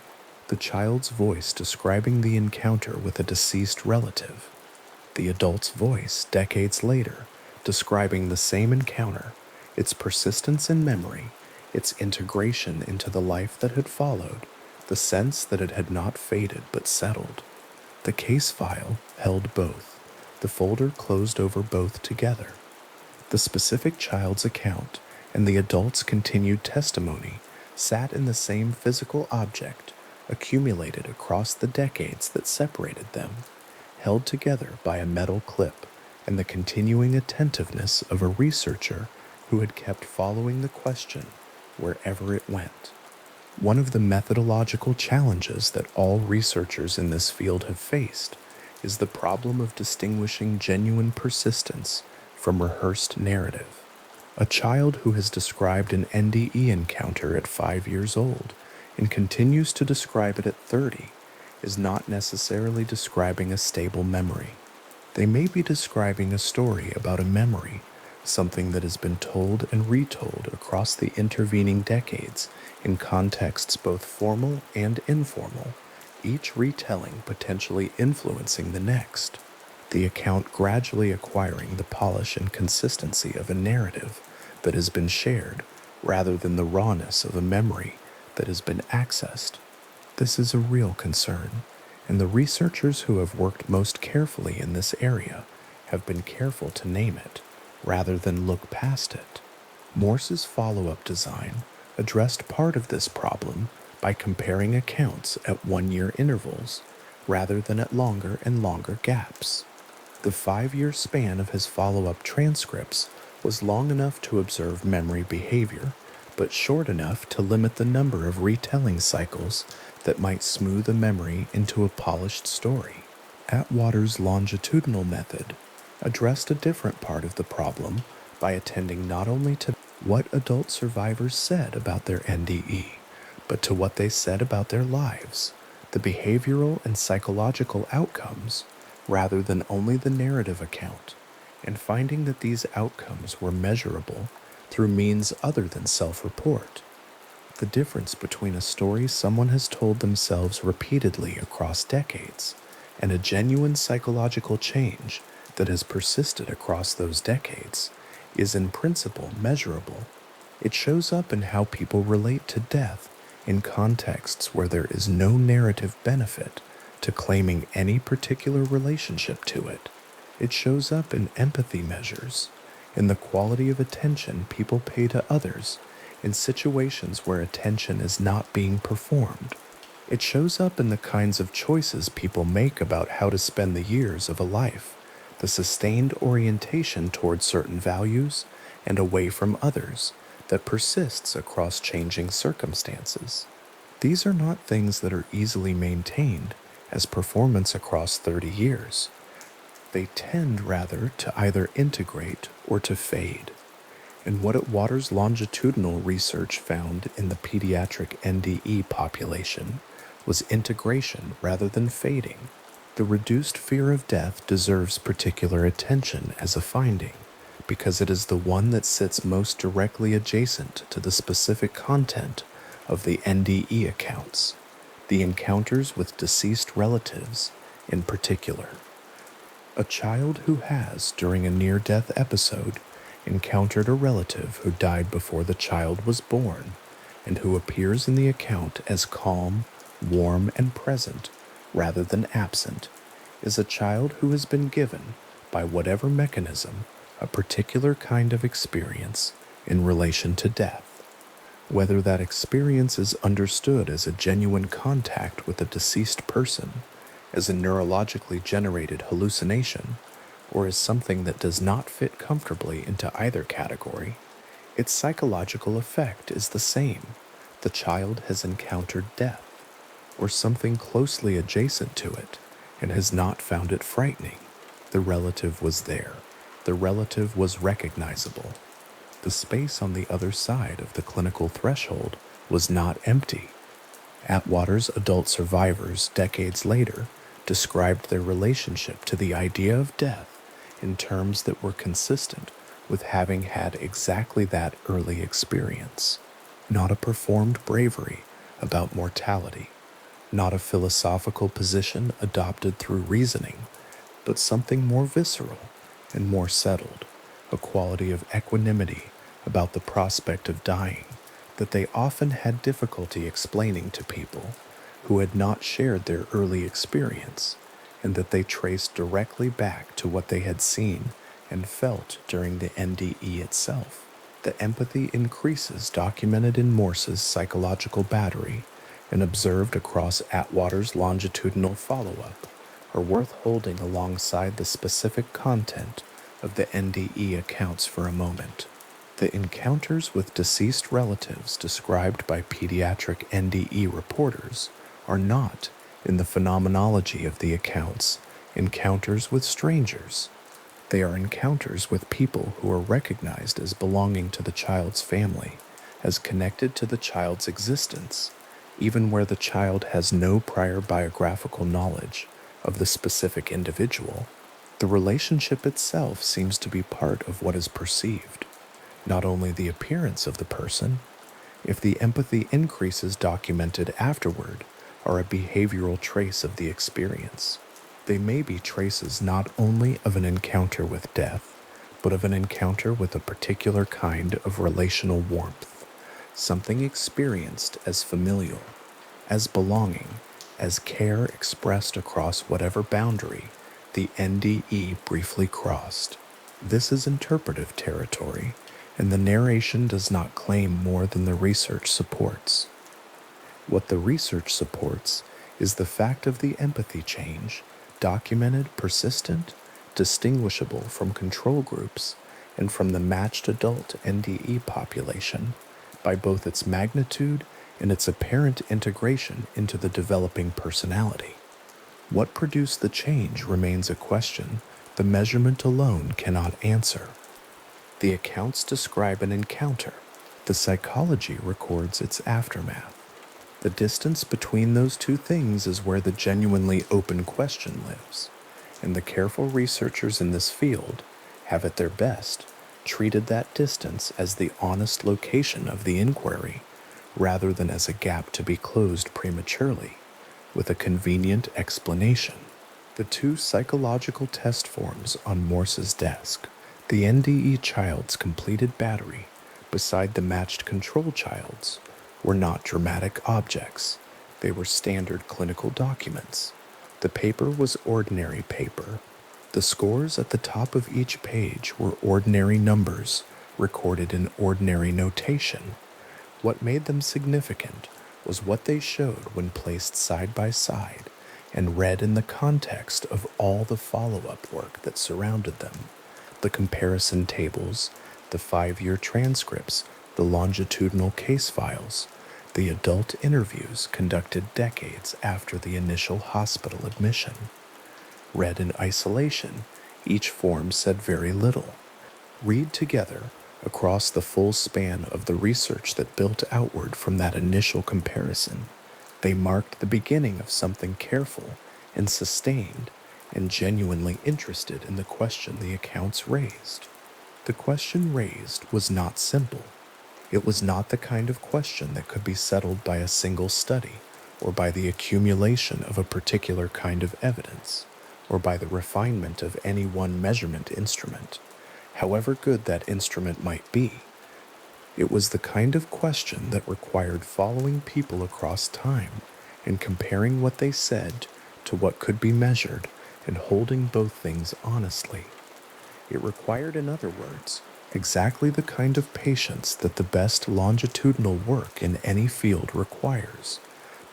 the child's voice describing the encounter with a deceased relative, the adult's voice decades later describing the same encounter, its persistence in memory, its integration into the life that had followed, the sense that it had not faded but settled. The case file held both, the folder closed over both together. The specific child's account and the adult's continued testimony sat in the same physical object, accumulated across the decades that separated them, held together by a metal clip and the continuing attentiveness of a researcher who had kept following the question wherever it went. One of the methodological challenges that all researchers in this field have faced is the problem of distinguishing genuine persistence from rehearsed narrative. A child who has described an NDE encounter at 5 years old and continues to describe it at 30 is not necessarily describing a stable memory. They may be describing a story about a memory, something that has been told and retold across the intervening decades in contexts both formal and informal, each retelling potentially influencing the next. The account gradually acquiring the polish and consistency of a narrative that has been shared, rather than the rawness of a memory that has been accessed. This is a real concern, and the researchers who have worked most carefully in this area have been careful to name it, rather than look past it. Morse's follow-up design addressed part of this problem by comparing accounts at 1-year intervals, rather than at longer and longer gaps. The 5-year span of his follow-up transcripts was long enough to observe memory behavior, but short enough to limit the number of retelling cycles that might smooth a memory into a polished story. Atwater's longitudinal method addressed a different part of the problem by attending not only to what adult survivors said about their NDE, but to what they said about their lives, the behavioral and psychological outcomes, rather than only the narrative account, and finding that these outcomes were measurable through means other than self-report. The difference between a story someone has told themselves repeatedly across decades and a genuine psychological change that has persisted across those decades is in principle measurable. It shows up in how people relate to death in contexts where there is no narrative benefit to claiming any particular relationship to it. It shows up in empathy measures, in the quality of attention people pay to others in situations where attention is not being performed. It shows up in the kinds of choices people make about how to spend the years of a life, the sustained orientation towards certain values and away from others that persists across changing circumstances. These are not things that are easily maintained as performance across 30 years. They tend rather to either integrate or to fade. And what Atwater's longitudinal research found in the pediatric NDE population was integration rather than fading. The reduced fear of death deserves particular attention as a finding, because it is the one that sits most directly adjacent to the specific content of the NDE accounts, the encounters with deceased relatives in particular. A child who has, during a near-death episode, encountered a relative who died before the child was born, and who appears in the account as calm, warm, and present, rather than absent, is a child who has been given, by whatever mechanism, a particular kind of experience in relation to death. Whether that experience is understood as a genuine contact with a deceased person, as a neurologically generated hallucination, or as something that does not fit comfortably into either category, its psychological effect is the same. The child has encountered death, or something closely adjacent to it, and has not found it frightening. The relative was there. The relative was recognizable. The space on the other side of the clinical threshold was not empty. Atwater's adult survivors, decades later, described their relationship to the idea of death in terms that were consistent with having had exactly that early experience. Not a performed bravery about mortality, not a philosophical position adopted through reasoning, but something more visceral and more settled, a quality of equanimity about the prospect of dying that they often had difficulty explaining to people who had not shared their early experience, and that they traced directly back to what they had seen and felt during the NDE itself. The empathy increases documented in Morse's psychological battery and observed across Atwater's longitudinal follow-up are worth holding alongside the specific content of the NDE accounts for a moment. The encounters with deceased relatives described by pediatric NDE reporters are not, in the phenomenology of the accounts, encounters with strangers. They are encounters with people who are recognized as belonging to the child's family, as connected to the child's existence, even where the child has no prior biographical knowledge of the specific individual. The relationship itself seems to be part of what is perceived, not only the appearance of the person. If the empathy increases documented afterward are a behavioral trace of the experience, they may be traces not only of an encounter with death, but of an encounter with a particular kind of relational warmth, something experienced as familial, as belonging, as care expressed across whatever boundary the NDE briefly crossed. This is interpretive territory, and the narration does not claim more than the research supports. What the research supports is the fact of the empathy change, documented, persistent, distinguishable from control groups and from the matched adult NDE population by both its magnitude and its apparent integration into the developing personality. What produced the change remains a question the measurement alone cannot answer. The accounts describe an encounter. The psychology records its aftermath. The distance between those two things is where the genuinely open question lives, and the careful researchers in this field have at their best treated that distance as the honest location of the inquiry, rather than as a gap to be closed prematurely, with a convenient explanation. The two psychological test forms on Morse's desk, the NDE child's completed battery beside the matched control child's, were not dramatic objects. They were standard clinical documents. The paper was ordinary paper. The scores at the top of each page were ordinary numbers, recorded in ordinary notation. What made them significant was what they showed when placed side by side and read in the context of all the follow-up work that surrounded them, the comparison tables, the 5-year transcripts, the longitudinal case files, the adult interviews conducted decades after the initial hospital admission. Read in isolation, each form said very little. Read together, across the full span of the research that built outward from that initial comparison, they marked the beginning of something careful and sustained and genuinely interested in the question the accounts raised. The question raised was not simple. It was not the kind of question that could be settled by a single study, or by the accumulation of a particular kind of evidence, or by the refinement of any one measurement instrument, however good that instrument might be. It was the kind of question that required following people across time and comparing what they said to what could be measured and holding both things honestly. It required, in other words, exactly the kind of patience that the best longitudinal work in any field requires: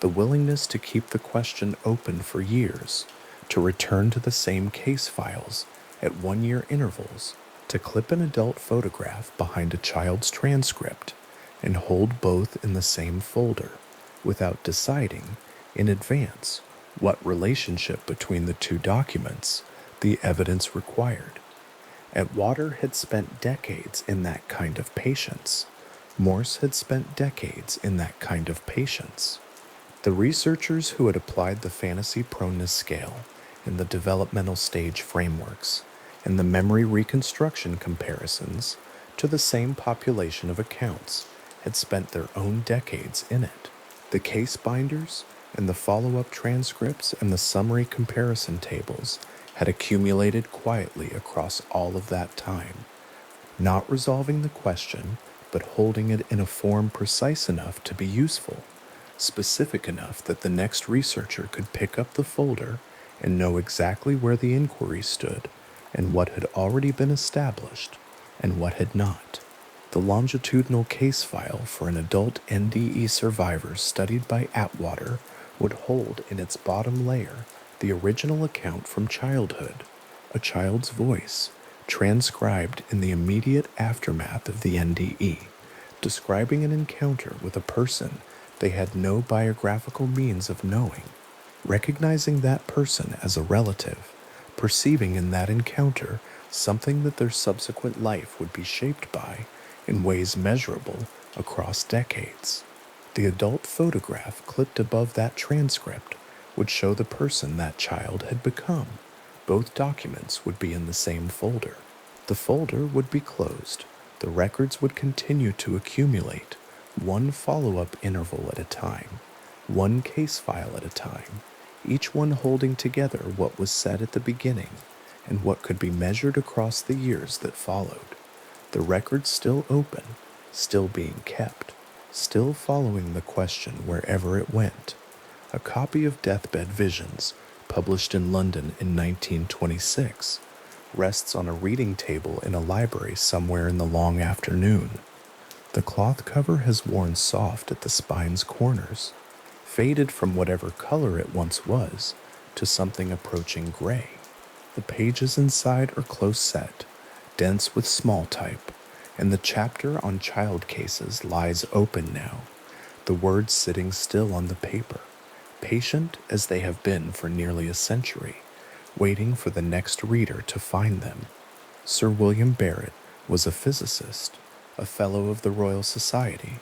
the willingness to keep the question open for years, to return to the same case files at 1 year intervals, to clip an adult photograph behind a child's transcript, and hold both in the same folder without deciding in advance what relationship between the two documents the evidence required. Atwater had spent decades in that kind of patience. Morse had spent decades in that kind of patience. The researchers who had applied the fantasy proneness scale and the developmental stage frameworks and the memory reconstruction comparisons to the same population of accounts had spent their own decades in it. The case binders and the follow-up transcripts and the summary comparison tables had accumulated quietly across all of that time, not resolving the question, but holding it in a form precise enough to be useful, specific enough that the next researcher could pick up the folder and know exactly where the inquiry stood and what had already been established and what had not. The longitudinal case file for an adult NDE survivor studied by Atwater would hold in its bottom layer the original account from childhood, a child's voice, transcribed in the immediate aftermath of the NDE, describing an encounter with a person they had no biographical means of knowing, recognizing that person as a relative, perceiving in that encounter something that their subsequent life would be shaped by in ways measurable across decades. The adult photograph clipped above that transcript would show the person that child had become. Both documents would be in the same folder. The folder would be closed. The records would continue to accumulate, one follow-up interval at a time, one case file at a time, each one holding together what was said at the beginning and what could be measured across the years that followed. The record still open, still being kept, still following the question wherever it went. A copy of Deathbed Visions, published in London in 1926, rests on a reading table in a library somewhere in the long afternoon. The cloth cover has worn soft at the spine's corners, faded from whatever color it once was to something approaching gray. The pages inside are close set, dense with small type, and the chapter on child cases lies open now, the words sitting still on the paper, patient as they have been for nearly a century, waiting for the next reader to find them. Sir William Barrett was a physicist, a Fellow of the Royal Society,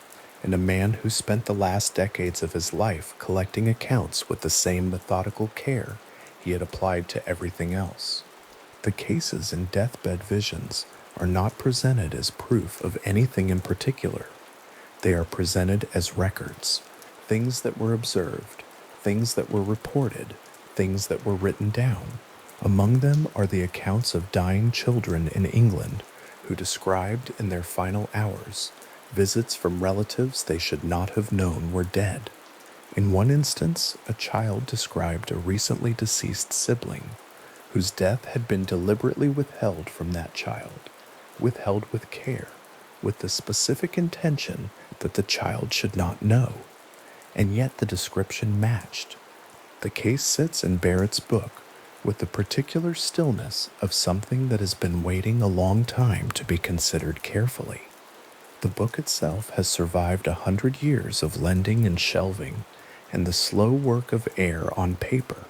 and a man who spent the last decades of his life collecting accounts with the same methodical care he had applied to everything else. The cases in Deathbed Visions are not presented as proof of anything in particular. They are presented as records, things that were observed, things that were reported, things that were written down. Among them are the accounts of dying children in England who described in their final hours visits from relatives they should not have known were dead. In one instance, a child described a recently deceased sibling whose death had been deliberately withheld from that child, withheld with care, with the specific intention that the child should not know. And yet the description matched. The case sits in Barrett's book with the particular stillness of something that has been waiting a long time to be considered carefully. The book itself has survived 100 years of lending and shelving, and the slow work of air on paper.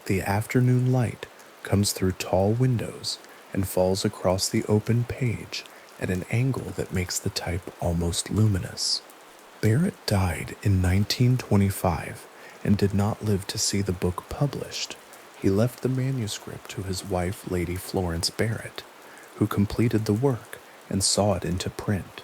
The afternoon light comes through tall windows and falls across the open page at an angle that makes the type almost luminous. Barrett died in 1925 and did not live to see the book published. He left the manuscript to his wife, Lady Florence Barrett, who completed the work and saw it into print.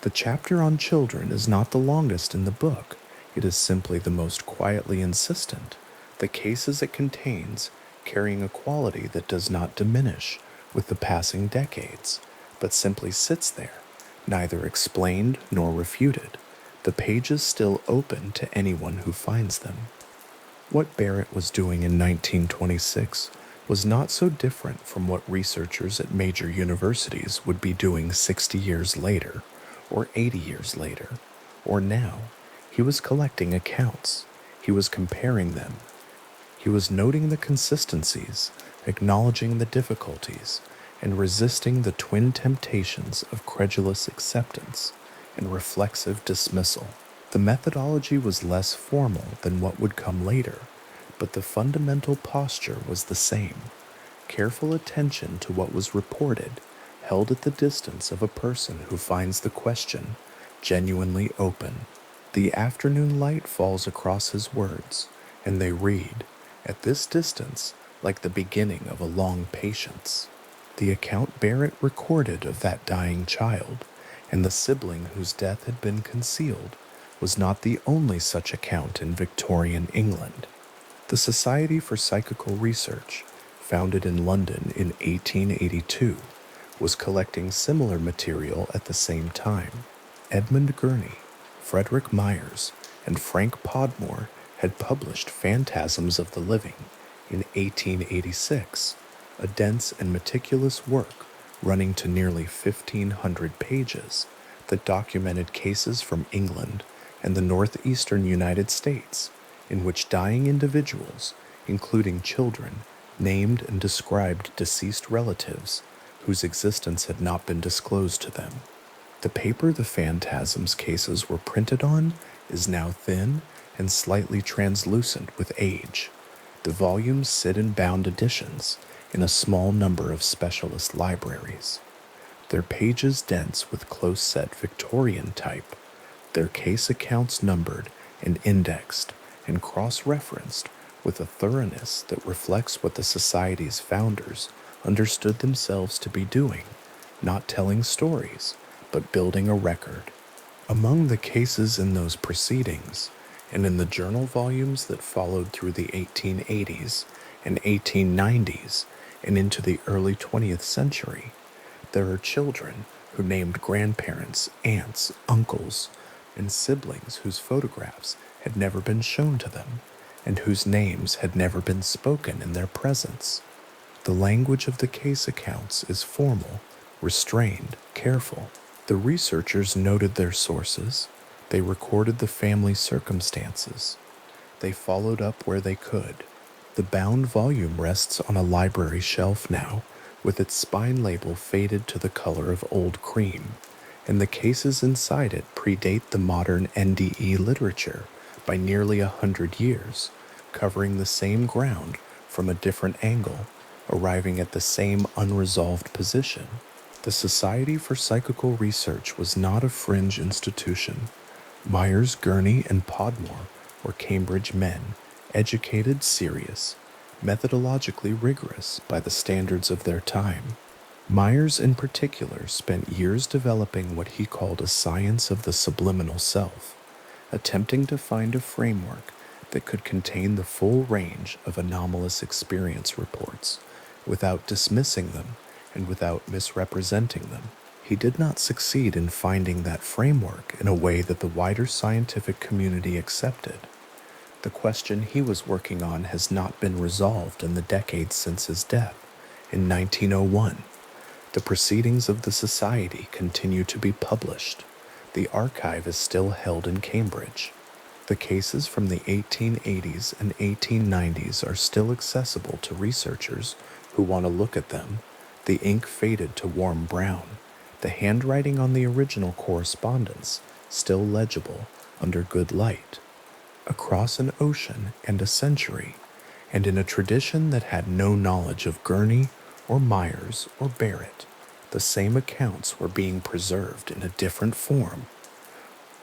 The chapter on children is not the longest in the book. It is simply the most quietly insistent. The cases it contains carrying a quality that does not diminish with the passing decades, but simply sits there, neither explained nor refuted, the pages still open to anyone who finds them. What Barrett was doing in 1926 was not so different from what researchers at major universities would be doing 60 years later, or 80 years later, or now. He was collecting accounts. He was comparing them. He was noting the consistencies, acknowledging the difficulties, and resisting the twin temptations of credulous acceptance and reflexive dismissal. The methodology was less formal than what would come later, but the fundamental posture was the same. Careful attention to what was reported, held at the distance of a person who finds the question genuinely open. The afternoon light falls across his words, and they read, at this distance, like the beginning of a long patience. The account Barrett recorded of that dying child, and the sibling whose death had been concealed, was not the only such account in Victorian England. The Society for Psychical Research, founded in London in 1882, was collecting similar material at the same time. Edmund Gurney, Frederick Myers, and Frank Podmore had published Phantasms of the Living in 1886, a dense and meticulous work running to nearly 1,500 pages that documented cases from England and the northeastern United States in which dying individuals, including children, named and described deceased relatives whose existence had not been disclosed to them. The paper the Phantasms cases were printed on is now thin and slightly translucent with age. The volumes sit in bound editions in a small number of specialist libraries. Their pages dense with close-set Victorian type, their case accounts numbered and indexed and cross-referenced with a thoroughness that reflects what the Society's founders understood themselves to be doing, not telling stories, but building a record. Among the cases in those proceedings, and in the journal volumes that followed through the 1880s and 1890s and into the early 20th century, there are children who named grandparents, aunts, uncles, and siblings whose photographs had never been shown to them, and whose names had never been spoken in their presence. The language of the case accounts is formal, restrained, careful. The researchers noted their sources. They recorded the family circumstances. They followed up where they could. The bound volume rests on a library shelf now, with its spine label faded to the color of old cream, and the cases inside it predate the modern NDE literature by nearly 100 years, covering the same ground from a different angle, arriving at the same unresolved position. The Society for Psychical Research was not a fringe institution. Myers, Gurney, and Podmore were Cambridge men, educated, serious, methodologically rigorous by the standards of their time. Myers, in particular, spent years developing what he called a science of the subliminal self, attempting to find a framework that could contain the full range of anomalous experience reports without dismissing them and without misrepresenting them. He did not succeed in finding that framework in a way that the wider scientific community accepted. The question he was working on has not been resolved in the decades since his death, in 1901. The proceedings of the Society continue to be published. The archive is still held in Cambridge. The cases from the 1880s and 1890s are still accessible to researchers who want to look at them. The ink faded to warm brown. The handwriting on the original correspondence still legible under good light. Across an ocean and a century, and in a tradition that had no knowledge of Gurney or Myers or Barrett, the same accounts were being preserved in a different form.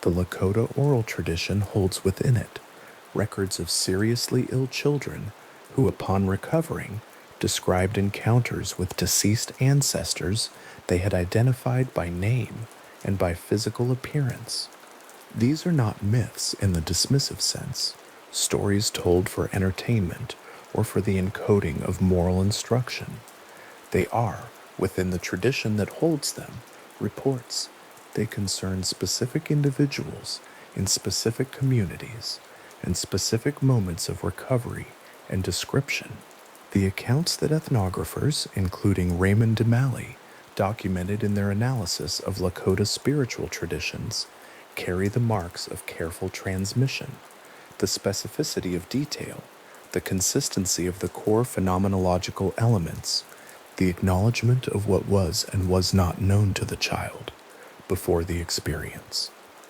The Lakota oral tradition holds within it records of seriously ill children who, upon recovering, described encounters with deceased ancestors they had identified by name and by physical appearance. These are not myths in the dismissive sense, stories told for entertainment or for the encoding of moral instruction. They are, within the tradition that holds them, reports. They concern specific individuals in specific communities and specific moments of recovery and description. The accounts that ethnographers, including Raymond DeMalley, documented in their analysis of Lakota spiritual traditions, carry the marks of careful transmission, the specificity of detail, the consistency of the core phenomenological elements, the acknowledgement of what was and was not known to the child before the experience.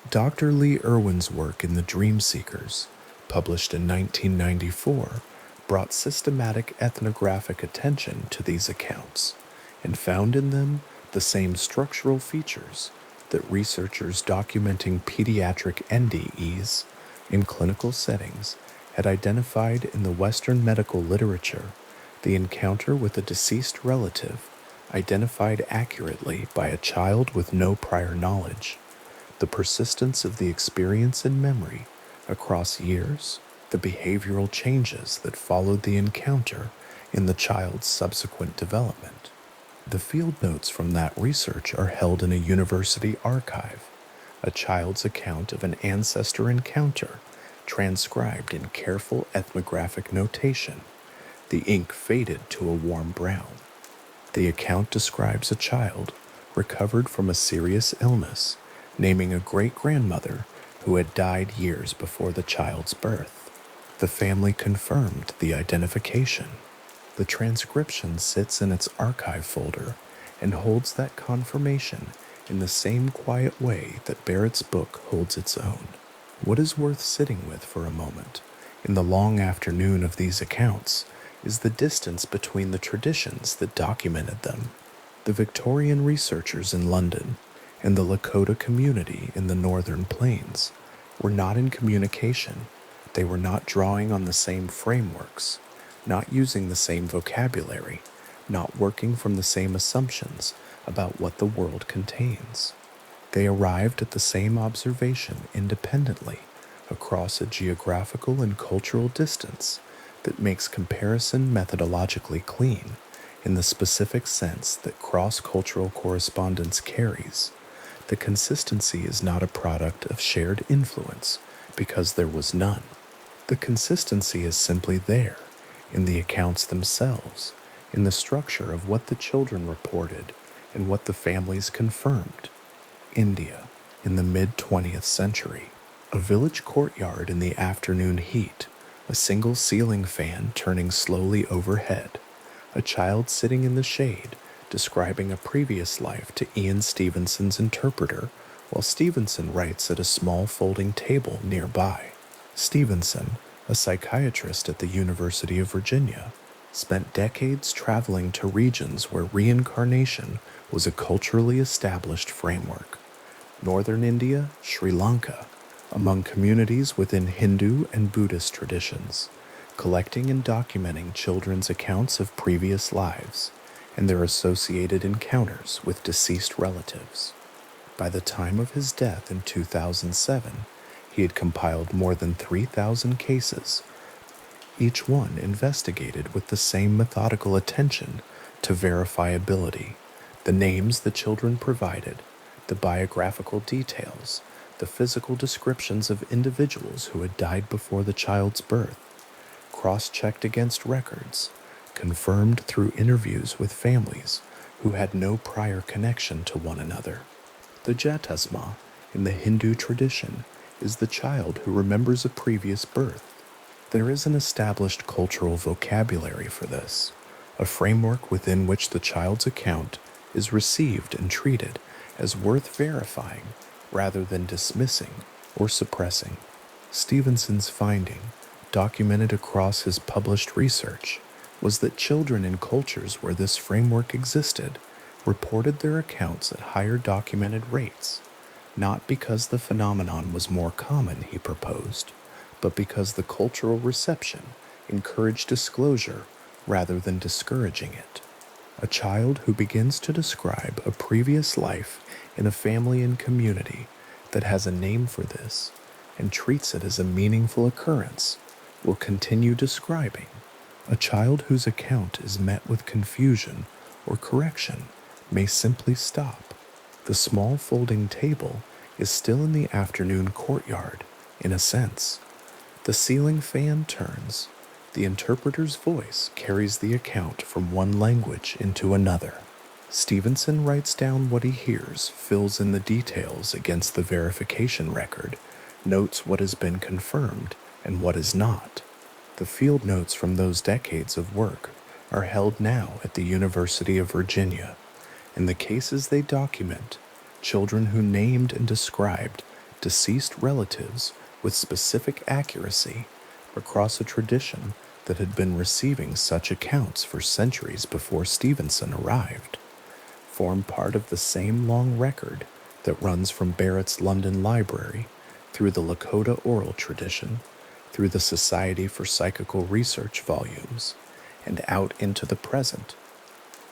Dr. Lee Irwin's work in The Dream Seekers, published in 1994, brought systematic ethnographic attention to these accounts and found in them the same structural features that researchers documenting pediatric NDEs in clinical settings had identified in the Western medical literature. The encounter with a deceased relative, identified accurately by a child with no prior knowledge, the persistence of the experience in memory across years, the behavioral changes that followed the encounter in the child's subsequent development. The field notes from that research are held in a university archive, a child's account of an ancestor encounter transcribed in careful ethnographic notation. The ink faded to a warm brown. The account describes a child recovered from a serious illness, naming a great-grandmother who had died years before the child's birth. The family confirmed the identification. The transcription sits in its archive folder and holds that confirmation in the same quiet way that Barrett's book holds its own. What is worth sitting with for a moment, in the long afternoon of these accounts, is the distance between the traditions that documented them. The Victorian researchers in London and the Lakota community in the Northern Plains were not in communication. They were not drawing on the same frameworks, not using the same vocabulary, not working from the same assumptions about what the world contains. They arrived at the same observation independently across a geographical and cultural distance that makes comparison methodologically clean in the specific sense that cross-cultural correspondence carries. The consistency is not a product of shared influence because there was none. The consistency is simply there, in the accounts themselves, in the structure of what the children reported and what the families confirmed. India, in the mid-20th century. A village courtyard in the afternoon heat, a single ceiling fan turning slowly overhead, a child sitting in the shade describing a previous life to Ian Stevenson's interpreter while Stevenson writes at a small folding table nearby. Stevenson, a psychiatrist at the University of Virginia, spent decades traveling to regions where reincarnation was a culturally established framework. Northern India, Sri Lanka, among communities within Hindu and Buddhist traditions, collecting and documenting children's accounts of previous lives and their associated encounters with deceased relatives. By the time of his death in 2007, he had compiled more than 3,000 cases, each one investigated with the same methodical attention to verifiability, the names the children provided, the biographical details, the physical descriptions of individuals who had died before the child's birth, cross-checked against records, confirmed through interviews with families who had no prior connection to one another. The Jatasma, in the Hindu tradition, is the child who remembers a previous birth. There is an established cultural vocabulary for this, a framework within which the child's account is received and treated as worth verifying rather than dismissing or suppressing. Stevenson's finding, documented across his published research, was that children in cultures where this framework existed reported their accounts at higher documented rates, not because the phenomenon was more common, he proposed, but because the cultural reception encouraged disclosure rather than discouraging it. A child who begins to describe a previous life in a family and community that has a name for this and treats it as a meaningful occurrence will continue describing. A child whose account is met with confusion or correction may simply stop. The small folding table is still in the afternoon courtyard, in a sense. The ceiling fan turns, The interpreter's voice carries the account from one language into another. Stevenson writes down what he hears, fills in the details against the verification record, notes what has been confirmed and what is not. The field notes from those decades of work are held now at the University of Virginia. In the cases they document, children who named and described deceased relatives with specific accuracy across a tradition that had been receiving such accounts for centuries before Stevenson arrived, form part of the same long record that runs from Barrett's London Library through the Lakota oral tradition, through the Society for Psychical Research volumes, and out into the present.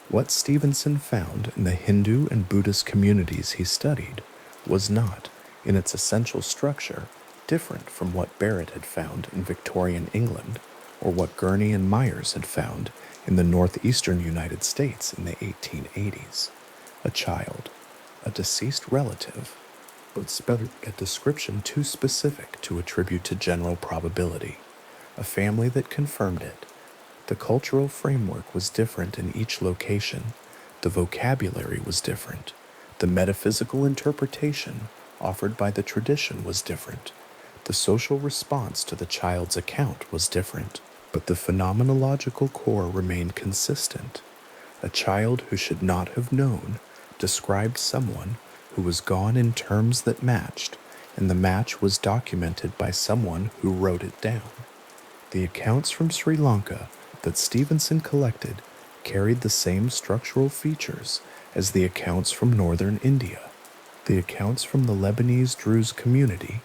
What Stevenson found in the Hindu and Buddhist communities he studied was not, in its essential structure, different from what Barrett had found in Victorian England or what Gurney and Myers had found in the northeastern United States in the 1880s. A child, a deceased relative, but a description too specific to attribute to general probability, a family that confirmed it. The cultural framework was different in each location. The vocabulary was different. The metaphysical interpretation offered by the tradition was different. The social response to the child's account was different, but the phenomenological core remained consistent. A child who should not have known described someone who was gone in terms that matched, and the match was documented by someone who wrote it down. The accounts from Sri Lanka that Stevenson collected carried the same structural features as the accounts from northern India. The accounts from the Lebanese Druze community,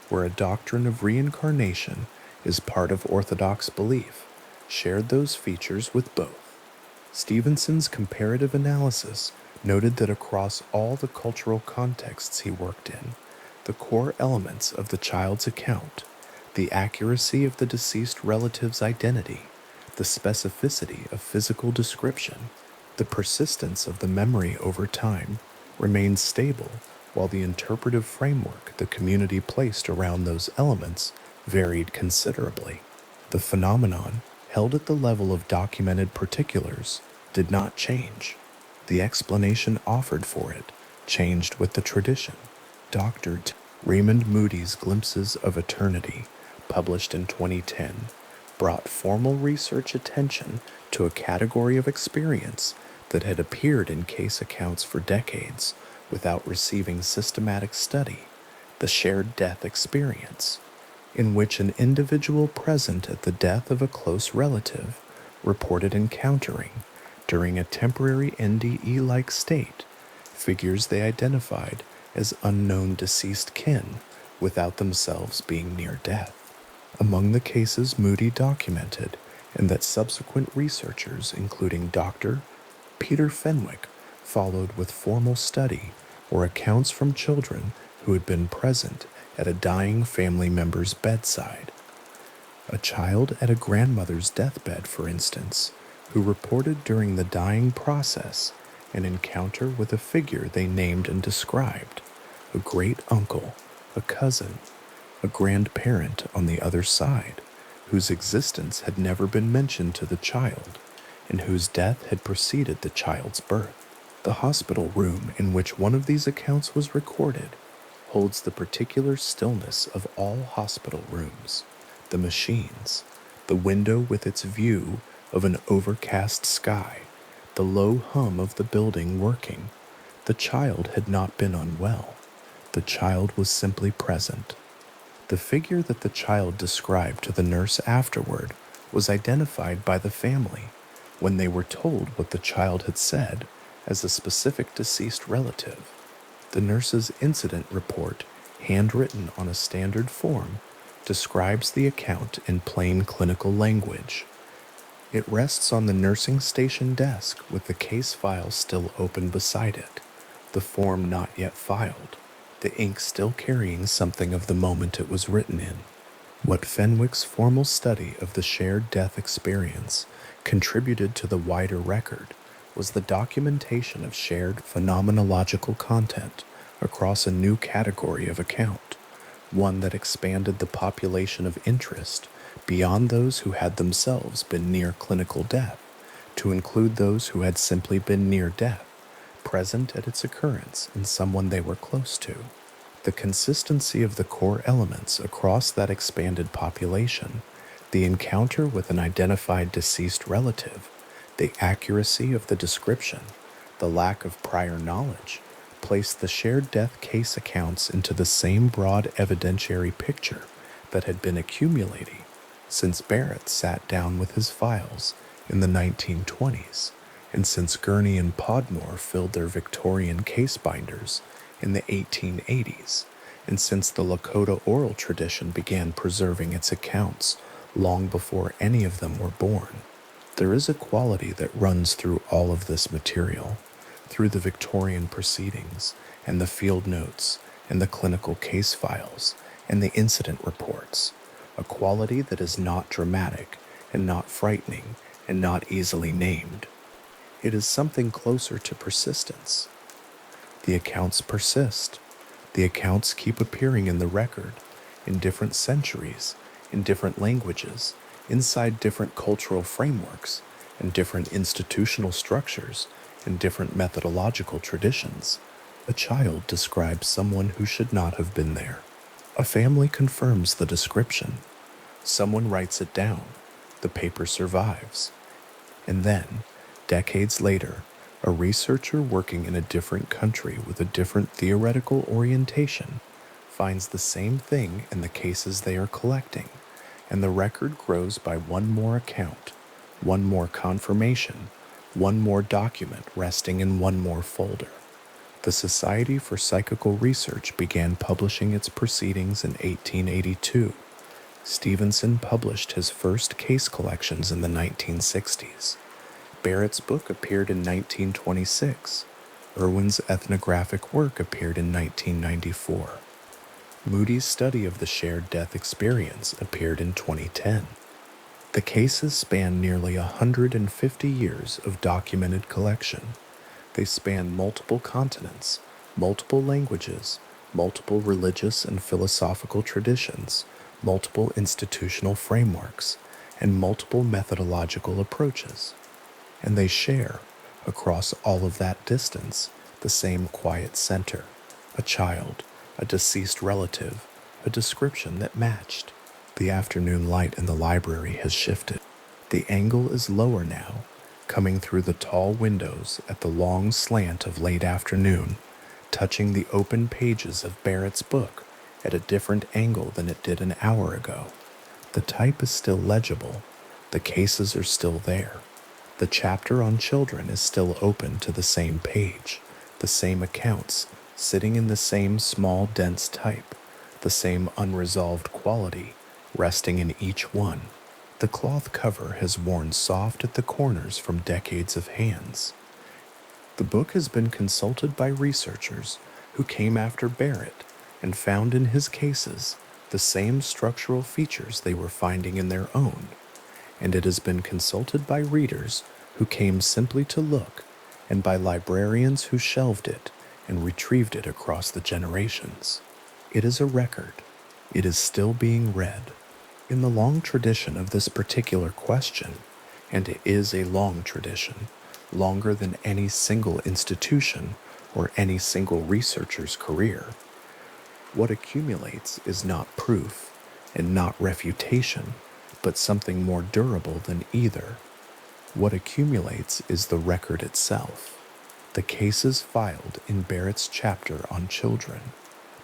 where a doctrine of reincarnation is part of Orthodox belief, shared those features with both. Stevenson's comparative analysis noted that across all the cultural contexts he worked in, the core elements of the child's account, the accuracy of the deceased relative's identity, the specificity of physical description, the persistence of the memory over time, remained stable, while the interpretive framework the community placed around those elements varied considerably. The phenomenon, held at the level of documented particulars, did not change. The explanation offered for it changed with the tradition. Dr. Raymond Moody's Glimpses of Eternity, published in 2010, brought formal research attention to a category of experience that had appeared in case accounts for decades without receiving systematic study, the shared death experience, in which an individual present at the death of a close relative reported encountering, during a temporary NDE-like state, figures they identified as unknown deceased kin without themselves being near death. Among the cases Moody documented, and that subsequent researchers, including Dr. Peter Fenwick, followed with formal study, were accounts from children who had been present at a dying family member's bedside. A child at a grandmother's deathbed, for instance, who reported during the dying process an encounter with a figure they named and described, a great uncle, a cousin, a grandparent on the other side, whose existence had never been mentioned to the child, and whose death had preceded the child's birth. The hospital room in which one of these accounts was recorded holds the particular stillness of all hospital rooms, the machines, the window with its view of an overcast sky, the low hum of the building working. The child had not been unwell. The child was simply present. The figure that the child described to the nurse afterward was identified by the family when they were told what the child had said as a specific deceased relative. The nurse's incident report, handwritten on a standard form, describes the account in plain clinical language. It rests on the nursing station desk with the case file still open beside it, the form not yet filed, the ink still carrying something of the moment it was written in. What Fenwick's formal study of the shared death experience contributed to the wider record was the documentation of shared phenomenological content across a new category of account, one that expanded the population of interest beyond those who had themselves been near clinical death, to include those who had simply been near death, present at its occurrence in someone they were close to. The consistency of the core elements across that expanded population, the encounter with an identified deceased relative, the accuracy of the description, the lack of prior knowledge, placed the shared death case accounts into the same broad evidentiary picture that had been accumulating since Barrett sat down with his files in the 1920s, and since Gurney and Podmore filled their Victorian case binders in the 1880s, and since the Lakota oral tradition began preserving its accounts long before any of them were born. There is a quality that runs through all of this material, through the Victorian proceedings, and the field notes, and the clinical case files, and the incident reports, a quality that is not dramatic, and not frightening, and not easily named. It is something closer to persistence. The accounts persist. The accounts keep appearing in the record, in different centuries, in different languages, inside different cultural frameworks, and different institutional structures, and different methodological traditions. A child describes someone who should not have been there. A family confirms the description. Someone writes it down. The paper survives. And then, decades later, a researcher working in a different country with a different theoretical orientation finds the same thing in the cases they are collecting, and the record grows by one more account, one more confirmation, one more document resting in one more folder. The Society for Psychical Research began publishing its proceedings in 1882. Stevenson published his first case collections in the 1960s. Barrett's book appeared in 1926. Irwin's ethnographic work appeared in 1994. Moody's study of the shared death experience appeared in 2010. The cases span nearly 150 years of documented collection. They span multiple continents, multiple languages, multiple religious and philosophical traditions, multiple institutional frameworks, and multiple methodological approaches. And they share, across all of that distance, the same quiet center, a child, a deceased relative, a description that matched. The afternoon light in the library has shifted. The angle is lower now, coming through the tall windows at the long slant of late afternoon, touching the open pages of Barrett's book at a different angle than it did an hour ago. The type is still legible. The cases are still there. The chapter on children is still open to the same page, the same accounts, sitting in the same small, dense type, the same unresolved quality, resting in each one. The cloth cover has worn soft at the corners from decades of hands. The book has been consulted by researchers who came after Barrett and found in his cases the same structural features they were finding in their own, and it has been consulted by readers who came simply to look, and by librarians who shelved it and retrieved it across the generations. It is a record. It is still being read. In the long tradition of this particular question, and it is a long tradition, longer than any single institution or any single researcher's career, what accumulates is not proof and not refutation, but something more durable than either. What accumulates is the record itself. The cases filed in Barrett's chapter on children,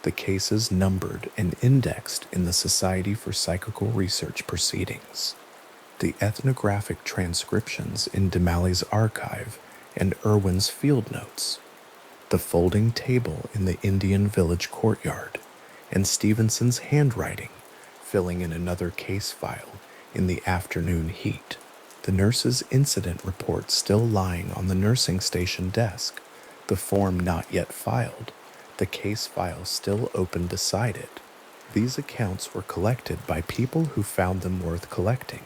the cases numbered and indexed in the Society for Psychical Research proceedings, the ethnographic transcriptions in Demalley's archive and Irwin's field notes, the folding table in the Indian village courtyard, and Stevenson's handwriting filling in another case file in the afternoon heat. The nurse's incident report still lying on the nursing station desk, the form not yet filed, the case file still open beside it. These accounts were collected by people who found them worth collecting.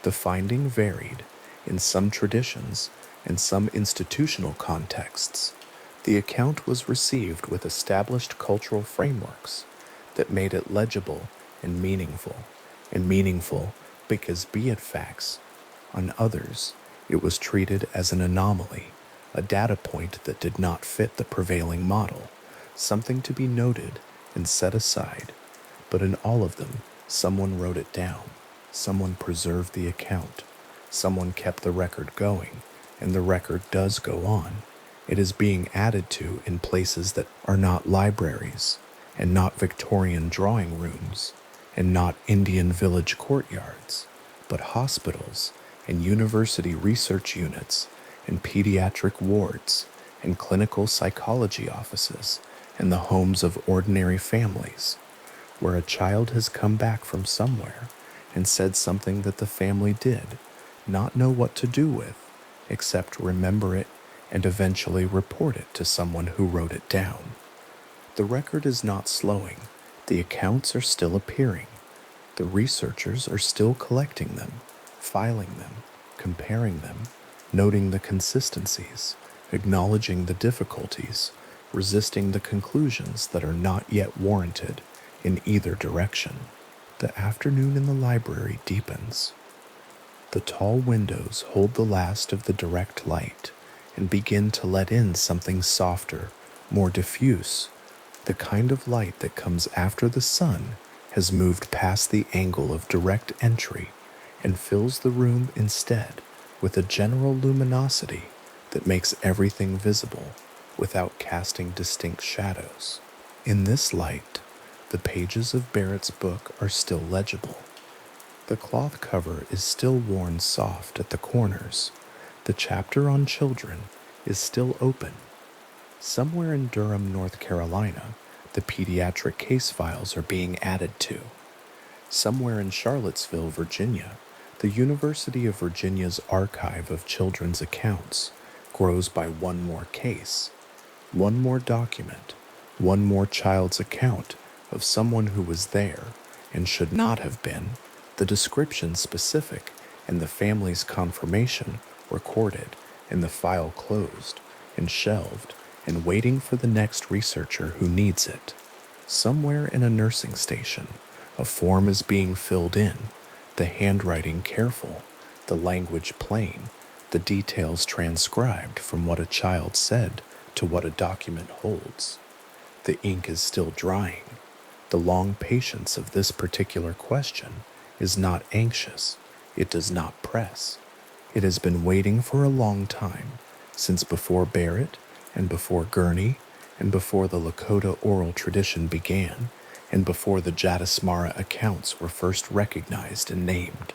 The finding varied in some traditions and some institutional contexts. The account was received with established cultural frameworks that made it legible and meaningful, and meaningful because be it facts. On others, it was treated as an anomaly, a data point that did not fit the prevailing model, something to be noted and set aside. But in all of them, someone wrote it down, someone preserved the account, someone kept the record going, and the record does go on. It is being added to in places that are not libraries, and not Victorian drawing rooms, and not Indian village courtyards, but hospitals and university research units and pediatric wards and clinical psychology offices and the homes of ordinary families, where a child has come back from somewhere and said something that the family did not know what to do with, except remember it and eventually report it to someone who wrote it down. The record is not slowing. The accounts are still appearing. The researchers are still collecting them, filing them, comparing them, noting the consistencies, acknowledging the difficulties, resisting the conclusions that are not yet warranted in either direction. The afternoon in the library deepens. The tall windows hold the last of the direct light and begin to let in something softer, more diffuse. The kind of light that comes after the sun has moved past the angle of direct entry and fills the room instead with a general luminosity that makes everything visible without casting distinct shadows. In this light, the pages of Barrett's book are still legible. The cloth cover is still worn soft at the corners. The chapter on children is still open. Somewhere in Durham, North Carolina, the pediatric case files are being added to. Somewhere in Charlottesville, Virginia, the University of Virginia's archive of children's accounts grows by one more case, one more document, one more child's account of someone who was there and should not have been, the description specific and the family's confirmation recorded, and the file closed and shelved and waiting for the next researcher who needs it. Somewhere in a nursing station, a form is being filled in, the handwriting careful, the language plain, the details transcribed from what a child said to what a document holds. The ink is still drying. The long patience of this particular question is not anxious. It does not press. It has been waiting for a long time, since before Barrett and before Gurney and before the Lakota oral tradition began and before the Jadismara accounts were first recognized and named.